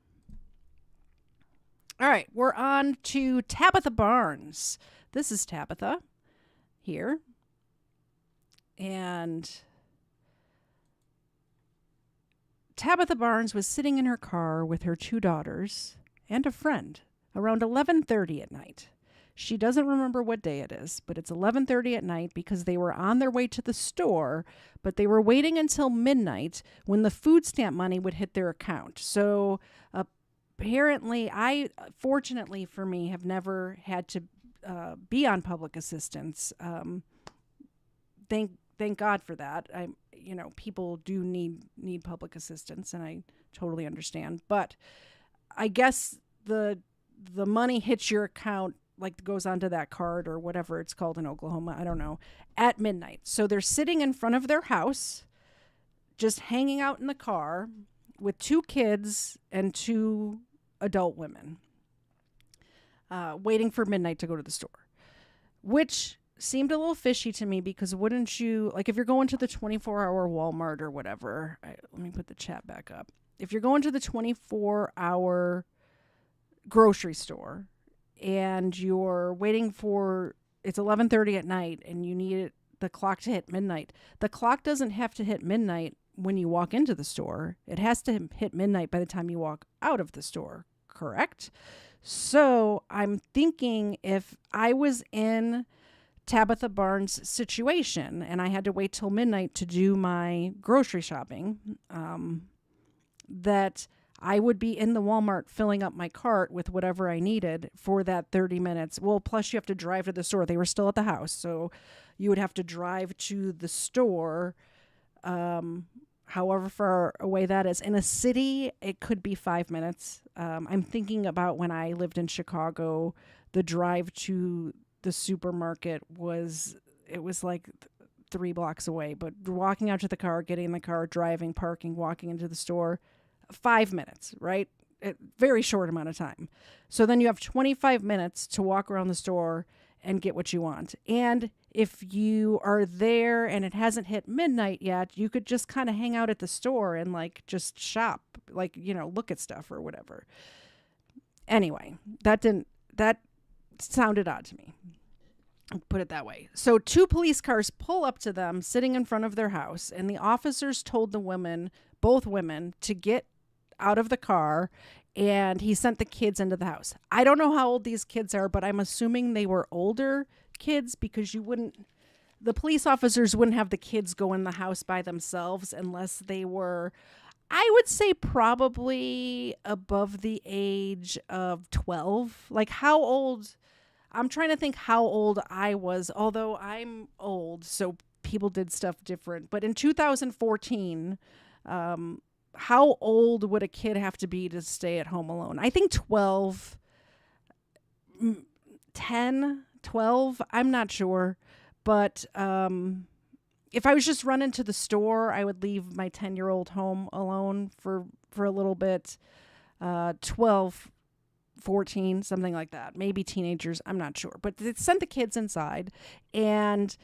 All right, we're on to Tabitha Barnes. This is Tabitha here. And Tabitha Barnes was sitting in her car with her 2 daughters and a friend around 11:30 at night. She doesn't remember what day it is, but it's 11:30 at night because they were on their way to the store, but they were waiting until midnight when the food stamp money would hit their account. So apparently, fortunately for me, have never had to be on public assistance. Thank God for that. People do need public assistance, and I totally understand. But I guess the money hits your account, like goes onto that card or whatever it's called in Oklahoma, I don't know, at midnight. So they're sitting in front of their house, just hanging out in the car with 2 kids and 2 adult women, waiting for midnight to go to the store, which seemed a little fishy to me because wouldn't you, like if you're going to the 24-hour Walmart or whatever, let me put the chat back up. If you're going to the 24-hour grocery store and you're waiting for, it's 11:30 at night and you need the clock to hit midnight, the clock doesn't have to hit midnight when you walk into the store. It has to hit midnight by the time you walk out of the store, correct? So I'm thinking if I was in Tabitha Barnes' situation and I had to wait till midnight to do my grocery shopping, that I would be in the Walmart filling up my cart with whatever I needed for that 30 minutes. Well, plus you have to drive to the store. They were still at the house, so you would have to drive to the store, however far away that is. In a city, it could be 5 minutes. I'm thinking about when I lived in Chicago, the drive to the supermarket was like 3 blocks away. But walking out to the car, getting in the car, driving, parking, walking into the store, 5 minutes, right? Very short amount of time. So then you have 25 minutes to walk around the store and get what you want. And if you are there and it hasn't hit midnight yet, you could just kind of hang out at the store and like just shop, like, you know, look at stuff or whatever. Anyway, that sounded odd to me. I'll put it that way. So 2 police cars pull up to them sitting in front of their house, and the officers told the women, both women, to get out of the car, and he sent the kids into the house. I don't know how old these kids are, but I'm assuming they were older kids because the police officers wouldn't have the kids go in the house by themselves unless they were, I would say, probably above the age of 12. Like how old, I'm trying to think how old I was, although I'm old, so people did stuff different. But in 2014, how old would a kid have to be to stay at home alone? I think 12, 10, 12, I'm not sure. But if I was just running to the store, I would leave my 10-year-old home alone for a little bit. 12, 14, something like that. Maybe teenagers, I'm not sure. But they sent the kids inside, and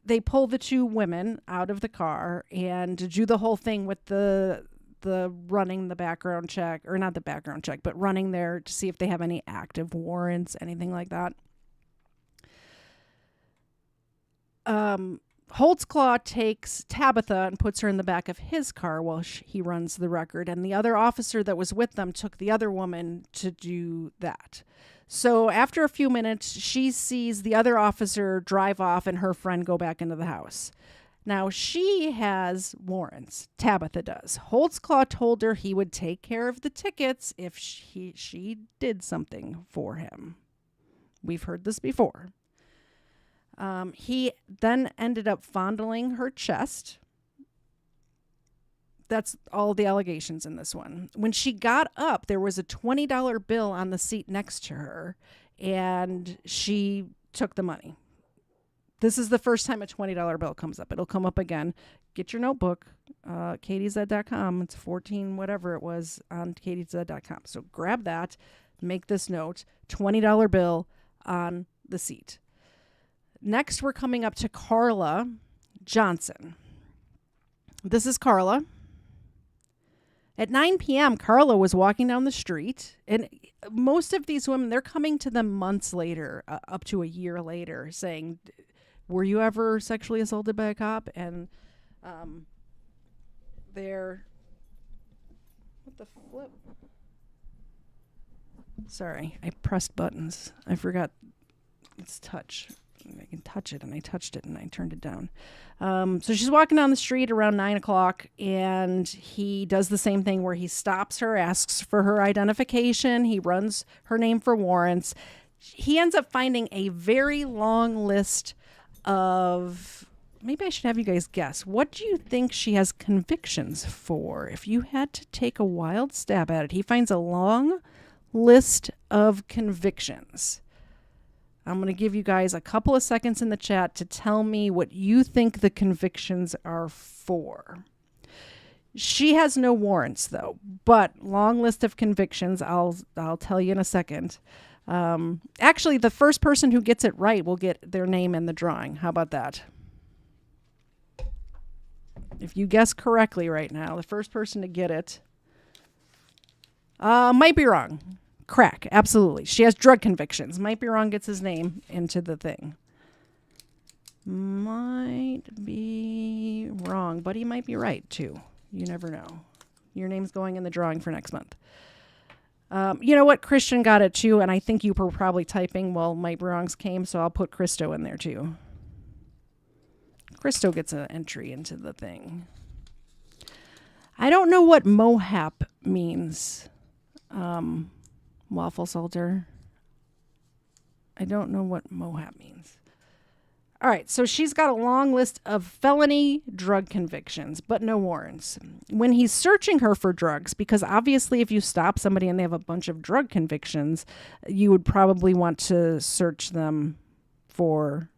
they pull the 2 women out of the car and do the whole thing with the running the background check, or not the background check, but running there to see if they have any active warrants, anything like that. Holtzclaw takes Tabitha and puts her in the back of his car while he runs the record, and the other officer that was with them took the other woman to do that. So after a few minutes, she sees the other officer drive off and her friend go back into the house. Now, she has warrants. Tabitha does. Holtzclaw told her he would take care of the tickets if she did something for him. We've heard this before. He then ended up fondling her chest. That's all the allegations in this one. When she got up, there was a $20 bill on the seat next to her, and she took the money. This is the first time a $20 bill comes up. It'll come up again. Get your notebook, katiez.com. It's 14 whatever it was on katiez.com. So grab that, make this note, $20 bill on the seat. Next, we're coming up to Carla Johnson. This is Carla. At 9 p.m., Carla was walking down the street, and most of these women, they're coming to them months later, up to a year later, saying, were you ever sexually assaulted by a cop? And they're, what the flip? Sorry, I pressed buttons. I forgot it's touch. I can touch it, and I touched it, and I turned it down. So she's walking down the street around 9 o'clock, and he does the same thing where he stops her, asks for her identification. He runs her name for warrants. He ends up finding a very long list of, maybe I should have you guys guess. What do you think she has convictions for? If you had to take a wild stab at it, he finds a long list of convictions. I'm going to give you guys a couple of seconds in the chat to tell me what you think the convictions are for. She has no warrants, though, but long list of convictions. I'll tell you in a second. Actually, the first person who gets it right will get their name in the drawing. How about that? If you guess correctly right now, the first person to get it might be wrong. Crack, absolutely. She has drug convictions. Might be wrong gets his name into the thing. Might be wrong, but he might be right too. You never know. Your name's going in the drawing for next month. You know what? Christian got it too, and I think you were probably typing while Might Be Wrongs came, so I'll put Christo in there too. Christo gets an entry into the thing. I don't know what MOHAP means. Waffle Salter. I don't know what MOHAP means. All right, so she's got a long list of felony drug convictions, but no warrants. When he's searching her for drugs, because obviously if you stop somebody and they have a bunch of drug convictions, you would probably want to search them for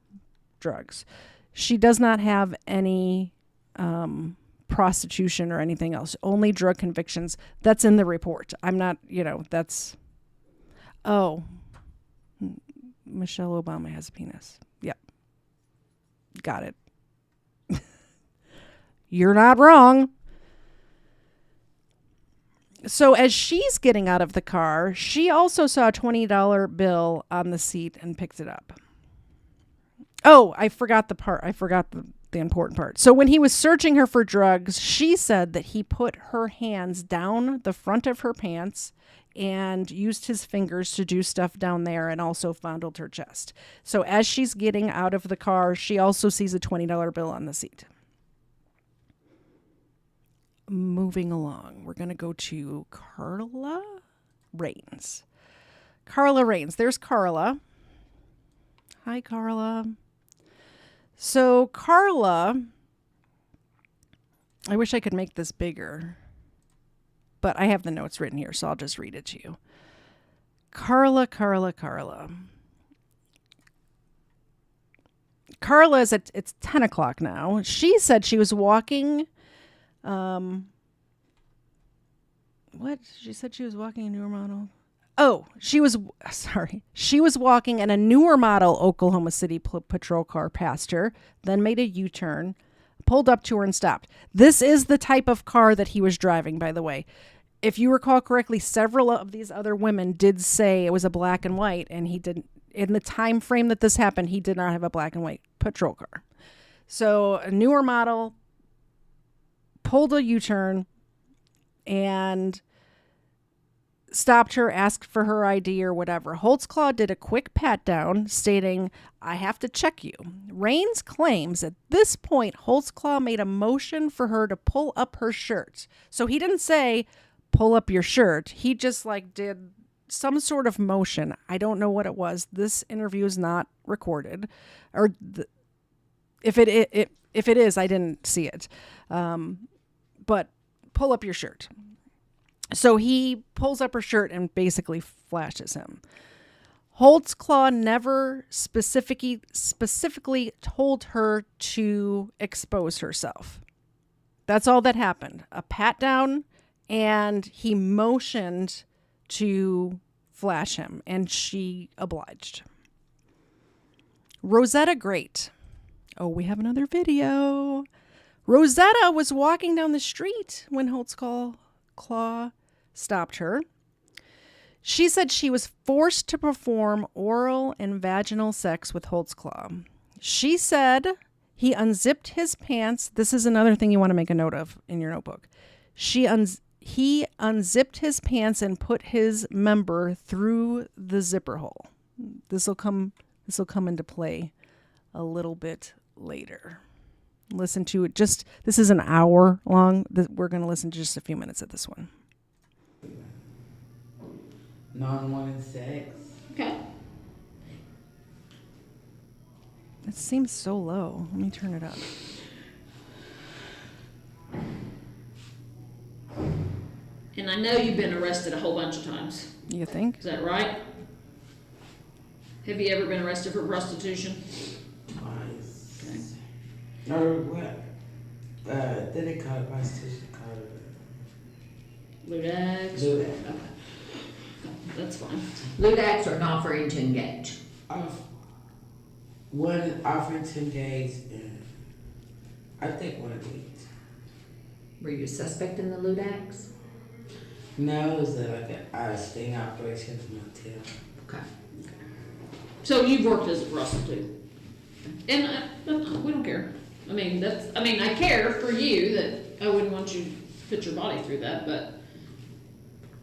drugs. She does not have any prostitution or anything else, only drug convictions. That's in the report. I'm not, that's... Oh, Michelle Obama has a penis. Yep. Got it. You're not wrong. So as she's getting out of the car, she also saw a $20 bill on the seat and picked it up. Oh, I forgot the part. I forgot the important part. So when he was searching her for drugs, she said that he put her hands down the front of her pants and used his fingers to do stuff down there and also fondled her chest. So as she's getting out of the car, she also sees a $20 bill on the seat. Moving along, we're going to go to Carla Rains. Carla Rains. There's Carla. Hi, Carla. So Carla, I wish I could make this bigger, but I have the notes written here, so I'll just read it to you. Carla is it's 10 o'clock now. She said she was walking, what? She said she was walking a newer model. Oh, she was walking and a newer model Oklahoma City patrol car passed her, then made a U-turn, pulled up to her and stopped. This is the type of car that he was driving, by the way. If you recall correctly, several of these other women did say it was a black and white, and he didn't. In the time frame that this happened, he did not have a black and white patrol car. So a newer model pulled a U-turn and stopped her, asked for her ID or whatever. Holtzclaw did a quick pat down, stating, "I have to check you." Rains claims at this point, Holtzclaw made a motion for her to pull up her shirt. So he didn't say, pull up your shirt. He just did some sort of motion. I don't know what it was. This interview is not recorded. If it is, I didn't see it. But pull up your shirt. So he pulls up her shirt and basically flashes him. Holtzclaw never specifically told her to expose herself. That's all that happened. A pat down, and he motioned to flash him, and she obliged. Rosetta Great. Oh, we have another video. Rosetta was walking down the street when Holtzclaw stopped her. She said she was forced to perform oral and vaginal sex with Holtzclaw. She said he unzipped his pants. This is another thing you want to make a note of in your notebook. He unzipped his pants and put his member through the zipper hole. This will come into play a little bit later. Listen to it. This is an hour long. We're going to listen to just a few minutes of this one. Non-wanted sex. Okay. It seems so low. Let me turn it up. And I know you've been arrested a whole bunch of times. You think? Is that right? Have you ever been arrested for prostitution? Twice. Okay. Or what? Then they call it prostitution. Ludax? Ludax. Okay. That's fine. Ludax are not offering to engage. One offering to engage, and I think one of these. Were you a suspect in the Ludax? No, it was like a sting operation from a motel. Okay. So you've worked as a prostitute, and we don't care. I mean, I care for you that I wouldn't want you to put your body through that, but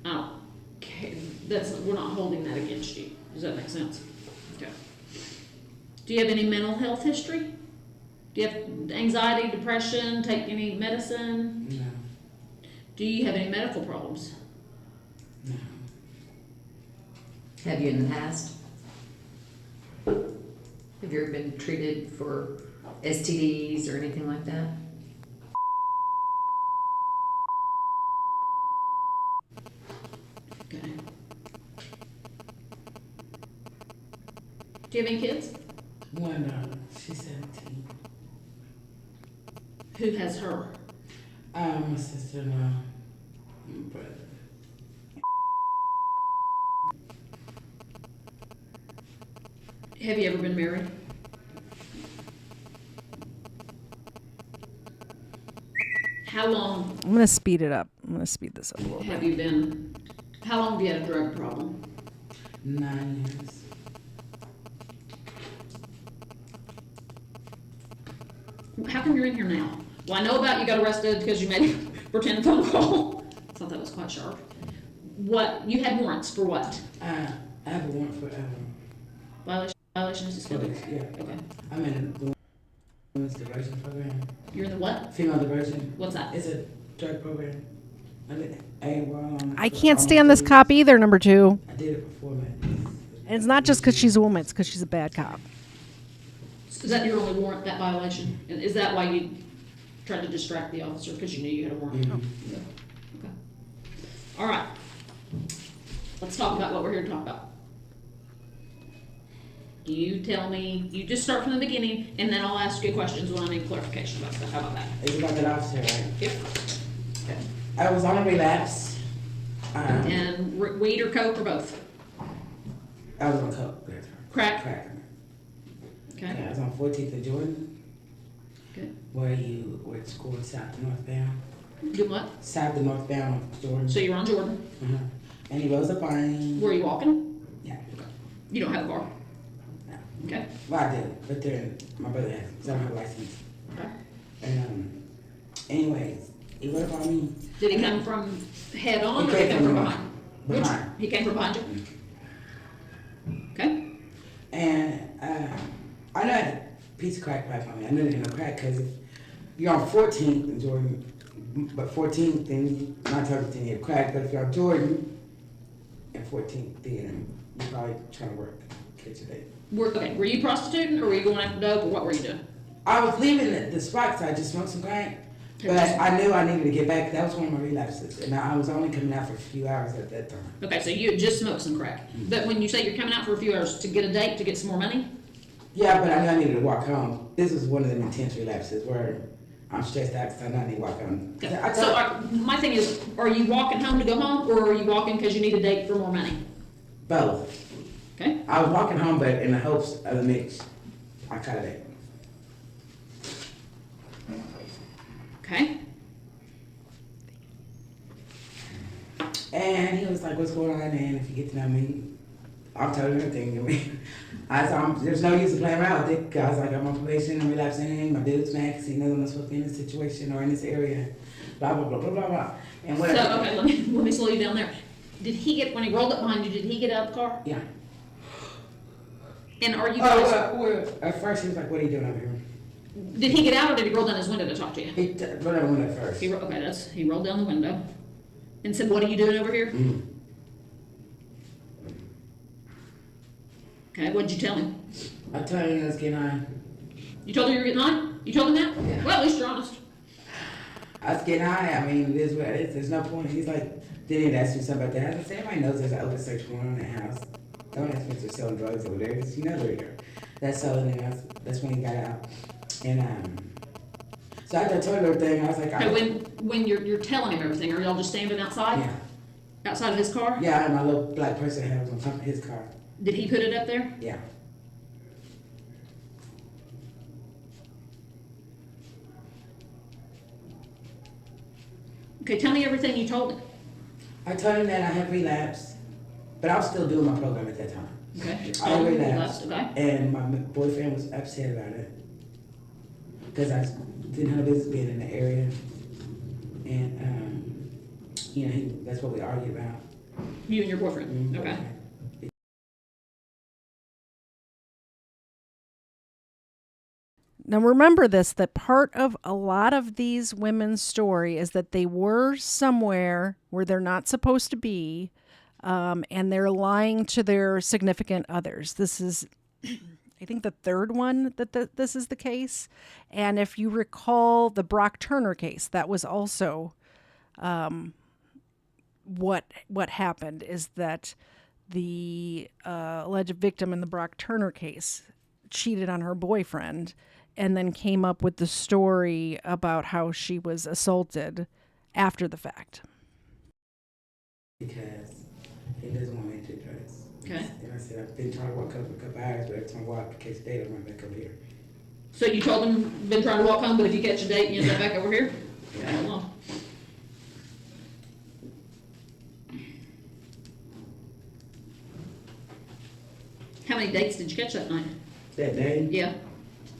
I don't care. We're not holding that against you. Does that make sense? Okay. Do you have any mental health history? Do you have anxiety, depression, take any medicine? No. Do you have any medical problems? No. Have you in the past? Have you ever been treated for STDs or anything like that? Okay. Do you have any kids? One, she's 17. Who has her? My sister-in-law, my brother. Have you ever been married? How long I'm going to speed it up. I'm going to speed this up a little have bit. you been, how long have you had a drug problem? 9 years. How come you're in here now? Well, I know about you got arrested because you made a pretend phone call. I thought that was quite sharp. What, you had warrants for what? I have a warrant for Violation of disclosure? Yeah. Okay. I'm in the women's diversion program. You're in the what? Female diversion. What's that? It's a drug program. I can't stand this cop either, number 2. I did it before, man. And it's not just because she's a woman, it's because she's a bad cop. Is that your only warrant, that violation? And is that why you tried to distract the officer because you knew you had a warrant? Mm-hmm. Yeah. Okay. All right. Let's talk about what we're here to talk about. You tell me, you just start from the beginning, and then I'll ask you questions when I need clarification about that. How about that? It's about that officer, right? Yep. Okay. I was on a relapse. And weed or coke or both? I was on coke. Crack? Crack. Okay. I was on 14th and Jordan. Okay. Where you were going south to northbound. Do what? South to northbound on Jordan. So you're on Jordan? Uh-huh. And he rose up on. Were you walking? Yeah. You don't have a car? No. Okay. Well, I did, but then my brother has, because I don't have a license. Okay. And anyways, he rode up on me. Did he come from head on He or did he came come from from behind? behind. He came from behind you? Okay. And I know I had a piece of crack pipe on me. I knew there was no crack because if you're on 14th and Jordan, but 14th, then you're not talking to any crack, but if you're on Jordan and 14th, then you're probably trying to work, catch a date. Okay, were you prostituting or were you going after dope or what were you doing? I was leaving the spot because I just smoked some crack, but I knew I needed to get back. That was one of my relapses, and I was only coming out for a few hours at that time. Okay, so you had just smoked some crack. But when you say you're coming out for a few hours to get a date, to get some more money? Yeah, but I knew I needed to walk home. This was one of them intense relapses where I'm stressed out because I know I need to walk home. Okay. So my thing is, are you walking home to go home or are you walking because you need a date for more money? Both. Okay. I was walking home, but in the hopes of the mix, I cut it. Okay. And he was like, "What's going on?" And if you get to know me, I'll tell you everything. I mean, there's no use to play around with it. I was like, I'm on probation, I'm relapsing, my dude's mad because he knows I'm not supposed to be in this situation or in this area. Blah blah blah blah blah blah. And whatever. So okay, let me slow you down there. Did he get, when he rolled up behind you, did he get out of the car? Yeah. And are you guys? Well, at first he was like, "What are you doing over here?" Did he get out or did he roll down his window to talk to you? He rolled down the window first. He rolled down the window and said, "What are you doing over here?" Mm-hmm. Okay, what'd you tell him? I told him I was getting high. You told him you were getting high? You told him that? Yeah. Well, at least you're honest. I was getting high. I mean, it is what it is. There's no point. He's like, didn't ask me something about that. I said, everybody knows there's an open search going on in that house. Don't ask me if they're selling drugs over there because you know they're there. That's selling there. That's when he got out. And so after I told him everything, I was like, Okay, when you're telling him everything, are y'all just standing outside? Yeah. Outside of his car? Yeah, and my little black purse I had was on top of his car. Did he put it up there? Yeah. Okay, tell me everything you told him. I told him that I had relapsed, but I was still doing my program at that time. Okay. I had relapsed, okay. and my boyfriend was upset about it because I didn't have business being in the area, and that's what we argued about. You and your boyfriend. Okay. Now remember this, that part of a lot of these women's story is that they were somewhere where they're not supposed to be, and they're lying to their significant others. This is, I think, the third one that this is the case. And if you recall the Brock Turner case, that was also what happened is that the alleged victim in the Brock Turner case cheated on her boyfriend and then came up with the story about how she was assaulted after the fact. Because he doesn't want me to address. Okay. And I said, I've been trying to walk up for a couple hours, but every time I walk, I catch a date, I'm right back up here. So you told him, been trying to walk home, but if you catch a date, you end up back over here? I don't know. How many dates did you catch that night? That day? Yeah.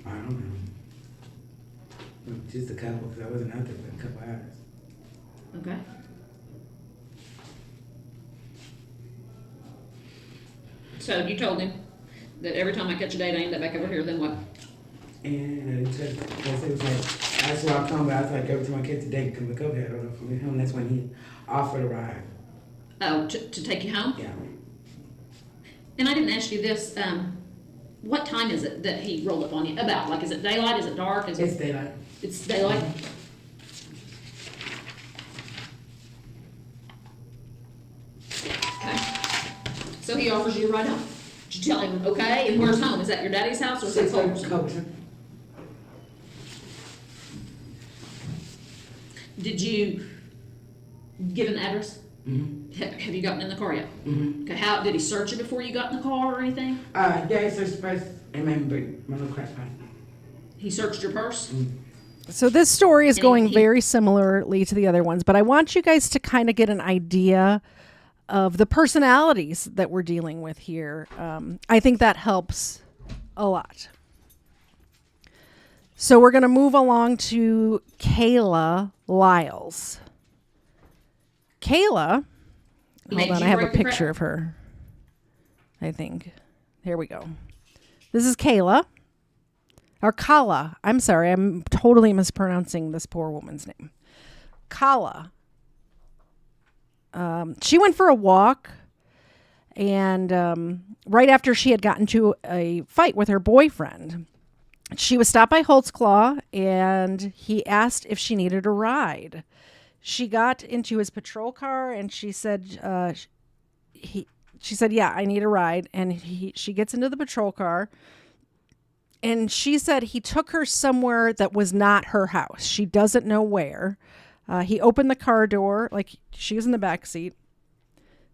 I don't know. Just a couple, because I wasn't out there for a couple hours. Okay. So you told him that every time I catch a date, I end up back over here, then what? And it was like, I just walked home, but I was like, every time I catch a date, come back over here, I don't know if I'm home. That's when he offered a ride. Oh, to take you home? Yeah. And I didn't ask you this, what time is it that he rolled up on you? About, like, is it daylight, is it dark? It's daylight. It's daylight? Okay. So he offers you a ride home. Did you tell him, okay, and where's home? Is that your daddy's house or is it Culberson? Did you give an address? Mm-hmm. Have you gotten in the car yet? Mm-hmm. Okay, how, did he search you before you got in the car or anything? Yeah, he searched first and my little crack pipe. He searched your purse? Mm-hmm. So this story is going very similarly to the other ones, but I want you guys to kind of get an idea of the personalities that we're dealing with here. I think that helps a lot. So we're going to move along to Kayla Lyles. Kayla, hold on, I have a picture of her, I think. Here we go. This is Kayla. Or Kala. I'm sorry, I'm totally mispronouncing this poor woman's name. Kala. She went for a walk, and right after she had gotten to a fight with her boyfriend, she was stopped by Holtzclaw, and he asked if she needed a ride. She got into his patrol car, and she said, she said, yeah, I need a ride. And she gets into the patrol car, and she said he took her somewhere that was not her house. She doesn't know where. He opened the car door, like she was in the back seat.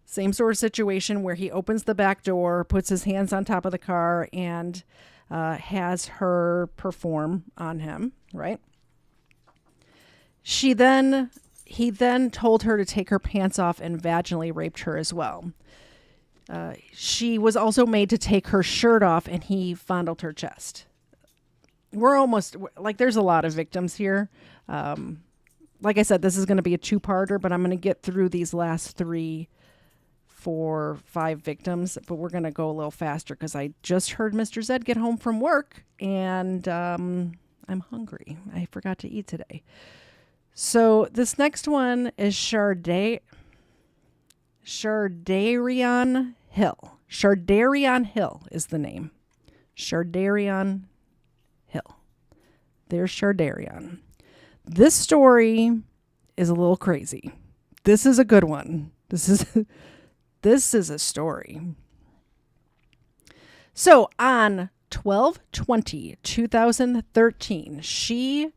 Same sort of situation where he opens the back door, puts his hands on top of the car, and has her perform on him, right? He then told her to take her pants off and vaginally raped her as well. She was also made to take her shirt off, and he fondled her chest. We're almost, like, there's a lot of victims here. Like I said, this is going to be a two-parter, but I'm going to get through these last 3, 4, 5 victims, but we're going to go a little faster because I just heard Mr. Zed get home from work, and I'm hungry. I forgot to eat today. So this next one is Shardarian Hill. Shardarian Hill is the name. Shardarian Hill. There's Shardarian. This story is a little crazy. This is a good one. This is a story. So on 12/20/2013, she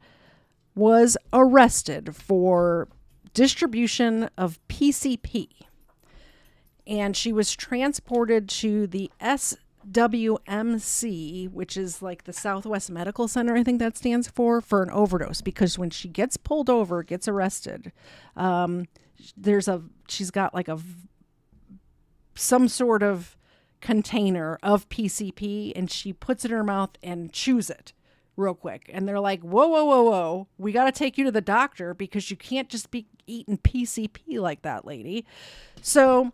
was arrested for distribution of PCP. and she was transported to the SWMC, which is like the Southwest Medical Center, I think that stands for an overdose, because when she gets pulled over, gets arrested, she's got like some sort of container of PCP, and she puts it in her mouth and chews it real quick. And they're like, whoa, we got to take you to the doctor because you can't just be eating PCP like that, lady. So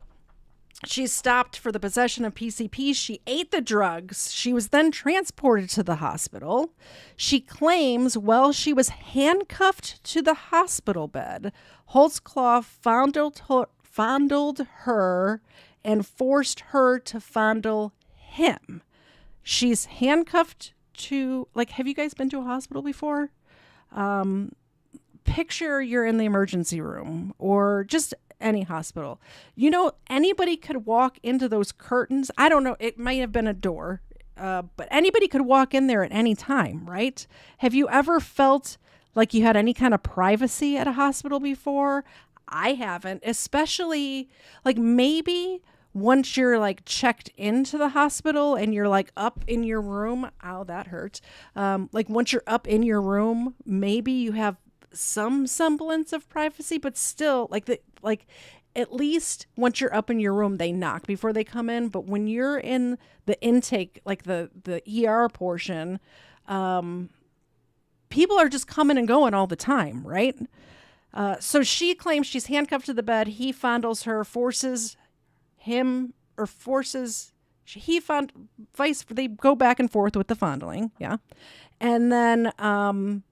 she's stopped for the possession of PCP. She ate the drugs. She was then transported to the hospital. She claims while she was handcuffed to the hospital bed, Holtzclaw fondled her and forced her to fondle him. She's handcuffed to, like, have you guys been to a hospital before? Picture you're in the emergency room or just any hospital. You know, anybody could walk into those curtains. I don't know, it might have been a door, but anybody could walk in there at any time, right? Have you ever felt like you had any kind of privacy at a hospital before? I haven't, especially like maybe once you're like checked into the hospital and you're like up in your room. Ow, that hurt. Like once you're up in your room, maybe you have some semblance of privacy, but still like at least once you're up in your room, they knock before they come in. But when you're in the intake, like the ER portion, people are just coming and going all the time, right? So she claims she's handcuffed to the bed. He fondles her, they go back and forth with the fondling. Yeah. And then,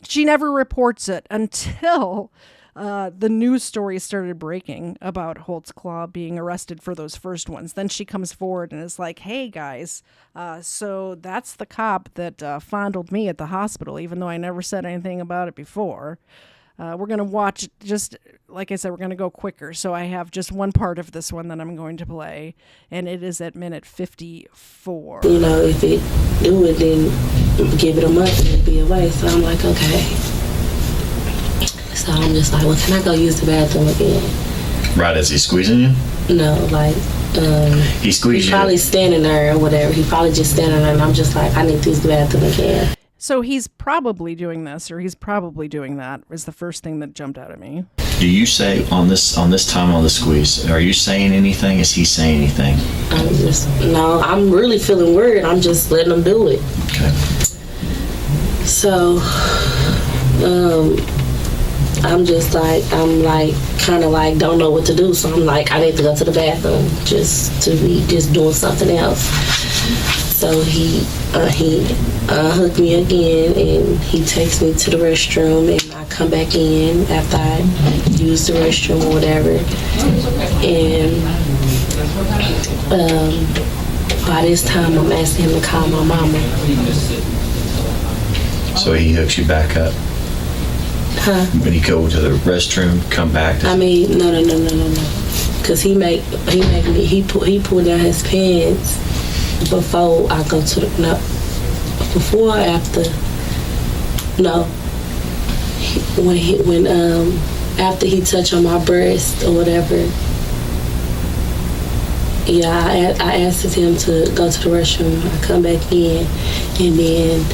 she never reports it until, the news stories started breaking about Holtzclaw being arrested for those first ones. Then she comes forward and is like, hey guys, so that's the cop that, fondled me at the hospital, even though I never said anything about it before. We're going to watch, just like I said, we're going to go quicker. So I have just one part of this one that I'm going to play, and it is at minute 54. You know, if it do it, then give it a month and it'll be away. So I'm like, okay. So I'm just like, well, can I go use the bathroom again? Right as he's squeezing you? No, like, he squeezed he's probably standing there or whatever. He probably just standing there, and I'm just like, I need to use the bathroom again. So he's probably doing this, or he's probably doing that, is the first thing that jumped out at me. Do you say on this time on the squeeze, are you saying anything? Is he saying anything? No, I'm really feeling weird. I'm just letting him do it. Okay. So, I'm kind of like, don't know what to do. So I'm like, I need to go to the bathroom just to be just doing something else. So he hooked me again, and he takes me to the restroom, and I come back in after I use the restroom or whatever. And by this time, I'm asking him to call my mama. So he hooks you back up? Huh? When you go to the restroom, come back? No. Because he pulled down his pants before I go to the, before or after? No. When after he touched on my breast or whatever, yeah, I asked him to go to the restroom. I come back in, and then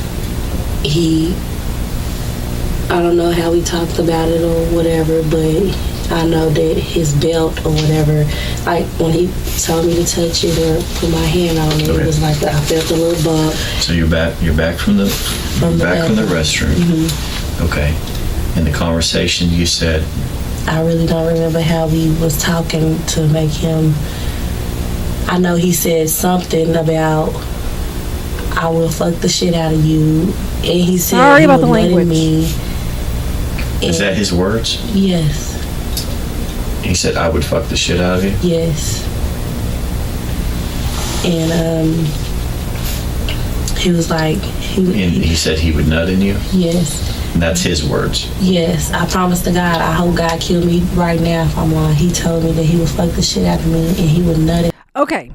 I don't know how we talked about it or whatever, but I know that his belt or whatever, like when he told me to touch it or put my hand on it, it was like I felt a little bump. So you're back from the restroom. Mm-hmm. Okay. In the conversation you said, I really don't remember how we was talking to make him. I know he said something about I will fuck the shit out of you, and he said sorry he about would the language. Me. Is that his words? Yes. He said, I would fuck the shit out of you? Yes. And he was like... He said he would nut in you? Yes. And that's his words? Yes. I promise to God, I hope God killed me right now if I'm lying. He told me that he would fuck the shit out of me and he would nut it. Okay.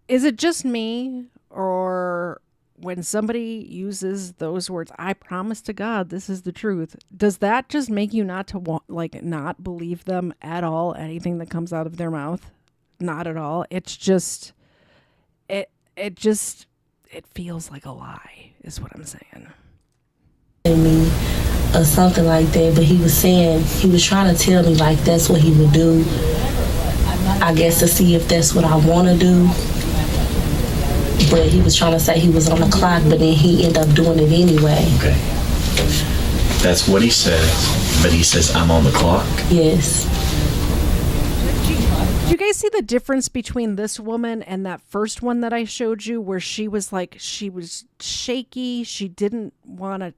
Is it just me, or when somebody uses those words, I promise to God, this is the truth. Does that just make you not to not believe them at all? Anything that comes out of their mouth? Not at all. It's just, it feels like a lie is what I'm saying. Me or something like that, but he was trying to tell me like that's what he would do, I guess, to see if that's what I want to do. But he was trying to say he was on the clock, but then he ended up doing it anyway. Okay. That's what he says, but he says, I'm on the clock? Yes. Do you guys see the difference between this woman and that first one that I showed you, where she was shaky. She didn't want to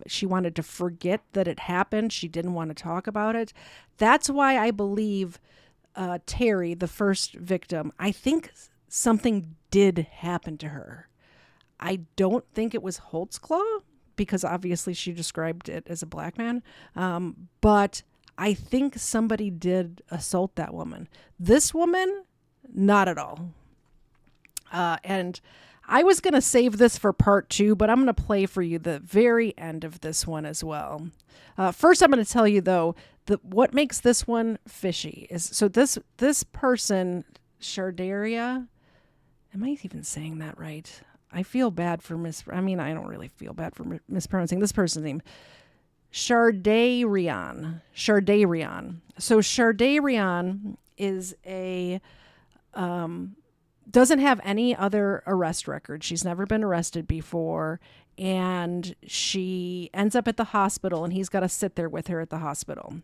she wanted to forget that it happened. She didn't want to talk about it. That's why I believe Terry, the first victim, I think something did happen to her. I don't think it was Holtzclaw, because obviously she described it as a black man. But I think somebody did assault that woman. This woman, not at all. And I was going to save this for part 2, but I'm going to play for you the very end of this one as well. First, I'm going to tell you, though, what makes this one fishy is, so this person, Shardaria, am I even saying that right? I feel bad for I don't really feel bad for mispronouncing this person's name. Shardarian. So Shardarian is doesn't have any other arrest record. She's never been arrested before, and she ends up at the hospital, and he's got to sit there with her at the hospital.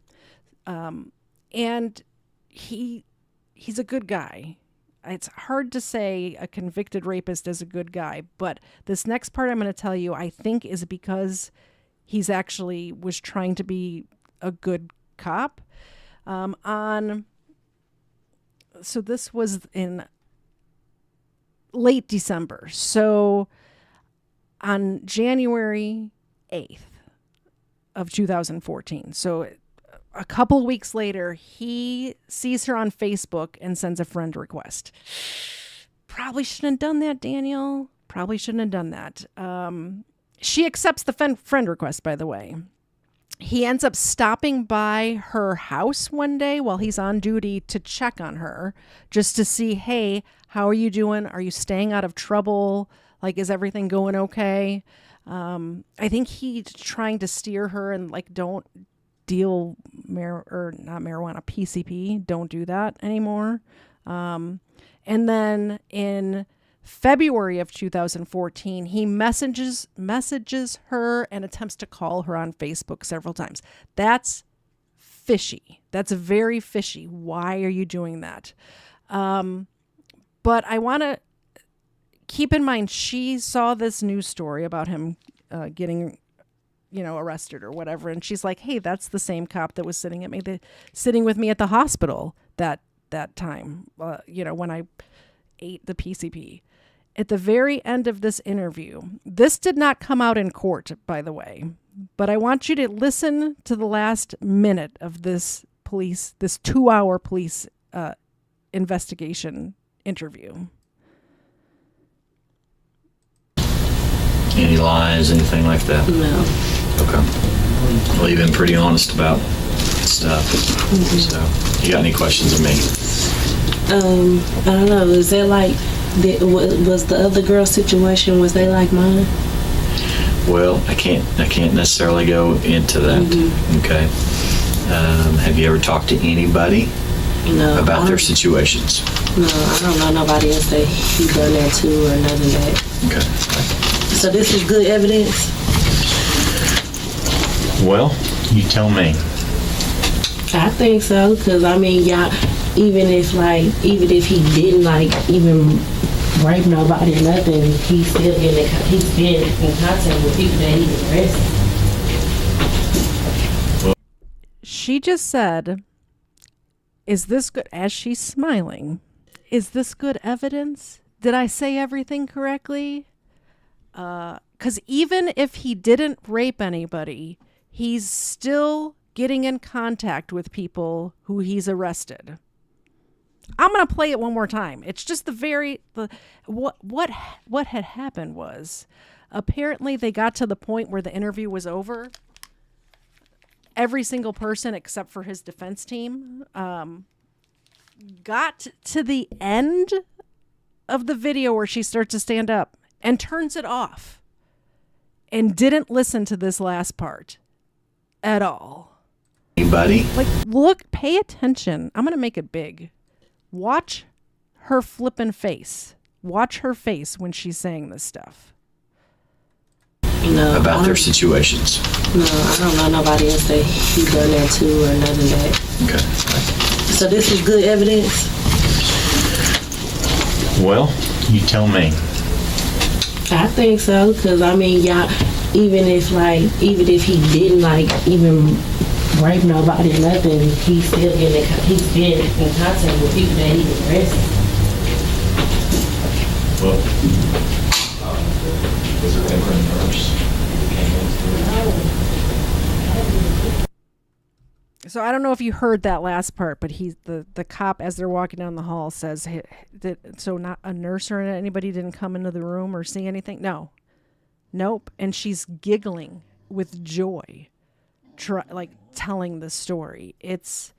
And he's a good guy. It's hard to say a convicted rapist is a good guy, but this next part I'm going to tell you, I think, is because he's actually was trying to be a good cop. So this was in late December. So on January 8th of 2014, so a couple weeks later, he sees her on Facebook and sends a friend request. Probably shouldn't have done that, Daniel. Probably shouldn't have done that. She accepts the friend request, by the way. He ends up stopping by her house one day while he's on duty to check on her, just to see, hey, how are you doing? Are you staying out of trouble? Like, is everything going okay? I think he's trying to steer her and don't deal not marijuana, PCP. Don't do that anymore. And then in February of 2014, he messages her and attempts to call her on Facebook several times. That's fishy. That's very fishy. Why are you doing that? But I want to keep in mind, she saw this news story about him getting arrested or whatever, and she's like, hey, that's the same cop that was sitting with me at the hospital that time, when I ate the PCP. At the very end of this interview, this did not come out in court, by the way, but I want you to listen to the last minute of this 2-hour police investigation interview. Any lies, anything like that? No. Okay. Well, you've been pretty honest about stuff. Mm-hmm. So, you got any questions of me? I don't know. Is that was the other girl's situation, was they like mine? Well, I can't necessarily go into that. Mm-hmm. Okay. Have you ever talked to anybody about their situations? No, I don't know nobody else that he done that to or none of that. Okay. So this is good evidence? Well, you tell me. I think so, because y'all, even if he didn't even rape nobody or nothing, he's still in contact with people that he arrested. She just said, is this good, as she's smiling, is this good evidence? Did I say everything correctly? Because even if he didn't rape anybody, he's still getting in contact with people who he's arrested. I'm going to play it one more time. It's just what had happened was apparently they got to the point where the interview was over. Every single person except for his defense team got to the end of the video where she starts to stand up and turns it off and didn't listen to this last part at all. Anybody? Like, look, pay attention. I'm going to make it big. Watch her flippin' face. Watch her face when she's saying this stuff. No, About their situations. No, I don't know nobody else that he done that to or none of that. Okay. So this is good evidence? Well, you tell me. I think so, because I mean, y'all, even if he didn't even rape nobody or nothing, he's been in contact with people that he arrested. Well, was there ever a nurse who came into So I don't know if you heard that last part, but the cop, as they're walking down the hall, says, so not a nurse or anybody didn't come into the room or see anything? No. Nope. And she's giggling with joy, telling the story. It's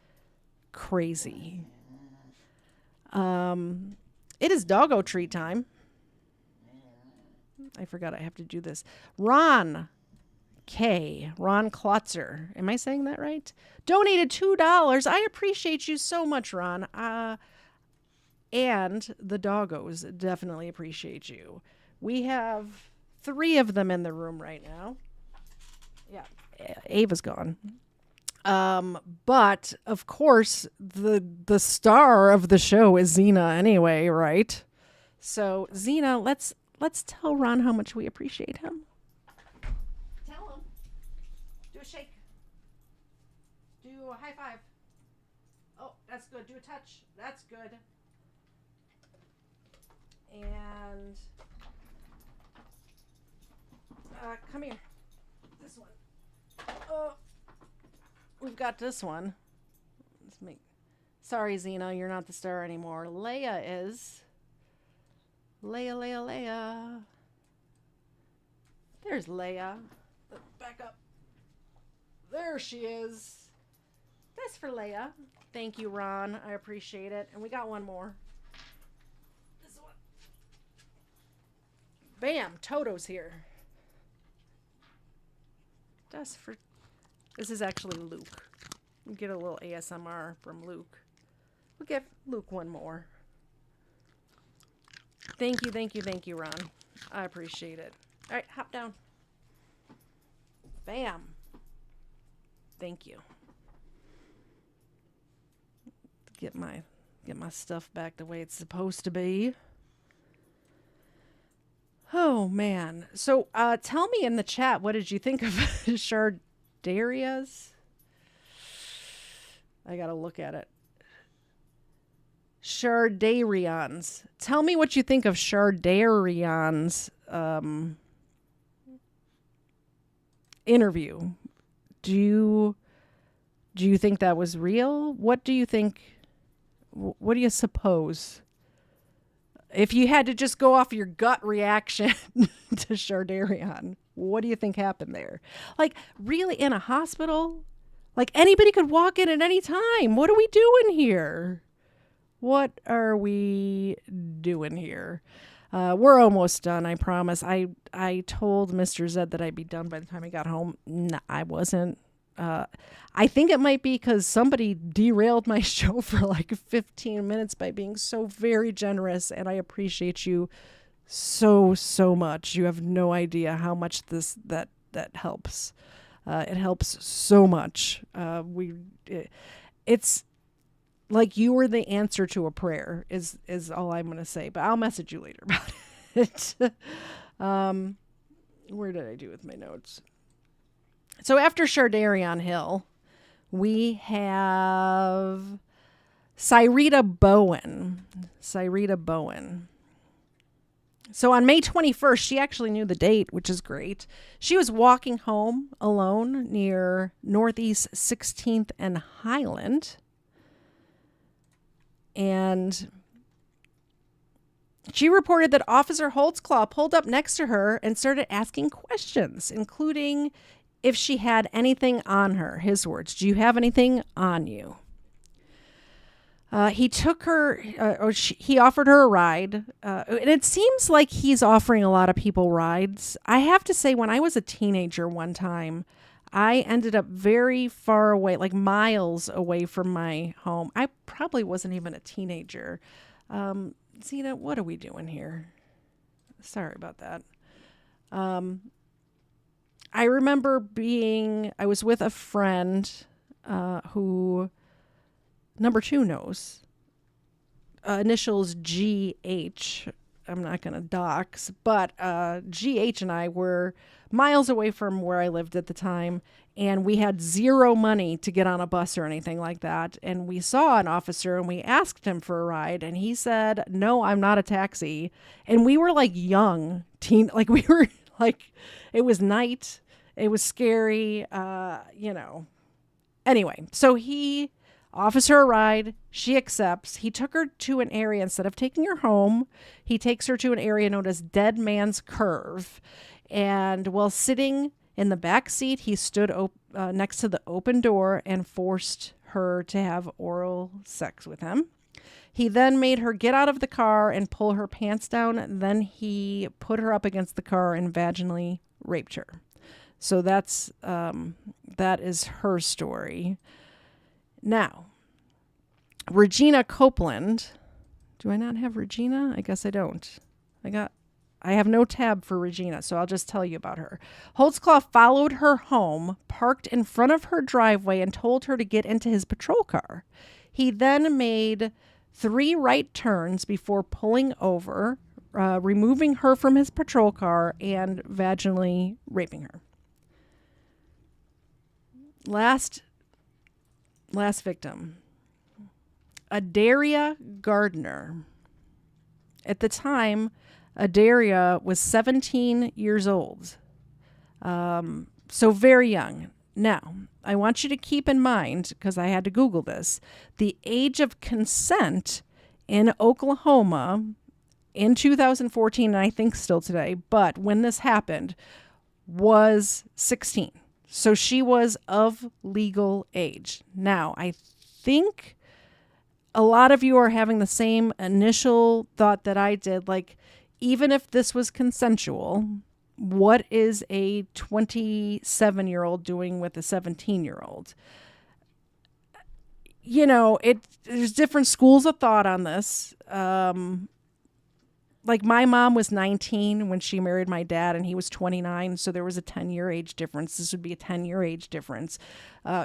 crazy. It is doggo treat time. I forgot I have to do this. Ron Klotzer. Am I saying that right? Donated $2. I appreciate you so much, Ron. And the doggos definitely appreciate you. We have 3 of them in the room right now. Yeah, Ava's gone. But of course, the star of the show is Xena anyway, right? So Xena, let's tell Ron how much we appreciate him. Tell him. Do a shake. Do a high five. Oh, that's good. Do a touch. That's good. And come here. This one. Oh, we've got this one. Let's make. Sorry, Xena, you're not the star anymore. Leia is. Leia. There's Leia. Back up. There she is. That's for Leia. Thank you, Ron. I appreciate it. And we got one more. This one. Bam. Toto's here. That's for... This is actually Luke. We get a little ASMR from Luke. We'll give Luke one more. Thank you, Ron. I appreciate it. All right, hop down. Bam. Thank you. Get my stuff back the way it's supposed to be. Oh man. So tell me in the chat, what did you think of Shardaria's? I gotta look at it. Shardarion's. Tell me what you think of Shardarion's interview. Do you think that was real? What do you think? What do you suppose? If you had to just go off your gut reaction to Shardarion, what do you think happened there? Like, really, in a hospital? Like, anybody could walk in at any time. What are we doing here? What are we doing here? We're almost done, I promise. I told Mr. Zed that I'd be done by the time I got home. No, I wasn't. I think it might be because somebody derailed my show for like 15 minutes by being so very generous, and I appreciate you so much. You have no idea how much that helps. It helps so much. It's like you were the answer to a prayer is all I'm going to say, but I'll message you later about it. Where did I do with my notes? So after Shardarion Hill, we have Cyrita Bowen. So on May 21st, she actually knew the date, which is great. She was walking home alone near Northeast 16th and Highland. And she reported that Officer Holtzclaw pulled up next to her and started asking questions, including if she had anything on her. His words, "Do you have anything on you?" He took her, he offered her a ride. And it seems like he's offering a lot of people rides. I have to say, when I was a teenager one time, I ended up very far away, like miles away from my home. I probably wasn't even a teenager. Zena, what are we doing here? Sorry about that. I remember I was with a friend who number 2 knows. Initials GH. I'm not going to dox, but GH and I were miles away from where I lived at the time, and we had zero money to get on a bus or anything like that. And we saw an officer and we asked him for a ride, and he said, "No, I'm not a taxi." And we were like young teen, like we were like, it was night. It was scary, Anyway, so he offers her a ride. She accepts. He took her to an area. Instead of taking her home, he takes her to an area known as Dead Man's Curve. And while sitting in the back seat, he stood next to the open door and forced her to have oral sex with him. He then made her get out of the car and pull her pants down. Then he put her up against the car and vaginally raped her. So that is her story. Now, Regina Copeland. Do I not have Regina? I guess I don't. I have no tab for Regina, so I'll just tell you about her. Holtzclaw followed her home, parked in front of her driveway, and told her to get into his patrol car. He then made 3 right turns before pulling over, removing her from his patrol car, and vaginally raping her. Last victim, Adaria Gardner. At the time, Adaria was 17 years old, so very young. Now, I want you to keep in mind, because I had to Google this, the age of consent in Oklahoma in 2014, and I think still today, but when this happened, was 16. So she was of legal age. Now, I think a lot of you are having the same initial thought that I did. Like, even if this was consensual, what is a 27-year-old doing with a 17-year-old? There's different schools of thought on this. Like, my mom was 19 when she married my dad, and he was 29, so there was a 10-year age difference. This would be a 10-year age difference.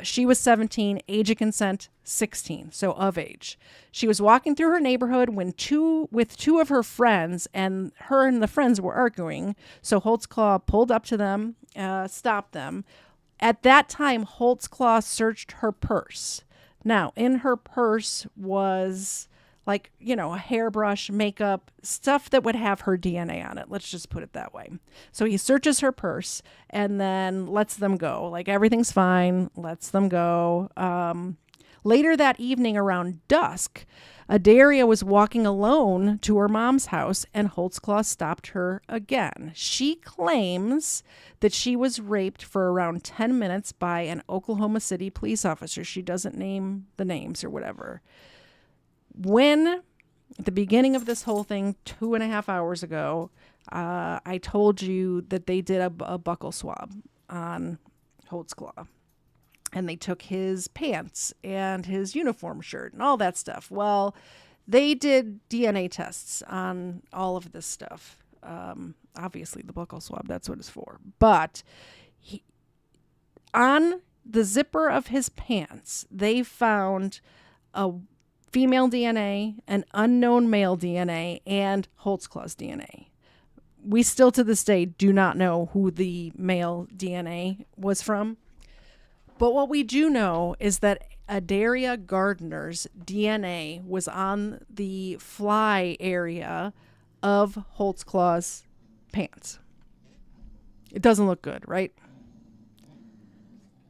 She was 17, age of consent 16, so of age. She was walking through her neighborhood with two of her friends, and her and the friends were arguing. So Holtzclaw pulled up to them, stopped them. At that time, Holtzclaw searched her purse. Now, in her purse was, like, a hairbrush, makeup, stuff that would have her DNA on it. Let's just put it that way. So he searches her purse and then lets them go. Like, everything's fine, lets them go. Later that evening around dusk, Adaria was walking alone to her mom's house, and Holtzclaw stopped her again. She claims that she was raped for around 10 minutes by an Oklahoma City police officer. She doesn't name the names or whatever. When, at the beginning of this whole thing, 2.5 hours ago, I told you that they did a buckle swab on Holtzclaw. And they took his pants and his uniform shirt and all that stuff. Well, they did DNA tests on all of this stuff. Obviously, the buckle swab, that's what it's for. But on the zipper of his pants, they found a female DNA, an unknown male DNA, and Holtzclaw's DNA. We still to this day do not know who the male DNA was from. But what we do know is that Adaria Gardner's DNA was on the fly area of Holtzclaw's pants. It doesn't look good, right?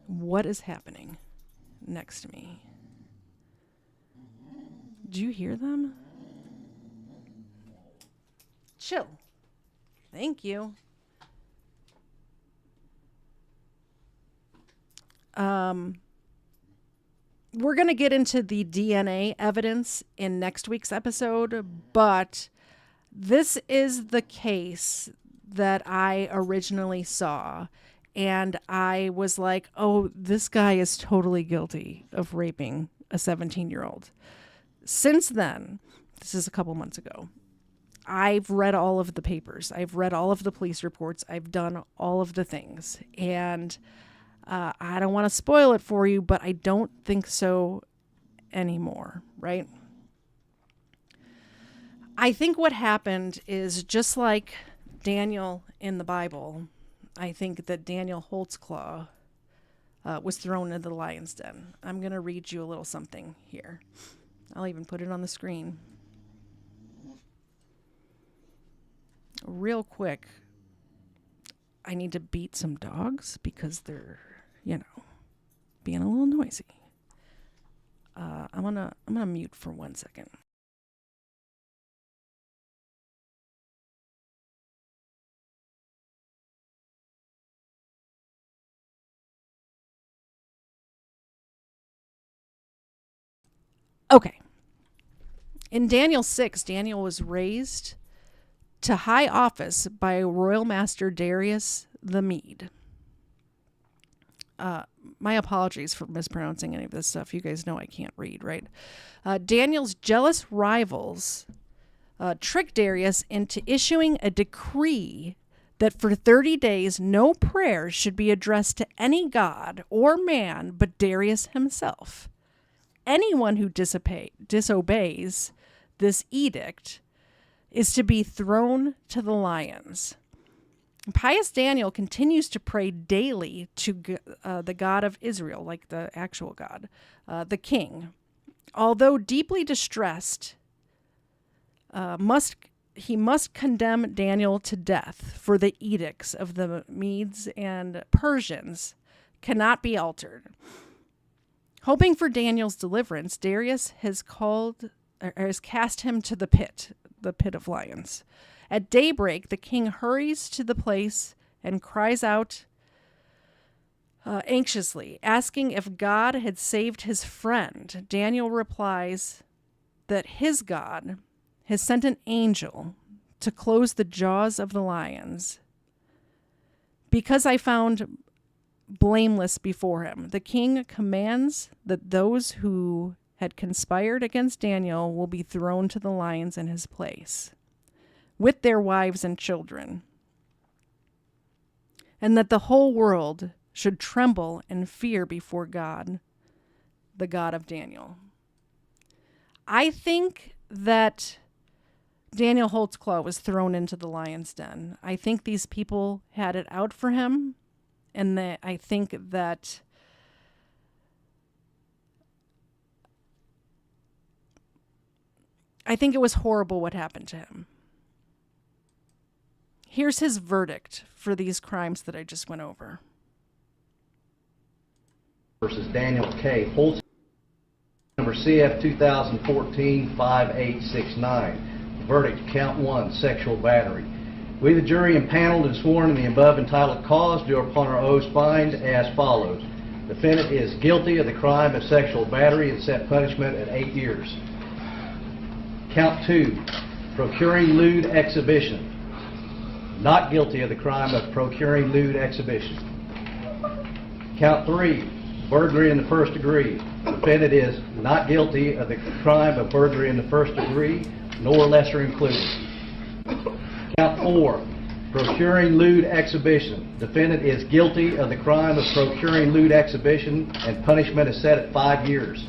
What is happening next to me? Do you hear them? Chill. Thank you. We're going to get into the DNA evidence in next week's episode, but this is the case that I originally saw. And I was like, oh, this guy is totally guilty of raping a 17-year-old. Since then, this is a couple months ago, I've read all of the papers. I've read all of the police reports. I've done all of the things. And I don't want to spoil it for you, but I don't think so anymore, right? I think what happened is just like Daniel in the Bible, I think that Daniel Holtzclaw was thrown into the lion's den. I'm going to read you a little something here. I'll even put it on the screen. Real quick, I need to beat some dogs because they're, being a little noisy. I'm gonna mute for 1 second. Okay. In Daniel 6, Daniel was raised to high office by Royal Master Darius the Mede. My apologies for mispronouncing any of this stuff. You guys know I can't read, right? Daniel's jealous rivals tricked Darius into issuing a decree that for 30 days no prayer should be addressed to any god or man but Darius himself. Anyone who disobeys this edict is to be thrown to the lions. Pious Daniel continues to pray daily to the God of Israel, like the actual God, the king. Although deeply distressed, he must condemn Daniel to death, for the edicts of the Medes and Persians cannot be altered. Hoping for Daniel's deliverance, Darius has cast him to the pit of lions. At daybreak, the king hurries to the place and cries out anxiously, asking if God had saved his friend. Daniel replies that his God has sent an angel to close the jaws of the lions because I found blameless before him. The king commands that those who had conspired against Daniel will be thrown to the lions in his place, with their wives and children, and that the whole world should tremble and fear before God, the God of Daniel. I think that Daniel Holtzclaw was thrown into the lion's den. I think these people had it out for him, and that I think that it was horrible what happened to him. Here's his verdict for these crimes that I just went over. Versus Daniel K. Holtzclaw, number CF 2014-5869. Verdict, count 1, sexual battery. We, the jury, impaneled and sworn in the above entitled cause, do upon our oaths find as follows. Defendant is guilty of the crime of sexual battery and set punishment at 8 years. Count 2, procuring lewd exhibition. Not guilty of the crime of procuring lewd exhibition. Count 3, burglary in the first degree. Defendant is not guilty of the crime of burglary in the first degree, nor lesser included. Count 4, procuring lewd exhibition. Defendant is guilty of the crime of procuring lewd exhibition, and punishment is set at 5 years.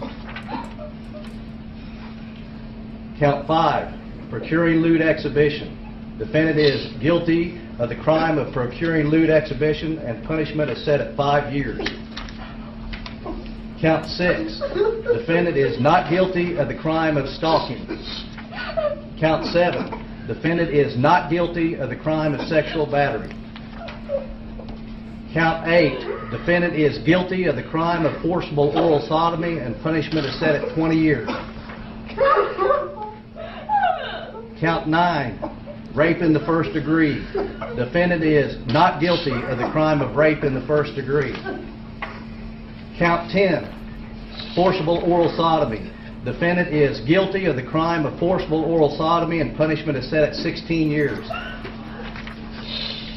Count 5, procuring lewd exhibition. Defendant is guilty of the crime of procuring lewd exhibition, and punishment is set at 5 years. Count 6, defendant is not guilty of the crime of stalking. Count 7, defendant is not guilty of the crime of sexual battery. Count 8, defendant is guilty of the crime of forcible oral sodomy, and punishment is set at 20 years. Count 9, rape in the first degree. Defendant is not guilty of the crime of rape in the first degree. Count 10, forcible oral sodomy. Defendant is guilty of the crime of forcible oral sodomy and punishment is set at 16 years.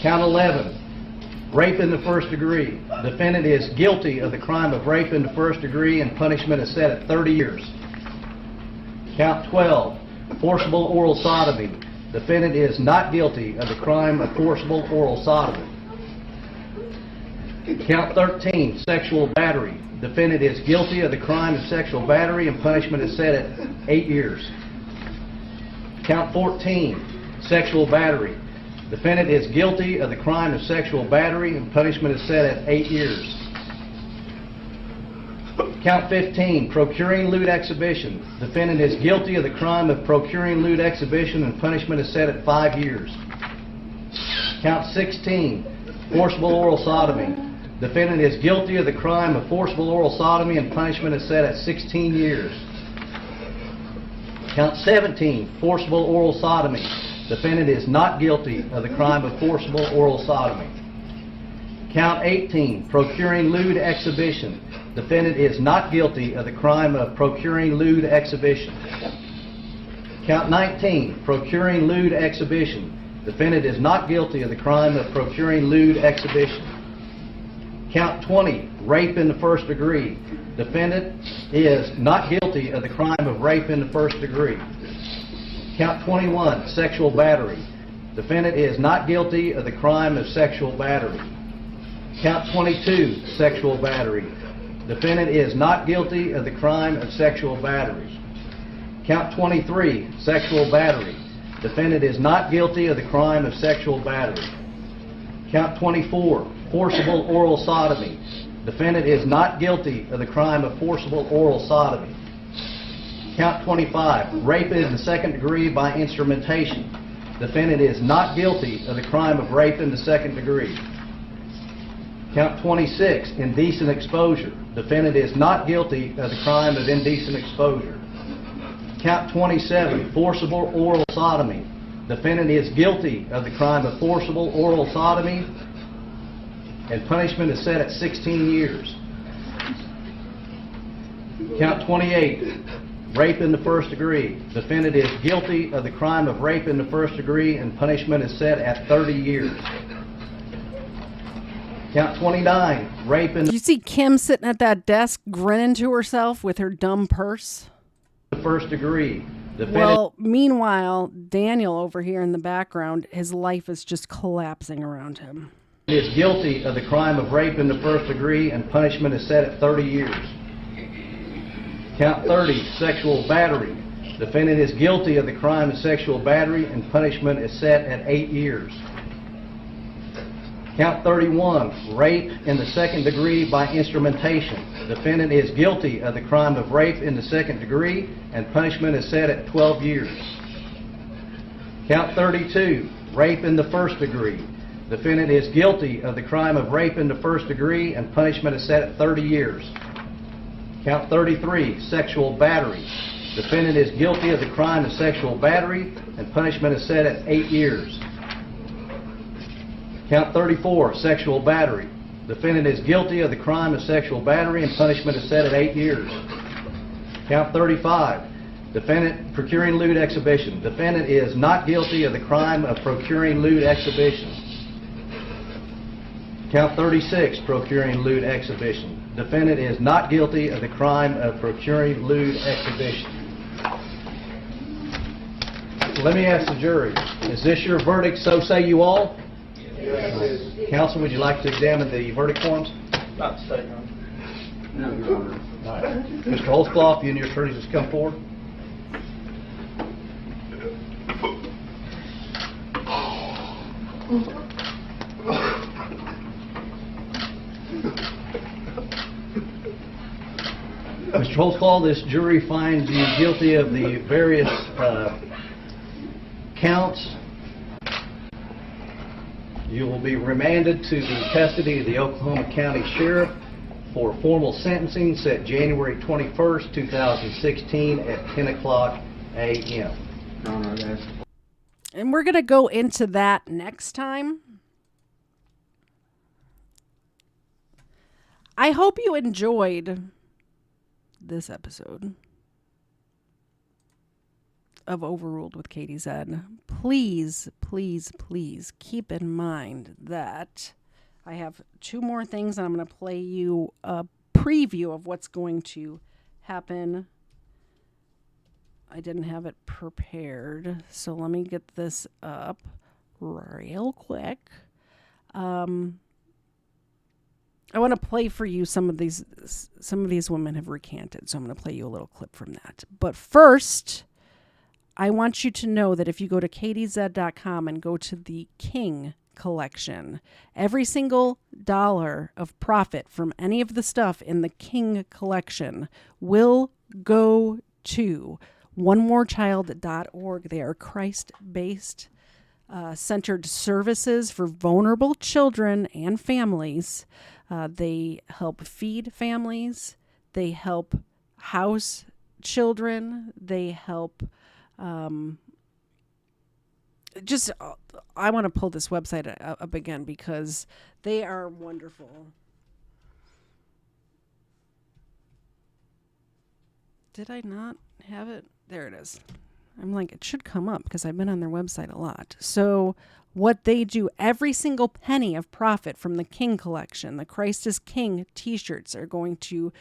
Count 11, rape in the first degree. Defendant is guilty of the crime of rape in the first degree and punishment is set at 30 years. Count 12, forcible oral sodomy. Defendant is not guilty of the crime of forcible oral sodomy. Count 13, sexual battery. Defendant is guilty of the crime of sexual battery and punishment is set at 8 years. Count 14, sexual battery. Defendant is guilty of the crime of sexual battery and punishment is set at 8 years. Count 15, procuring lewd exhibition. Defendant is guilty of the crime of procuring lewd exhibition and punishment is set at 5 years. Count 16, forcible oral sodomy. Defendant is guilty of the crime of forcible oral sodomy and punishment is set at 16 years. Count 17, forcible oral sodomy. Defendant is not guilty of the crime of forcible oral sodomy. Count 18, procuring lewd exhibition. Defendant is not guilty of the crime of procuring lewd exhibition. Count 19, procuring lewd exhibition. Defendant is not guilty of the crime of procuring lewd exhibition. Count 20, rape in the first degree. Defendant is not guilty of the crime of rape in the first degree. Count 21, sexual battery. Defendant is not guilty of the crime of sexual battery. Count 22, sexual battery. Defendant is not guilty of the crime of sexual battery. Count 23, sexual battery. Defendant is not guilty of the crime of sexual battery. Count 24, forcible oral sodomy. Defendant is not guilty of the crime of forcible oral sodomy. Count 25, rape in the second degree by instrumentation. Defendant is not guilty of the crime of rape in the second degree. Count 26, indecent exposure. Defendant is not guilty of the crime of indecent exposure. Count 27, forcible oral sodomy. Defendant is guilty of the crime of forcible oral sodomy and punishment is set at 16 years. Count 28, rape in the first degree. Defendant is guilty of the crime of rape in the first degree and punishment is set at 30 years. Count 29, rape in You see Kim sitting at that desk grinning to herself with her dumb purse? the first degree. Well, meanwhile, Daniel over here in the background, his life is just collapsing around him. Is guilty of the crime of rape in the first degree and punishment is set at 30 years. Count 30, sexual battery. Defendant is guilty of the crime of sexual battery and punishment is set at 8 years. Count 31, rape in the second degree by instrumentation. Defendant is guilty of the crime of rape in the second degree and punishment is set at 12 years. Count 32, rape in the first degree. Defendant is guilty of the crime of rape in the first degree and punishment is set at 30 years. Count 33, sexual battery. Defendant is guilty of the crime of sexual battery and punishment is set at 8 years. Count 34, sexual battery. Defendant is guilty of the crime of sexual battery and punishment is set at 8 years. Count 35, defendant procuring lewd exhibition. Defendant is not guilty of the crime of procuring lewd exhibition. Count 36, procuring lewd exhibition. Defendant is not guilty of the crime of procuring lewd exhibition. Let me ask the jury, is this your verdict, so say you all? Yes. Counsel, would you like to examine the verdict forms? Not to say, no. No, Your Honor. All right. Mr. Holtzclaw, if you and your attorneys just come forward. Mr. Holtzclaw, this jury finds you guilty of the various counts. You will be remanded to the custody of the Oklahoma County Sheriff for formal sentencing set January 21st, 2016 at 10 o'clock a.m. Your Honor, I'd ask And we're going to go into that next time. I hope you enjoyed this episode of Overruled with Katie Zed. Please, please, please keep in mind that I have 2 more things, and I'm going to play you a preview of what's going to happen. I didn't have it prepared, so let me get this up real quick. I want to play for you some of these women have recanted, so I'm going to play you a little clip from that. But first, I want you to know that if you go to katiez.com and go to the King collection, every single dollar of profit from any of the stuff in the King collection will go to onemorechild.org. They are Christ-based centered services for vulnerable children and families. They help feed families. They help house children. They help I want to pull this website up again because they are wonderful. Did I not have it? There it is. I'm like, it should come up because I've been on their website a lot. So what they do, every single penny of profit from the King collection, the Christ is King t-shirts, are going to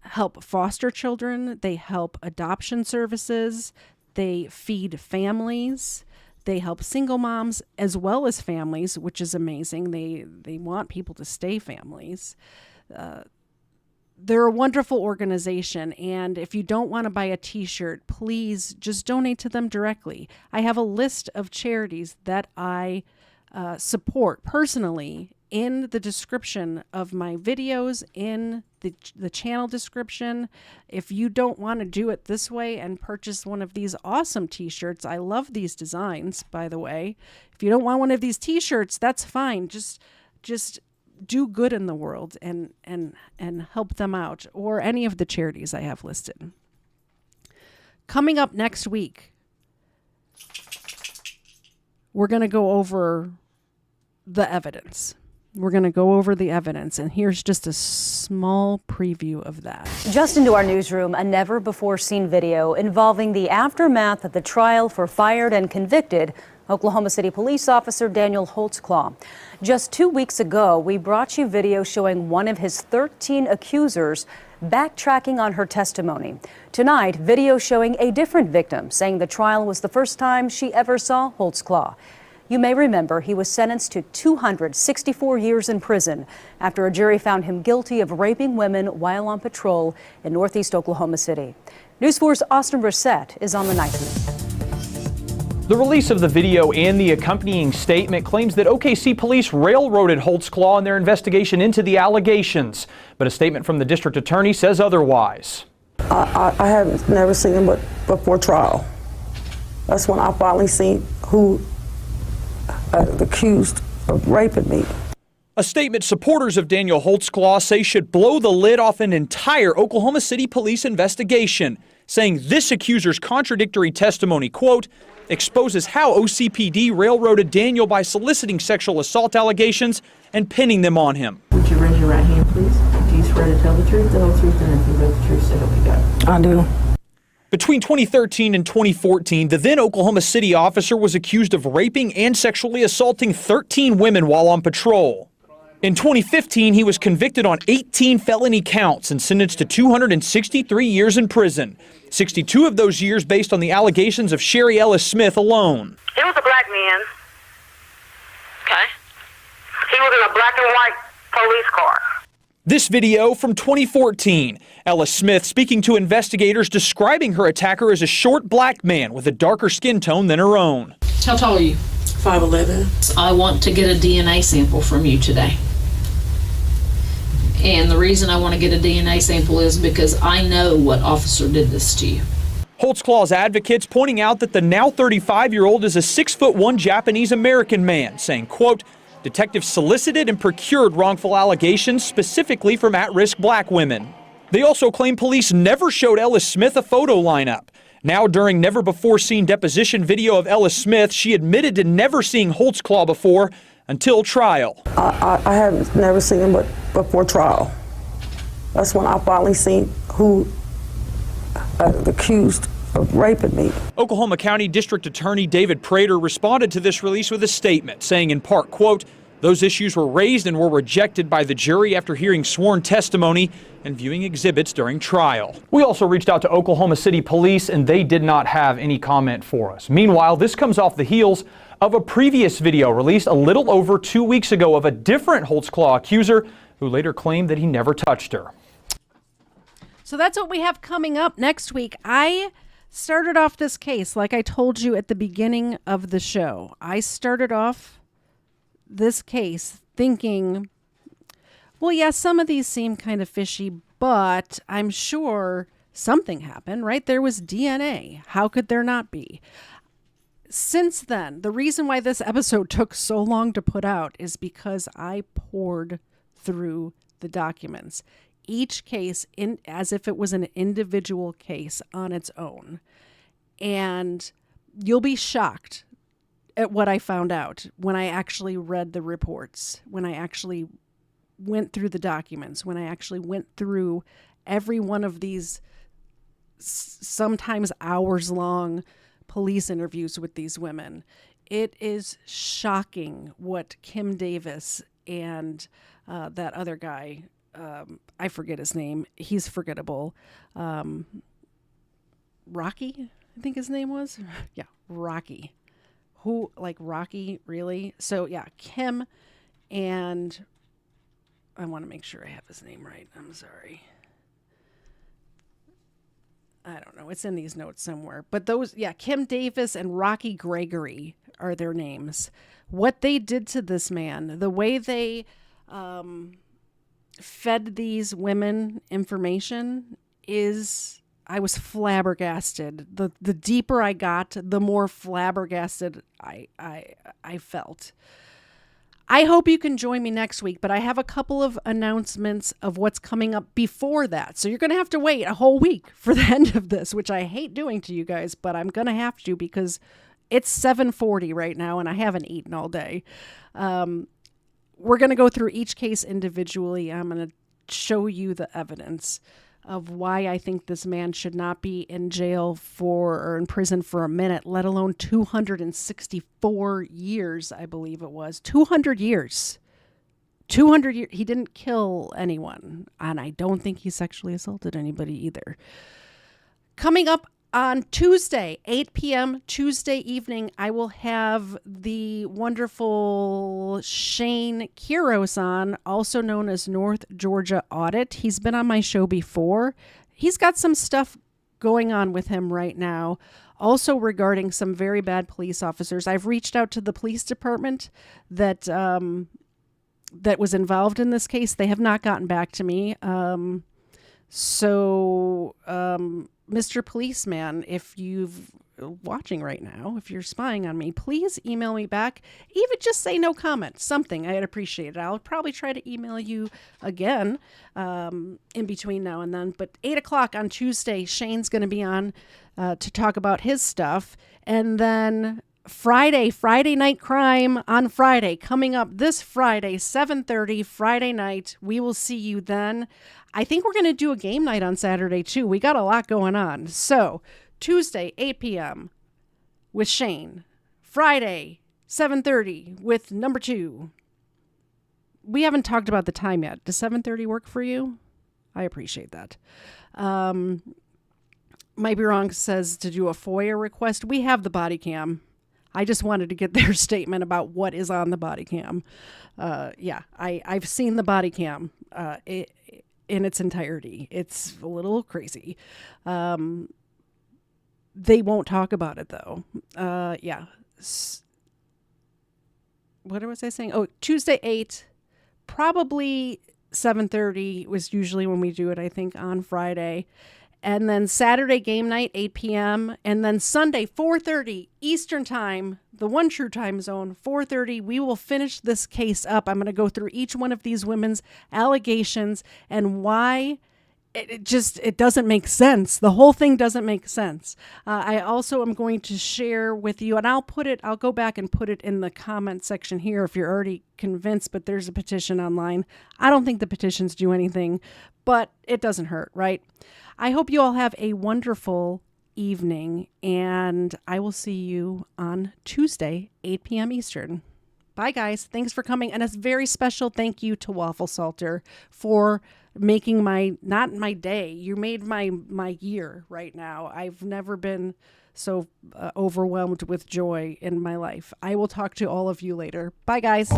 help foster children. They help adoption services. They feed families. They help single moms as well as families, which is amazing. They want people to stay families. They're a wonderful organization, and if you don't want to buy a t-shirt, please just donate to them directly. I have a list of charities that I support personally in the description of my videos, in the channel description. If you don't want to do it this way and purchase one of these awesome t-shirts, I love these designs, by the way. If you don't want one of these t-shirts, that's fine. Just do good in the world and help them out, or any of the charities I have listed. Coming up next week, we're going to go over the evidence. We're going to go over the evidence, and here's just a small preview of that. Just into our newsroom, a never-before-seen video involving the aftermath of the trial for fired and convicted Oklahoma City police officer Daniel Holtzclaw. Just 2 weeks ago, we brought you video showing one of his 13 accusers backtracking on her testimony. Tonight, video showing a different victim saying the trial was the first time she ever saw Holtzclaw. You may remember he was sentenced to 264 years in prison after a jury found him guilty of raping women while on patrol in northeast Oklahoma City. News 4's Austin Brissett is on the night news. The release of the video and the accompanying statement claims that OKC police railroaded Holtzclaw in their investigation into the allegations, but a statement from the district attorney says otherwise. I have never seen him but before trial. That's when I finally seen who accused of raping me. A statement supporters of Daniel Holtzclaw say should blow the lid off an entire Oklahoma City police investigation, saying this accuser's contradictory testimony, quote, exposes how OCPD railroaded Daniel by soliciting sexual assault allegations and pinning them on him. Would you raise your right hand, please? Do you swear to tell the truth, the whole truth, and nothing but the truth, so help you God? I do. Between 2013 and 2014, the then Oklahoma City officer was accused of raping and sexually assaulting 13 women while on patrol. In 2015, he was convicted on 18 felony counts and sentenced to 263 years in prison, 62 of those years based on the allegations of Sherry Ellis Smith alone. He was a black man. Okay. He was in a black and white police car. This video from 2014, Ellis Smith speaking to investigators describing her attacker as a short black man with a darker skin tone than her own. How tall are you? 5'11". I want to get a DNA sample from you today. And the reason I want to get a DNA sample is because I know what officer did this to you. Holtzclaw's advocates pointing out that the now 35-year-old is a 6'1" Japanese-American man, saying, quote, detectives solicited and procured wrongful allegations specifically from at-risk black women. They also claim police never showed Ellis Smith a photo lineup, Now, during never-before-seen deposition video of Ellis Smith, she admitted to never seeing Holtzclaw before until trial. I have never seen him but before trial. That's when I finally seen who accused of raping me. Oklahoma County District Attorney David Prater responded to this release with a statement saying in part, quote, "Those issues were raised and were rejected by the jury after hearing sworn testimony and viewing exhibits during trial." We also reached out to Oklahoma City Police and they did not have any comment for us. Meanwhile, this comes off the heels of a previous video released a little over 2 weeks ago of a different Holtzclaw accuser who later claimed that he never touched her. So that's what we have coming up next week. I started off this case like I told you at the beginning of the show. I started off this case thinking, well, yeah, some of these seem kind of fishy, but I'm sure something happened, right? There was DNA. How could there not be? Since then, the reason why this episode took so long to put out is because I poured through the documents, each case in as if it was an individual case on its own. And you'll be shocked at what I found out when I actually read the reports, when I actually went through the documents, when I actually went through every one of these sometimes hours long police interviews with these women. It is shocking what Kim Davis and that other guy, I forget his name. He's forgettable. Rocky, I think his name was. Yeah, Rocky. Who, like Rocky, really? So yeah, Kim and I want to make sure I have his name right. I'm sorry. I don't know. It's in these notes somewhere. But those, yeah, Kim Davis and Rocky Gregory are their names. What they did to this man, the way they fed these women information is, I was flabbergasted. The deeper I got, the more flabbergasted I felt. I hope you can join me next week, but I have a couple of announcements of what's coming up before that. So you're going to have to wait a whole week for the end of this, which I hate doing to you guys, but I'm going to have to because it's 7:40 right now and I haven't eaten all day. We're going to go through each case individually. I'm going to show you the evidence of why I think this man should not be in jail or in prison for a minute, let alone 264 years, I believe it was. 200 years. 200 years. He didn't kill anyone, and I don't think he sexually assaulted anybody either. Coming up on Tuesday, 8 p.m. Tuesday evening, I will have the wonderful Shane Quiros on, also known as North Georgia Audit. He's been on my show before. He's got some stuff going on with him right now, also regarding some very bad police officers. I've reached out to the police department that was involved in this case. They have not gotten back to me. Mr. Policeman, if you're watching right now, if you're spying on me, please email me back. Even just say no comment, something. I'd appreciate it. I'll probably try to email you again in between now and then. But 8 o'clock on Tuesday, Shane's going to be on to talk about his stuff. And then Friday Night Crime on Friday, coming up this Friday, 7:30, Friday night. We will see you then. I think we're going to do a game night on Saturday, too. We got a lot going on. So, Tuesday, 8 p.m. with Shane. Friday, 7:30 with number 2. We haven't talked about the time yet. Does 7:30 work for you? I appreciate that. Might Be Wrong says to do a FOIA request. We have the body cam. I just wanted to get their statement about what is on the body cam. I've seen the body cam in its entirety. It's a little crazy. They won't talk about it, though. What was I saying? Oh, Tuesday, 8, probably 7:30 was usually when we do it, I think, on Friday. And then Saturday game night, 8 p.m. And then Sunday, 4:30 Eastern time, the one true time zone, 4:30. We will finish this case up. I'm going to go through each one of these women's allegations and why it doesn't make sense. The whole thing doesn't make sense. I also am going to share with you, and I'll go back and put it in the comment section here if you're already convinced, but there's a petition online. I don't think the petitions do anything, but it doesn't hurt, right? I hope you all have a wonderful evening, and I will see you on Tuesday, 8 p.m. Eastern. Bye, guys. Thanks for coming. And a very special thank you to Waffle Salter for making not my day. You made my year right now. I've never been so overwhelmed with joy in my life. I will talk to all of you later. Bye, guys.